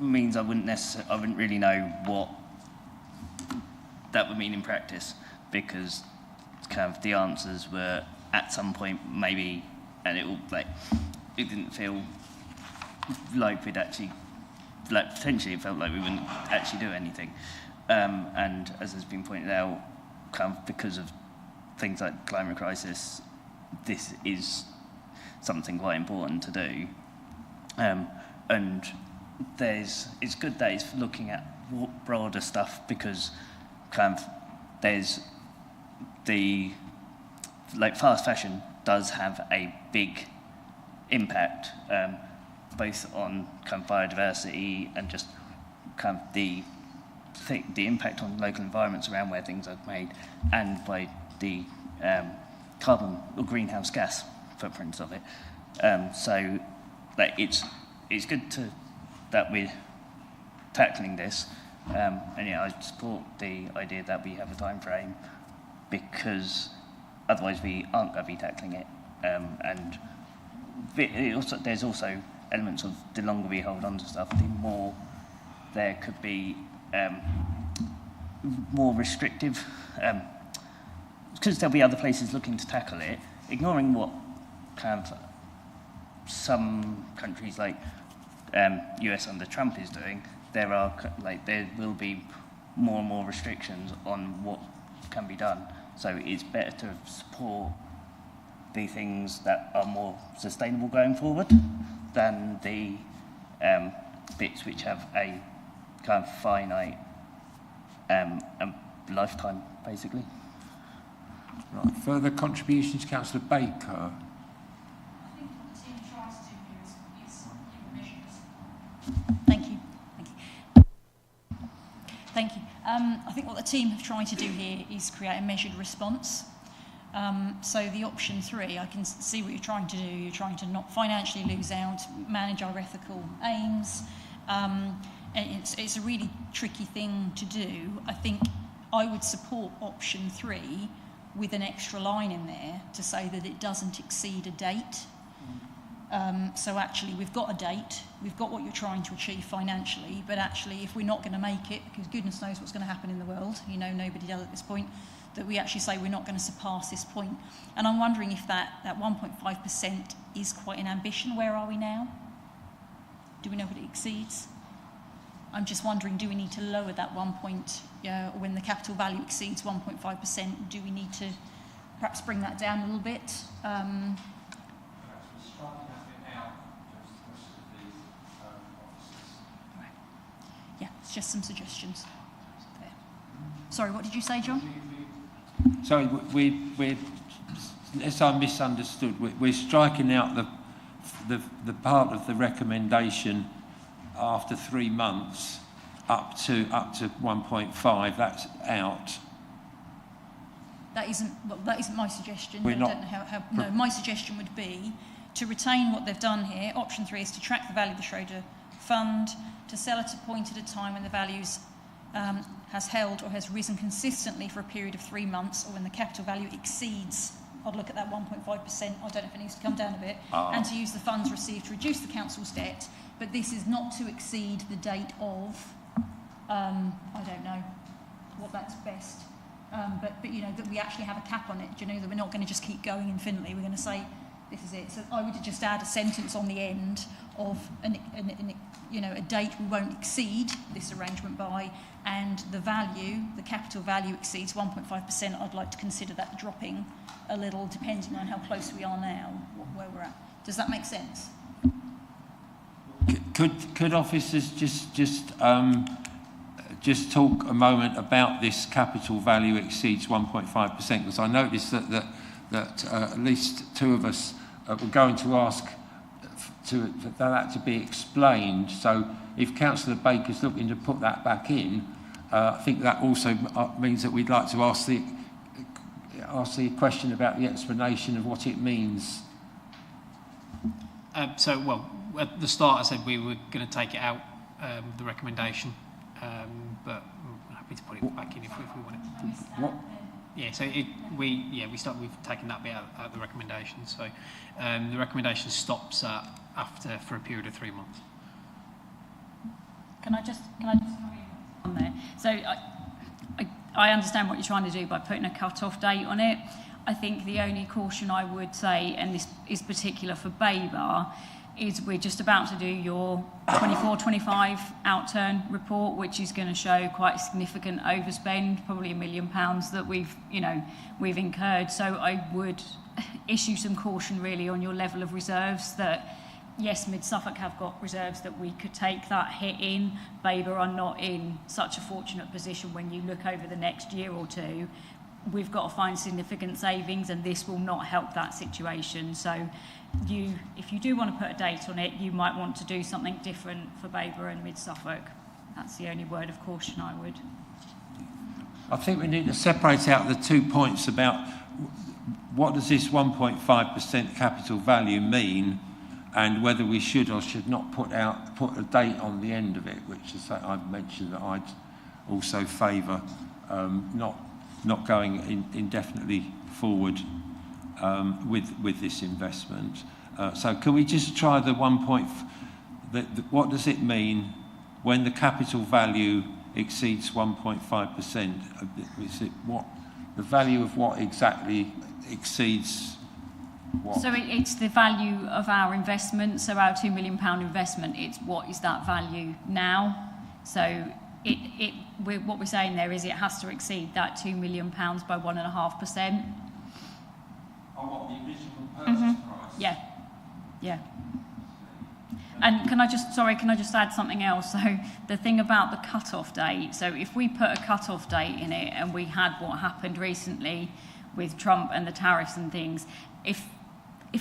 means I wouldn't really know what that would mean in practice, because kind of the answers were at some point maybe, and it didn't feel like we'd actually, like potentially it felt like we wouldn't actually do anything. And as has been pointed out, kind of because of things like climate crisis, this is something quite important to do. And it's good that it's looking at broader stuff, because kind of there's fast fashion does have a big impact, both on kind of biodiversity and just kind of the impact on local environments around where things are made, and by the carbon or greenhouse gas footprints of it. So it's good that we're tackling this, and yeah, I support the idea that we have a time frame, because otherwise we aren't going to be tackling it. And there's also elements of the longer we hold on to stuff, the more there could be more restrictive, because there'll be other places looking to tackle it. Ignoring what plans some countries like US under Trump is doing, there will be more and more restrictions on what can be done. So it's better to support the things that are more sustainable going forward than the bits which have a kind of finite lifetime, basically. Right. Further contributions, Councillor Baker. Thank you. Thank you. I think what the team have tried to do here is create a measured response. So the option 3, I can see what you're trying to do. You're trying to not financially lose out, manage our ethical aims. And it's a really tricky thing to do. I think I would support option 3 with an extra line in there to say that it doesn't exceed a date. So actually we've got a date, we've got what you're trying to achieve financially, but actually if we're not going to make it, because goodness knows what's going to happen in the world, you know, nobody does at this point, that we actually say we're not going to surpass this point. And I'm wondering if that 1.5% is quite an ambition. Where are we now? Do we know what it exceeds? I'm just wondering, do we need to lower that 1 point, when the capital value exceeds 1.5%, do we need to perhaps bring that down a little bit? Yeah, it's just some suggestions there. Sorry, what did you say, John? Sorry, as I misunderstood, we're striking out the part of the recommendation after 3 months up to 1.5. That's out. That isn't my suggestion. I don't know how no, my suggestion would be to retain what they've done here. Option 3 is to track the value of the Schroeder fund, to sell at a point at a time when the values has held or has risen consistently for a period of 3 months, or when the capital value exceeds, I'd look at that 1.5%, I don't know if it needs to come down a bit, and to use the funds received to reduce the council's debt, but this is not to exceed the date of, I don't know what that's best, but you know, that we actually have a cap on it, you know, that we're not going to just keep going infinitely, we're going to say, this is it. So I would just add a sentence on the end of a date we won't exceed this arrangement by, and the value, the capital value exceeds 1.5%. I'd like to consider that dropping a little, depending on how close we are now, where we're at. Does that make sense? Could officers just talk a moment about this capital value exceeds 1.5%? Because I noticed that at least 2 of us were going to ask for that to be explained. So if Councillor Baker's looking to put that back in, I think that also means that we'd like to ask the question about the explanation of what it means. Well, at the start I said we were going to take it out, the recommendation, but I'm happy to put it back in if we want it. What? Yeah, so we've taken that bit out of the recommendation. So the recommendation stops for a period of 3 months. Can I just on there? So I understand what you're trying to do by putting a cut-off date on it. I think the only caution I would say, and this is particular for Baber, is we're just about to do your 24-25 outturn report, which is going to show quite a significant overspend, probably £1 million that we've incurred. So I would issue some caution really on your level of reserves, that yes, Mid-Suffolk have got reserves that we could take that hit in. Baber are not in such a fortunate position when you look over the next year or two. We've got to find significant savings, and this will not help that situation. So if you do want to put a date on it, you might want to do something different for Baber and Mid-Suffolk. That's the only word of caution I would. I think we need to separate out the 2 points about what does this 1.5% capital value mean, and whether we should or should not put a date on the end of it, which is I've mentioned that I'd also favour not going indefinitely forward with this investment. So can we just try the 1 point? What does it mean when the capital value exceeds 1.5%? Is it what the value of what exactly exceeds what? So it's the value of our investment, so our £2 million investment, it's what is that value now? So what we're saying there is it has to exceed that £2 million by 1.5%. Oh, what, the original purchase price? Yeah, yeah. And can I just add something else? So the thing about the cut-off date, so if we put a cut-off date in it and we had what happened recently with Trump and the tariffs and things, if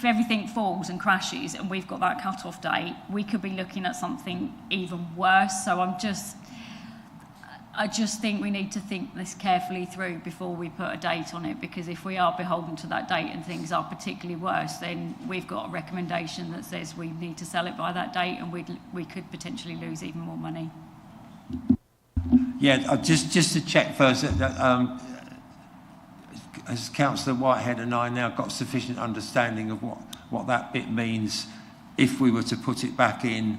everything falls and crashes and we've got that cut-off date, we could be looking at something even worse. So I just think we need to think this carefully through before we put a date on it, because if we are beholden to that date and things are particularly worse, then we've got a recommendation that says we need to sell it by that date, and we could potentially lose even more money. Yeah, just to check first, has Councillor Whitehead and I now got sufficient understanding of what that bit means if we were to put it back in?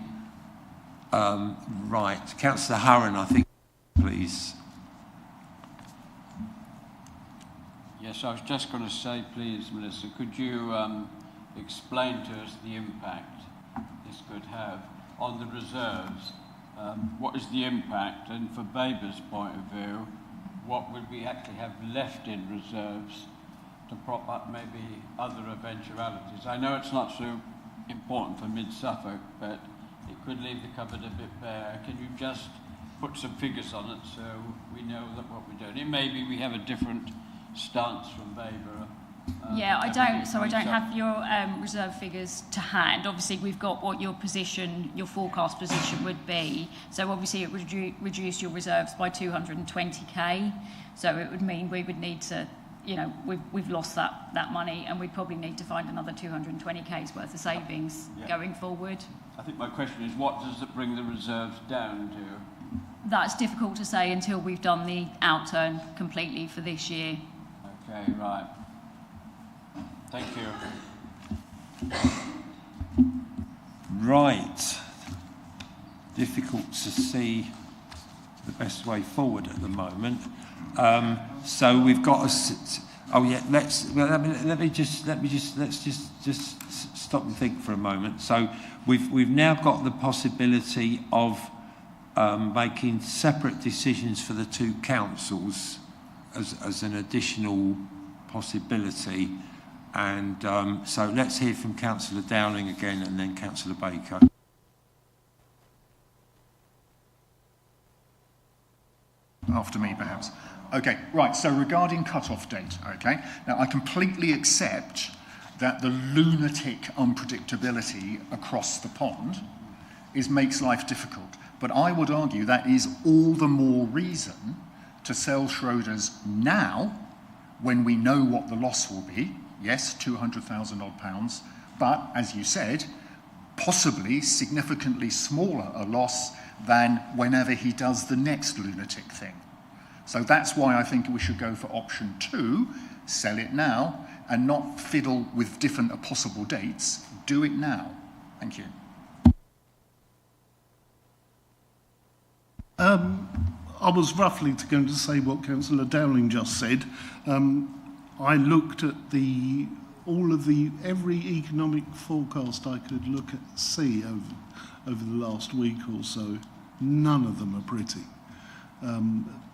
Right, Councillor Hurren, I think. Please. Yes, I was just going to say, please, Melissa, could you explain to us the impact this could have on the reserves? What is the impact? And for Baber's point of view, what would we actually have left in reserves to prop up maybe other eventualities? I know it's not so important for Mid-Suffolk, but it could leave the cupboard a bit bare. Can you just put some figures on it so we know that what we're doing? It may be we have a different stance from Baber. Yeah, I don't have your reserve figures to hand. Obviously, we've got what your forecast position would be. So obviously, it would reduce your reserves by 220k. So it would mean we would need to, we've lost that money, and we'd probably need to find another 220k's worth of savings going forward. I think my question is, what does it bring the reserves down to? That's difficult to say until we've done the outturn completely for this year. Okay, right. Thank you. Right. Difficult to see the best way forward at the moment. So we've got let's just stop and think for a moment. So we've now got the possibility of making separate decisions for the two councils as an additional possibility. And so let's hear from Councillor Dowling again, and then Councillor Baker. After me, perhaps. Okay, right, so regarding cut-off date, okay? Now, I completely accept that the lunatic unpredictability across the pond makes life difficult. But I would argue that is all the more reason to sell Schroders now, when we know what the loss will be. Yes, £200,000 odd, but as you said, possibly significantly smaller a loss than whenever he does the next lunatic thing. So that's why I think we should go for option 2, sell it now, and not fiddle with different possible dates. Do it now. Thank you. I was roughly going to say what Councillor Dowling just said. I looked at every economic forecast I could see over the last week or so. None of them are pretty.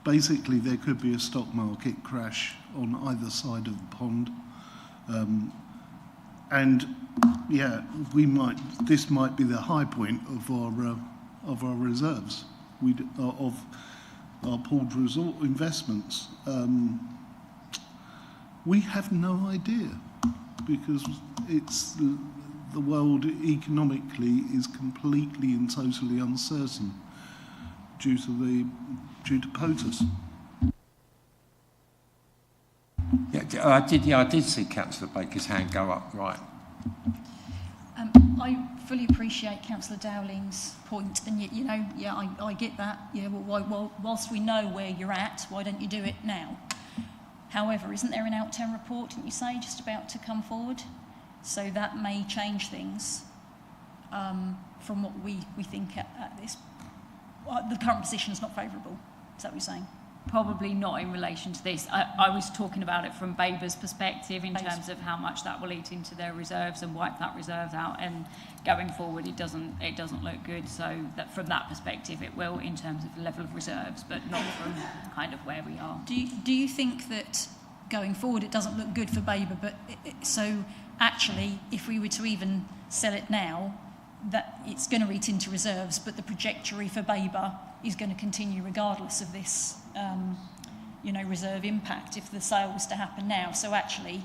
Basically, there could be a stock market crash on either side of the pond, and yeah, this might be the high point of our reserves, of our pooled resort investments. We have no idea, because the world economically is completely and totally uncertain due to POTUS. I did see Councillor Baker's hand go up. Right. I fully appreciate Councillor Dowling's point, and I get that. Whilst we know where you're at, why don't you do it now? However, isn't there an outturn report, didn't you say, just about to come forward? So that may change things from what we think at this. The current position is not favourable. Is that what you're saying? probably not in relation to this. I was talking about it from Baber's perspective in terms of how much that will eat into their reserves and wipe that reserve out, and going forward it doesn't look good. So that from that perspective it will, in terms of the level of reserves, but not from kind of where we are. Do you think that going forward it doesn't look good for Baber, but so actually if we were to even sell it now, that it's going to eat into reserves, but the trajectory for Baber is going to continue regardless of this reserve impact if the sale was to happen now. So actually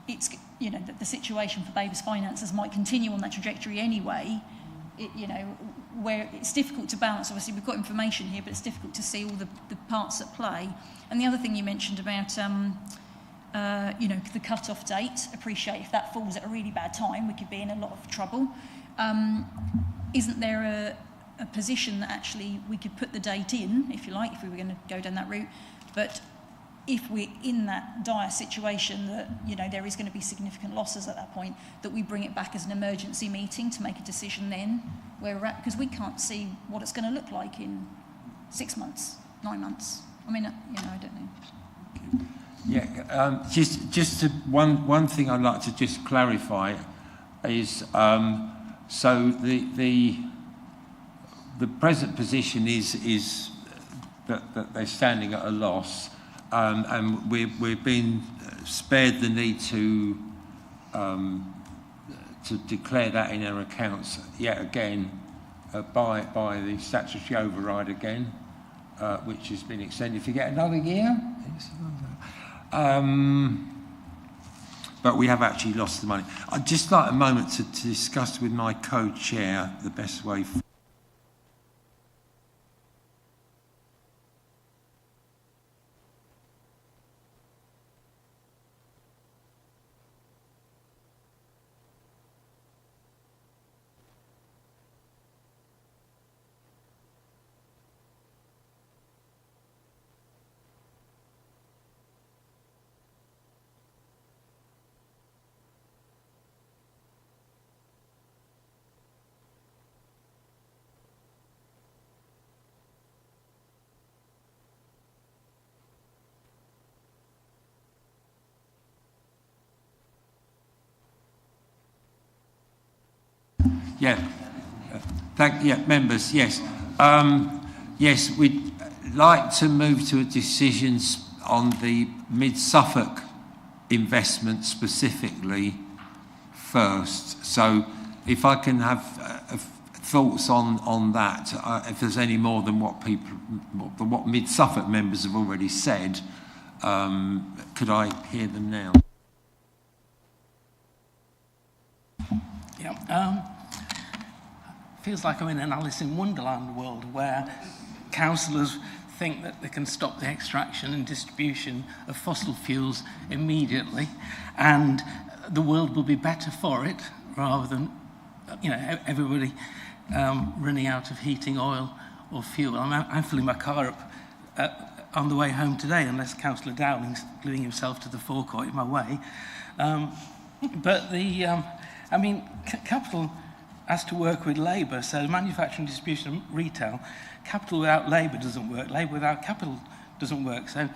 it's, the situation for Baber's finances might continue on that trajectory anyway. Where it's difficult to balance. Obviously we've got information here, but it's difficult to see all the parts at play. And the other thing you mentioned about the cut-off date, appreciate if that falls at a really bad time, we could be in a lot of trouble. Isn't there a position that actually we could put the date in, if you like, if we were going to go down that route, but if we're in that dire situation that, there is going to be significant losses at that point, that we bring it back as an emergency meeting to make a decision then where we're at, because we can't see what it's going to look like in 6 months, 9 months. I mean, I don't know. Yeah, just one thing I'd like to just clarify is, so the present position is that they're standing at a loss, and we're being spared the need to declare that in our accounts yet again by the statutory override again, which has been extended for yet another year. But we have actually lost the money. I'd just like a moment to discuss with my co-chair the best way forward. Members, yes. Yes, we'd like to move to a decision on the Mid-Suffolk investment specifically first. So if I can have thoughts on that, if there's any more than what Mid-Suffolk members have already said, could I hear them now? Yeah. Feels like I'm in an Alice in Wonderland world where councillors think that they can stop the extraction and distribution of fossil fuels immediately, and the world will be better for it, rather than, everybody running out of heating oil or fuel. I'm filling my car up on the way home today, unless Councillor Dowling's gluing himself to the forecourt in my way. But capital has to work with labour, so manufacturing, distribution and retail, capital without labour doesn't work, labour without capital doesn't work. So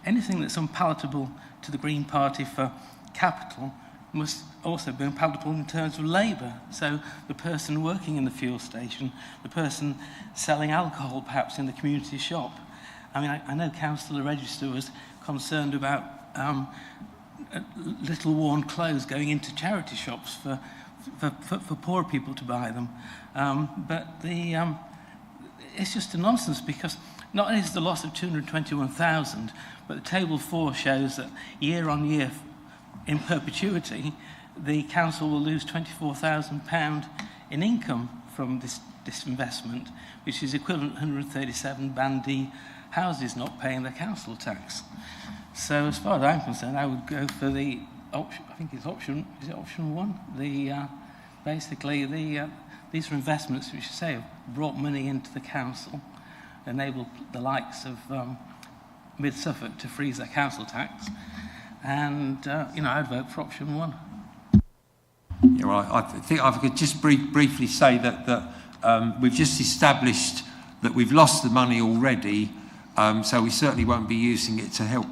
anything that's unpalatable to the Green Party for capital must also be unpalatable in terms of labour. So the person working in the fuel station, the person selling alcohol perhaps in the community shop. I know Councillor Register was concerned about little worn clothes going into charity shops for poor people to buy them. But it's just a nonsense, because not only is the loss of 221,000, but the table 4 shows that year on year in perpetuity, the council will lose £24,000 in income from this investment, which is equivalent to 137 Band D houses not paying their council tax. So as far as I'm concerned, I would go for the option, I think it's option 1? These are investments which, say, have brought money into the council, enabled the likes of Mid-Suffolk to freeze their council tax, and I'd vote for option 1. Yeah, well, I think I could just briefly say that we've just established that we've lost the money already So we certainly won't be using it to help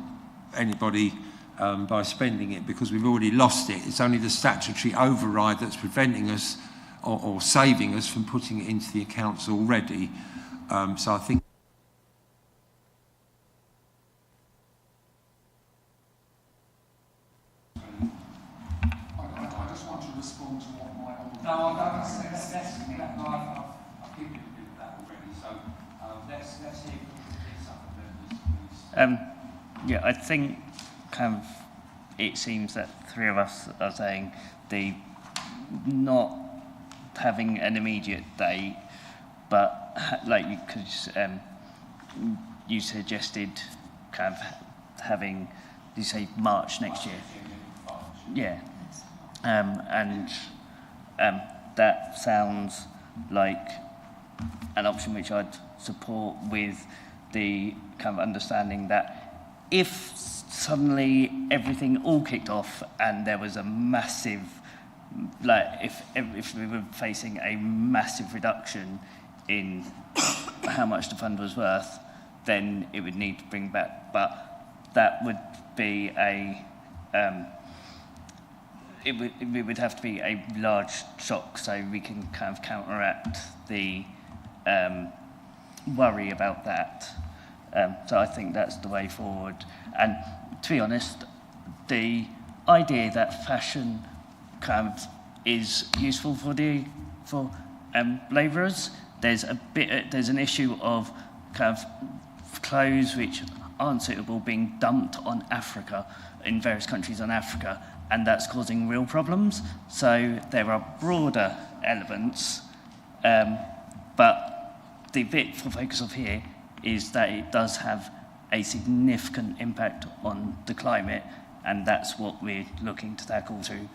anybody by spending it, because we've already lost it. It's only the statutory override that's preventing us or saving us from putting it into the accounts already. So I think yeah, I think kind of it seems that three of us are saying the not having an immediate date, but like you could, you suggested kind of having, you say March next year? Yeah. And that sounds like an option which I'd support, with the kind of understanding that if suddenly everything all kicked off and there was a massive, like if we were facing a massive reduction in how much the fund was worth, then it would need to bring back, but that would be a it would have to be a large shock, so we can kind of counteract the worry about that. So I think that's the way forward. And to be honest, the idea that fashion kind of is useful for labourers, there's an issue of kind of clothes which aren't suitable being dumped on Africa, in various countries on Africa, and that's causing real problems. So there are broader elements, but the bit for focus of here is that it does have a significant impact on the climate, and that's what we're looking to tackle through,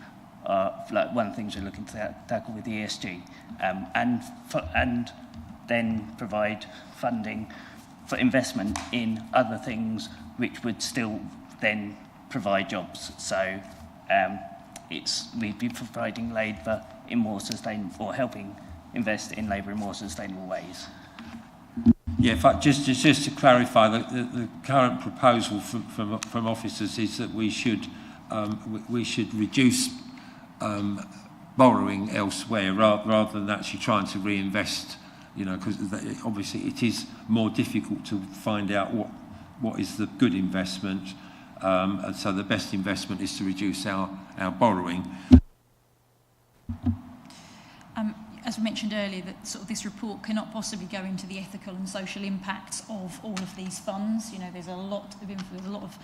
like one of the things we're looking to tackle with ESG, and then provide funding for investment in other things which would still then provide jobs. So we'd be providing labour in more sustainable, or helping invest in labour in more sustainable ways. Yeah, in fact, just to clarify, the current proposal from officers is that we should reduce borrowing elsewhere rather than actually trying to reinvest. You know, because obviously it is more difficult to find out what is the good investment, and so the best investment is to reduce our borrowing. As we mentioned earlier, that sort of this report cannot possibly go into the ethical and social impacts of all of these funds. You know, there's a lot of info, there's a lot of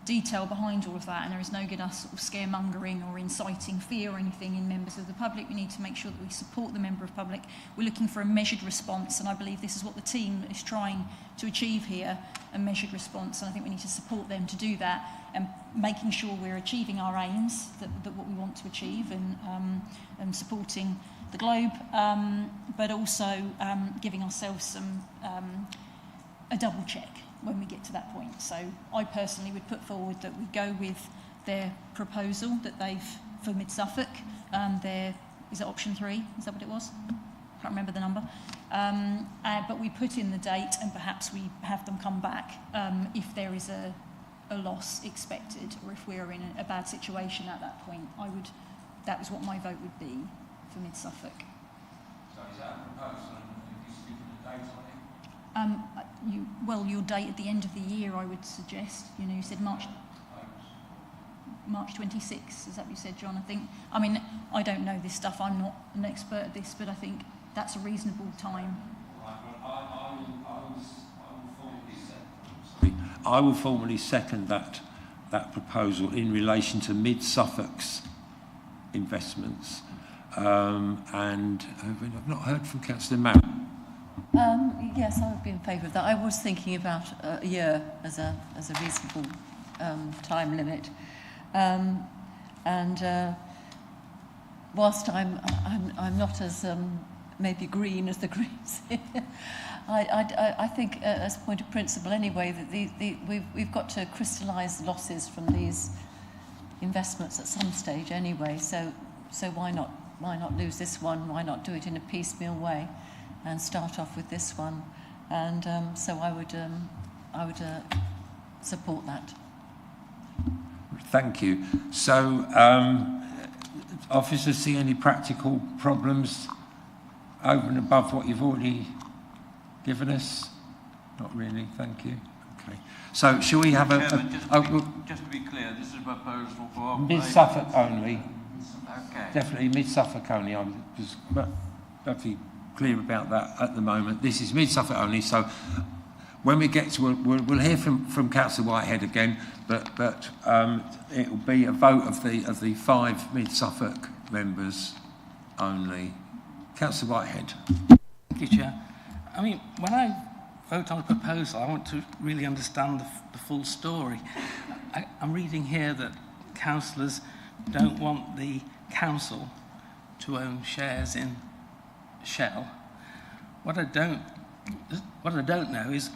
detail behind all of that, and there is no good us sort of scaremongering or inciting fear or anything in members of the public. We need to make sure that we support the member of public. We're looking for a measured response, and I believe this is what the team is trying to achieve here, a measured response, and I think we need to support them to do that, and making sure we're achieving our aims, that what we want to achieve, and supporting the globe, but also giving ourselves a double check when we get to that point. So I personally would put forward that we go with their proposal that they've, for Mid Suffolk, is it option 3? Is that what it was? Can't remember the number. But we put in the date, and perhaps we have them come back if there is a loss expected, or if we're in a bad situation at that point. That was what my vote would be for Mid Suffolk. So is that a proposal, and have you given a date on it? Your date at the end of the year, I would suggest. You know, you said March 26th. Is that what you said, John? I mean, I don't know this stuff. I'm not an expert at this, but I think that's a reasonable time. I will formally second that proposal in relation to Mid Suffolk's investments. And I've not heard from Councillor Marrow. Yes, I would be in favour of that. I was thinking about a year as a reasonable time limit, and whilst I'm not as maybe green as the Greens, I think as a point of principle anyway that we've got to crystallise losses from these investments at some stage anyway. So why not lose this one? Why not do it in a piecemeal way? And start off with this one, and so I would support that. Thank you. So, officers, see any practical problems over and above what you've already given us? Not really, thank you. Okay. So, shall we have Chairman, just to be clear, this is a proposal for... Mid-Suffolk only. Okay. Definitely mid-Suffolk only. I'm just perfectly clear about that at the moment. This is mid-Suffolk only, so when we get to... We'll hear from Councillor Whitehead again, but it will be a vote of the 5 mid-Suffolk members only. Councillor Whitehead. Thank you, Chair. I mean, when I vote on a proposal, I want to really understand the full story. I'm reading here that councillors don't want the council to own shares in Shell. What I don't know is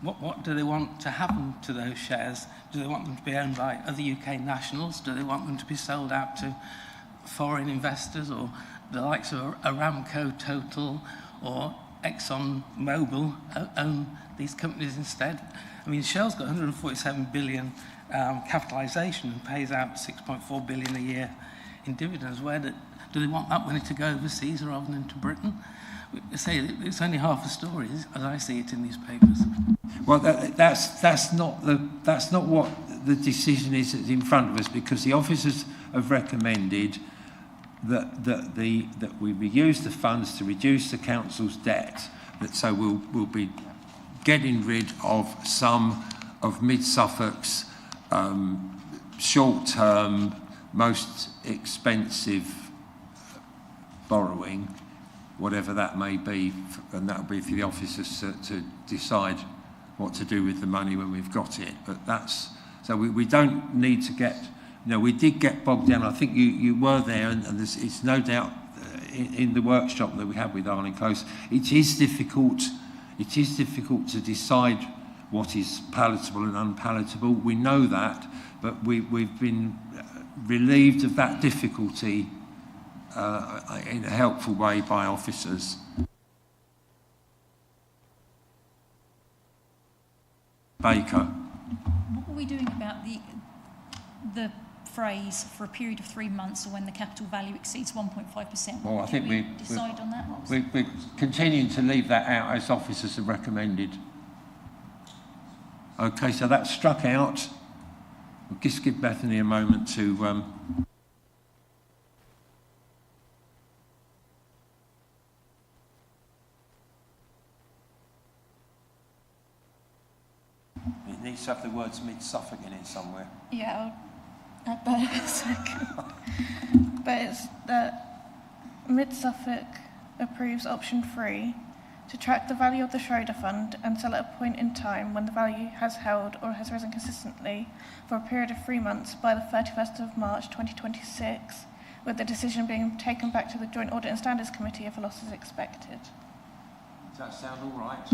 what do they want to happen to those shares? Do they want them to be owned by other UK nationals? Do they want them to be sold out to foreign investors or the likes of Aramco, Total, or Exxon Mobil own these companies instead? I mean, Shell's got 147 billion capitalisation and pays out 6.4 billion a year in dividends. Where do they want that money to go overseas rather than to Britain? I say it's only half the story, as I see it in these papers. Well, that's not what the decision is that's in front of us, because the officers have recommended that we use the funds to reduce the council's debt. So we'll be getting rid of some of Mid-Suffolk's short-term, most expensive borrowing, whatever that may be, and that will be for the officers to decide what to do with the money when we've got it. But so we don't need to get... we did get bogged down. I think you were there, and it's no doubt in the workshop that we had with Arlene Close. It is difficult to decide what is palatable and unpalatable. We know that, but we've been relieved of that difficulty in a helpful way by officers. Baker. What are we doing about the phrase for a period of 3 months or when the capital value exceeds 1.5%? Well, I think we decide on that? We're continuing to leave that out as officers have recommended. Okay, so that's struck out. We'll just give Bethany a moment to... It needs to have the words Mid-Suffolk in it somewhere. Yeah, I'll add that in a second. But it's that Mid-Suffolk approves option 3 to track the value of the Schroeder Fund and sell at a point in time when the value has held or has risen consistently for a period of 3 months by the 31st of March 2026, with the decision being taken back to the Joint Audit and Standards Committee if a loss is expected. Does that sound all right?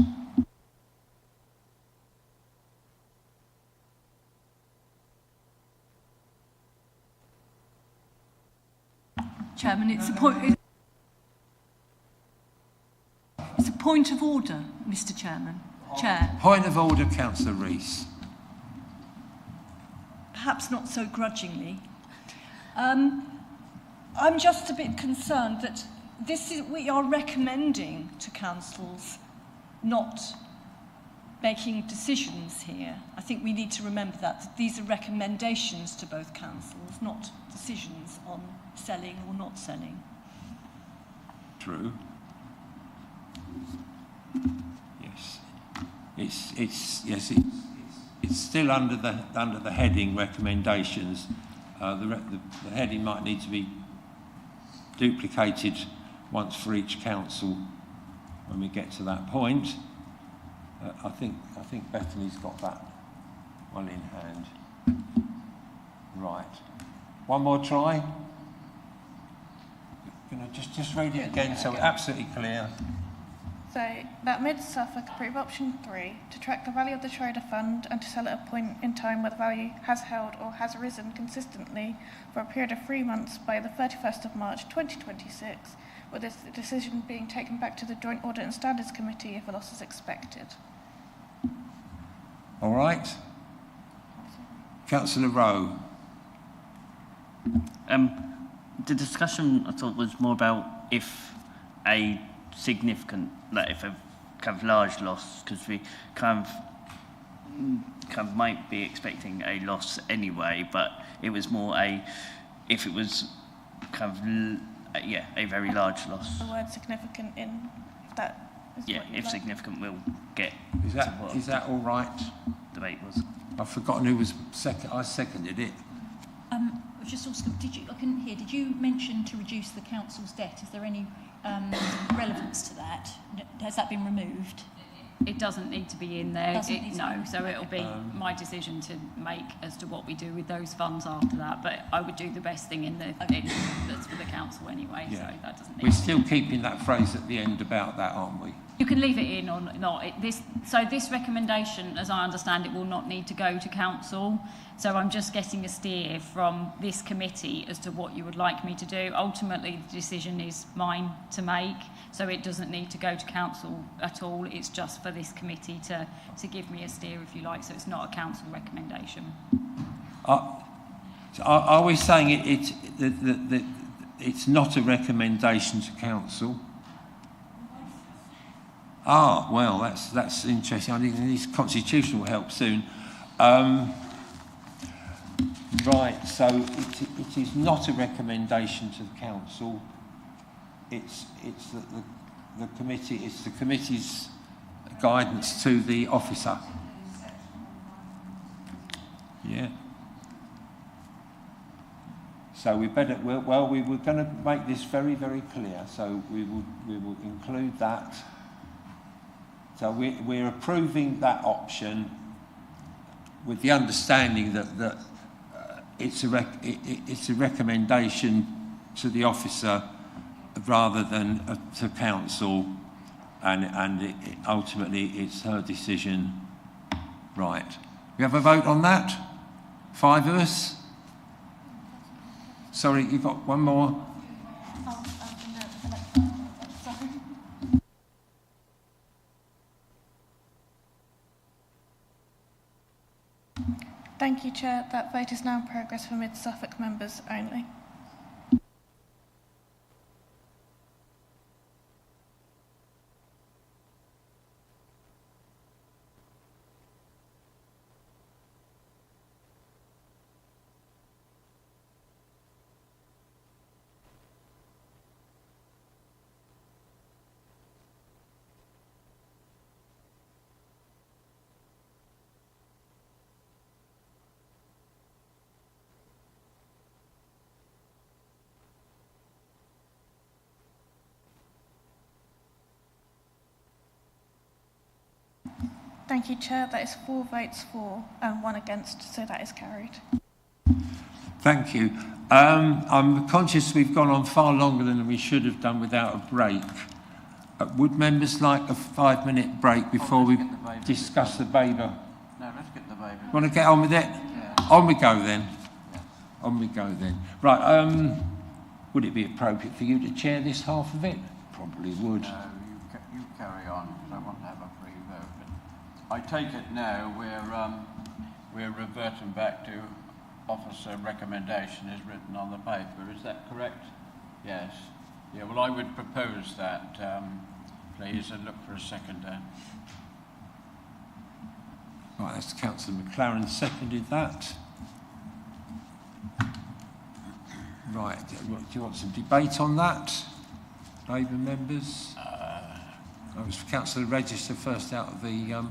Chairman, it's a point of order, Mr. Chairman. Chair. Point of order, Councillor Rees. Perhaps not so grudgingly. I'm just a bit concerned that we are recommending to councils, not making decisions here. I think we need to remember that these are recommendations to both councils, not decisions on selling or not selling. True. Yes. It's still under the heading recommendations. The heading might need to be duplicated once for each council when we get to that point. I think Bethany's got that one in hand. Right. One more try. Can I just read it again so we're absolutely clear? So that Mid-Suffolk approve option 3 to track the value of the Schroeder Fund and to sell at a point in time where the value has held or has risen consistently for a period of 3 months by the 31st of March 2026, with this decision being taken back to the Joint Audit and Standards Committee if a loss is expected. All right. Councillor Rowe. The discussion, I thought, was more about if a significant, like if a kind of large loss, because we kind of might be expecting a loss anyway, but it was more if it was kind of, a very large loss. The word significant in that is Yeah, what you'd if like. significant, we'll get Is to that, what is that all right? debate was. I've forgotten who was second. I seconded it. Just also, I couldn't hear, did you mention to reduce the council's debt? Is there any relevance to that? Has that been removed? It doesn't need to be in there. Doesn't need to No, be. so it'll be my decision to make as to what we do with those funds after that. But I would do the best thing that's for the council anyway. Yeah. So that doesn't need. We're to be. still keeping that phrase at the end about that, aren't we? You can leave it in or not. This recommendation, as I understand it, will not need to go to council. So I'm just getting a steer from this committee as to what you would like me to do. Ultimately, the decision is mine to make, so it doesn't need to go to council at all. It's just for this committee to give me a steer, if you like. So it's not a council recommendation. Are we saying it's not a recommendation to council? Ah, well, that's interesting. I think this constitutional help soon. Right, so it is not a recommendation to the council. It's the committee. It's the committee's guidance to the officer. Yeah. So we better. Well, we were going to make this very, very clear. So we will include that. So we're approving that option with the understanding that it's a recommendation to the officer rather than to council, and ultimately it's her decision. Right. We have a vote on that? 5 of us? Sorry, you've got one more? Thank you, Chair. That vote is now in progress for Mid-Suffolk members only. Thank you, Chair. That is 4 votes for and 1 against, so that is carried. Thank you. I'm conscious we've gone on far longer than we should have done without a break. Would members like a 5-minute break before we discuss the Baber? No, let's get the Baber. Want to get on with it? Yeah. On we go then. On we go then. Right, would it be appropriate for you to chair this half of it? Probably would. No, you carry on, because I want to have a free vote. But I take it now we're reverting back to officer recommendation is written on the paper. Is that correct? Yes. Yeah, well, I would propose that, please, and look for a seconder. Right, that's Councillor McLaren seconded that. Right, do you want some debate on that? Labour members? That was Councillor Register first out of the...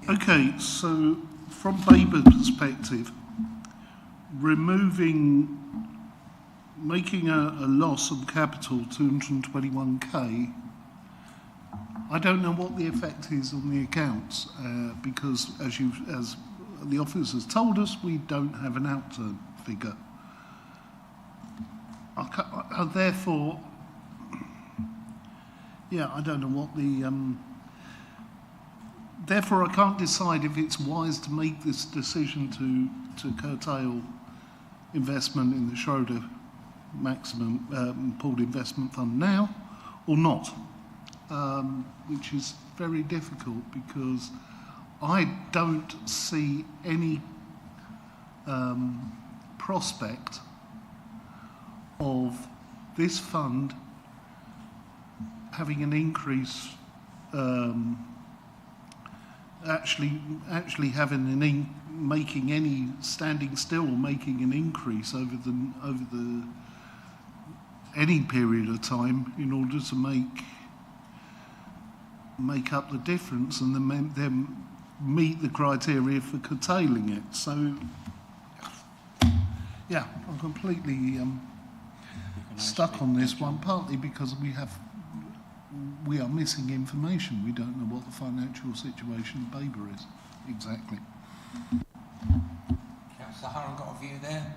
Okay, so from Baber's perspective, making a loss on capital 221k, I don't know what the effect is on the accounts because as the officers told us, we don't have an outturn figure. Therefore, yeah, I don't know what the... Therefore, I can't decide if it's wise to make this decision to curtail investment in the Schroeder maximum pooled investment fund now or not, which is very difficult because I don't see any prospect of this fund having an increase, actually having making any standing still or making an increase over the any period of time in order to make up the difference and then meet the criteria for curtailing it. So yeah, I'm completely stuck on this one, partly because we are missing information. We don't know what the financial situation of Baber is exactly. Councillor Haran got a view there?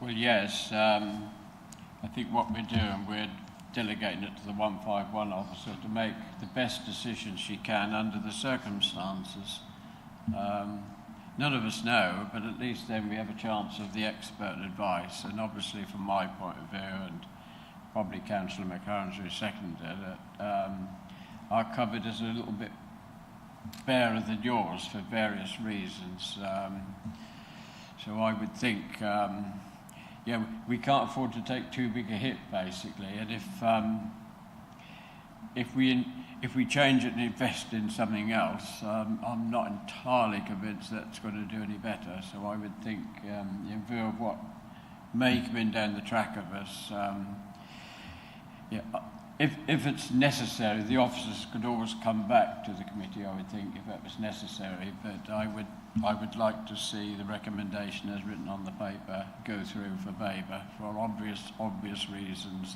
Well, yes. I think what we're doing, we're delegating it to the 151 officer to make the best decision she can under the circumstances. None of us know, but at least then we have a chance of the expert advice. And obviously, from my point of view, and probably Councillor McLaren who seconded it, our cupboard is a little bit barer than yours for various reasons. So I would think, yeah, we can't afford to take too big a hit, basically. And if we change it and invest in something else, I'm not entirely convinced that's going to do any better. So I would think, in view of what may come in down the track of us, yeah, if it's necessary, the officers could always come back to the committee, I would think, if that was necessary. But I would like to see the recommendation as written on the paper go through for Baber for obvious reasons.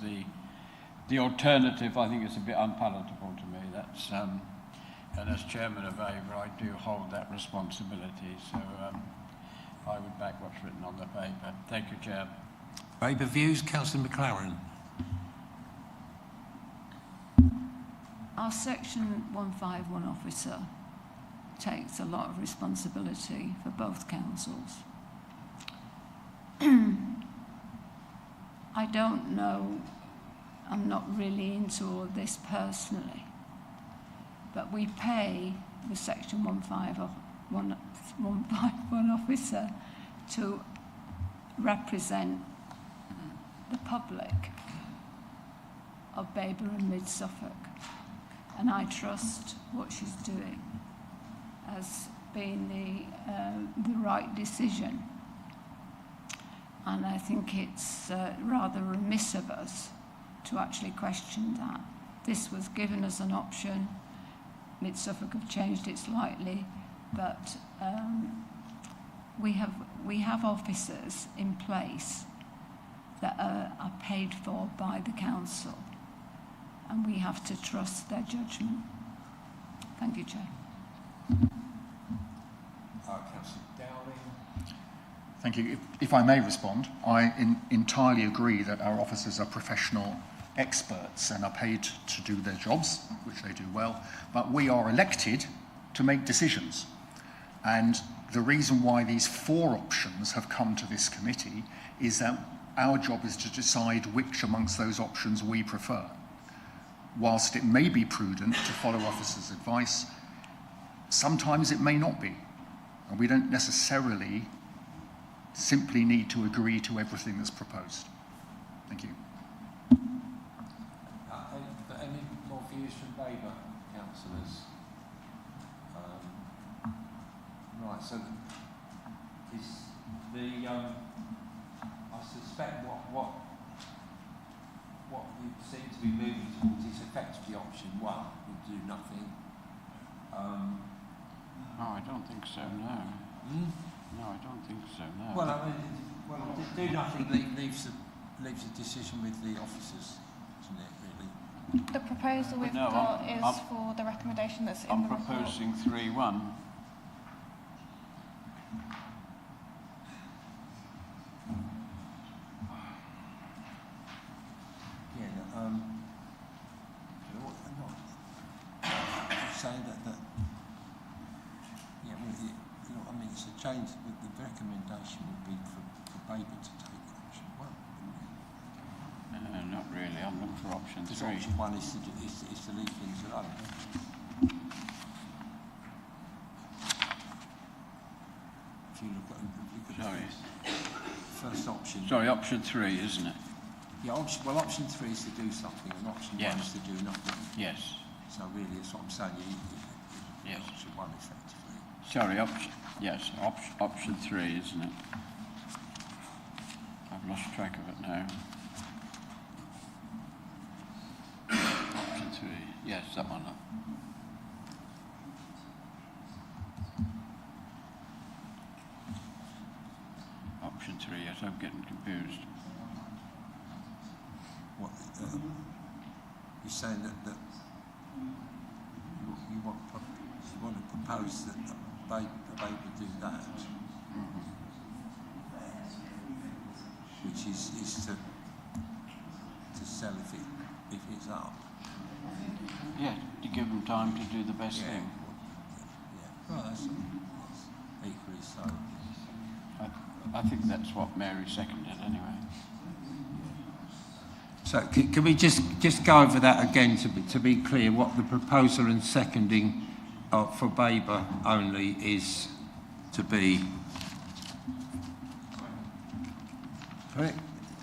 The alternative, I think, is a bit unpalatable to me. That's and as chairman of Baber, I do hold that responsibility. So I would back what's written on the paper. Thank you, Chair. Baber views, Councillor McLaren. Our Section 151 officer takes a lot of responsibility for both councils. I don't know, I'm not really into all this personally, but we pay the Section 151 officer to represent the public of Baber and Mid Suffolk, and I trust what she's doing as being the right decision. And I think it's rather remiss of us to actually question that. This was given as an option. Mid Suffolk have changed it slightly, but we have officers in place that are paid for by the council, and we have to trust their judgment. Thank you, Chair. Councillor Dowling. Thank you. If I may respond, I entirely agree that our officers are professional experts and are paid to do their jobs, which they do well, but we are elected to make decisions. And the reason why these 4 options have come to this committee is that our job is to decide which amongst those options we prefer. Whilst it may be prudent to follow officers' advice, sometimes it may not be. And we don't necessarily simply need to agree to everything that's proposed. Thank you. Any more views from Baber, councillors? Right, so is the I suspect what you seem to be moving towards is effectively option 1, would do nothing. No, I don't think so, no. No, I don't think so, no. Well, I mean, do nothing leaves the decision with the officers, isn't it, really? The proposal we've got is for the recommendation that's in the report. I'm proposing 3-1. Saying that yeah, well, I mean, it's a change. The recommendation would be for Baber to take option 1, wouldn't it? not really. I'm looking for option Because 3. option 1 is to leave things alone. If you look at Sorry. the first option. Sorry, option 3, isn't it? Yeah, option 3 is to do something, and option 1 is to do nothing. Yes. So really, that's what I'm saying. Yes. Option 1 effectively. Sorry, option 3, isn't it? I've lost track of it now. Option 3, yes, that one. Option 3, yes, I'm getting confused. What, you're saying that you want to propose that they would do that, which is to sell if it's up. Yeah, to give them time to do the best thing. Yeah, well, that's equally so. I think that's what Mary seconded anyway. So can we just go over that again to be clear what the proposal and seconding for Baber only is to be?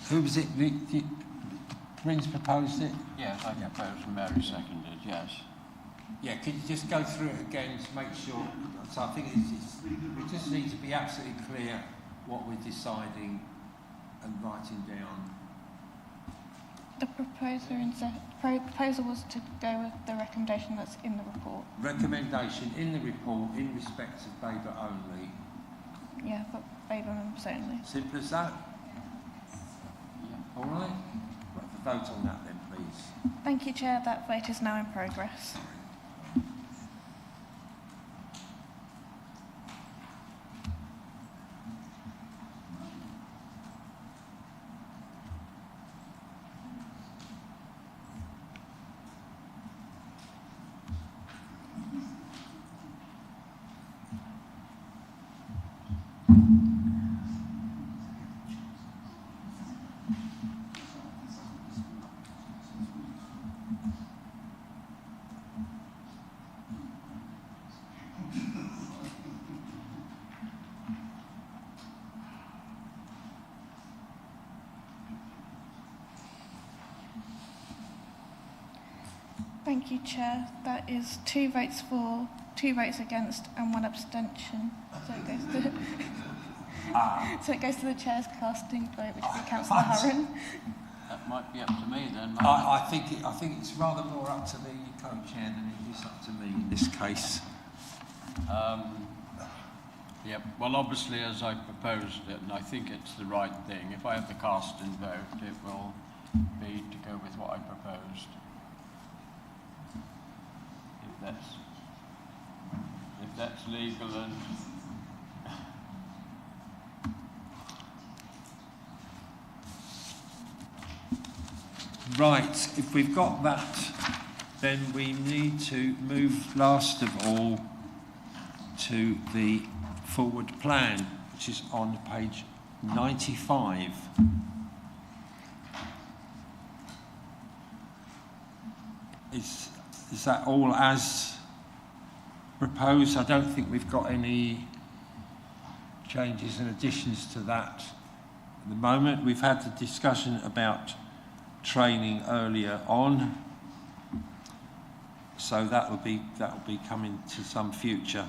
Who was it? Prince proposed it? Yes, I proposed and Mary seconded, yes. Yeah, can you just go through it again to make sure? So I think we just need to be absolutely clear what we're deciding and writing down. The proposal was to go with the recommendation that's in the report. Recommendation in the report in respect of Baber only. Yeah, but Baber members only. Simple as that? Yeah. All right. We'll have a vote on that then, please. Thank you, Chair. That vote is now in progress. Thank you, Chair. That is 2 votes for, 2 votes against, and 1 abstention. So it goes to so it goes to the Chair's casting vote, which will be Councillor Hurren. That might be up to me then. I think it's rather more up to the co-chair than it is up to me in this case. Yeah, well, obviously, as I proposed it, and I think it's the right thing, if I have the casting vote, it will be to go with what I proposed. If that's legal and Right, if we've got that, then we need to move last of all to the forward plan, which is on page 95. Is that all as proposed? I don't think we've got any changes and additions to that at the moment. We've had the discussion about training earlier on, so that will be coming to some future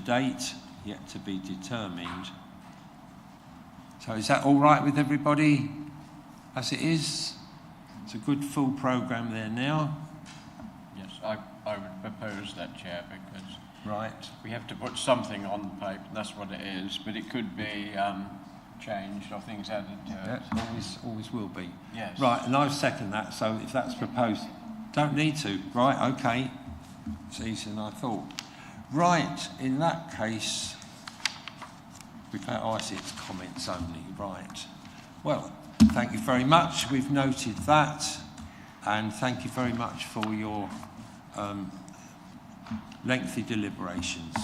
date yet to be determined. So is that all right with everybody as it is? It's a good full programme there now. yes, I would propose that, Chair, because right, we have to put something on the paper. That's what it is, but it could be changed or things added to it. Yeah, always will be. Yes. Right, and I second that. So if that's proposed, don't need to. Right, okay. It's easier than I thought. Right, in that case, I see it's comments only. Right. Well, thank you very much. We've noted that, and thank you very much for your lengthy deliberations.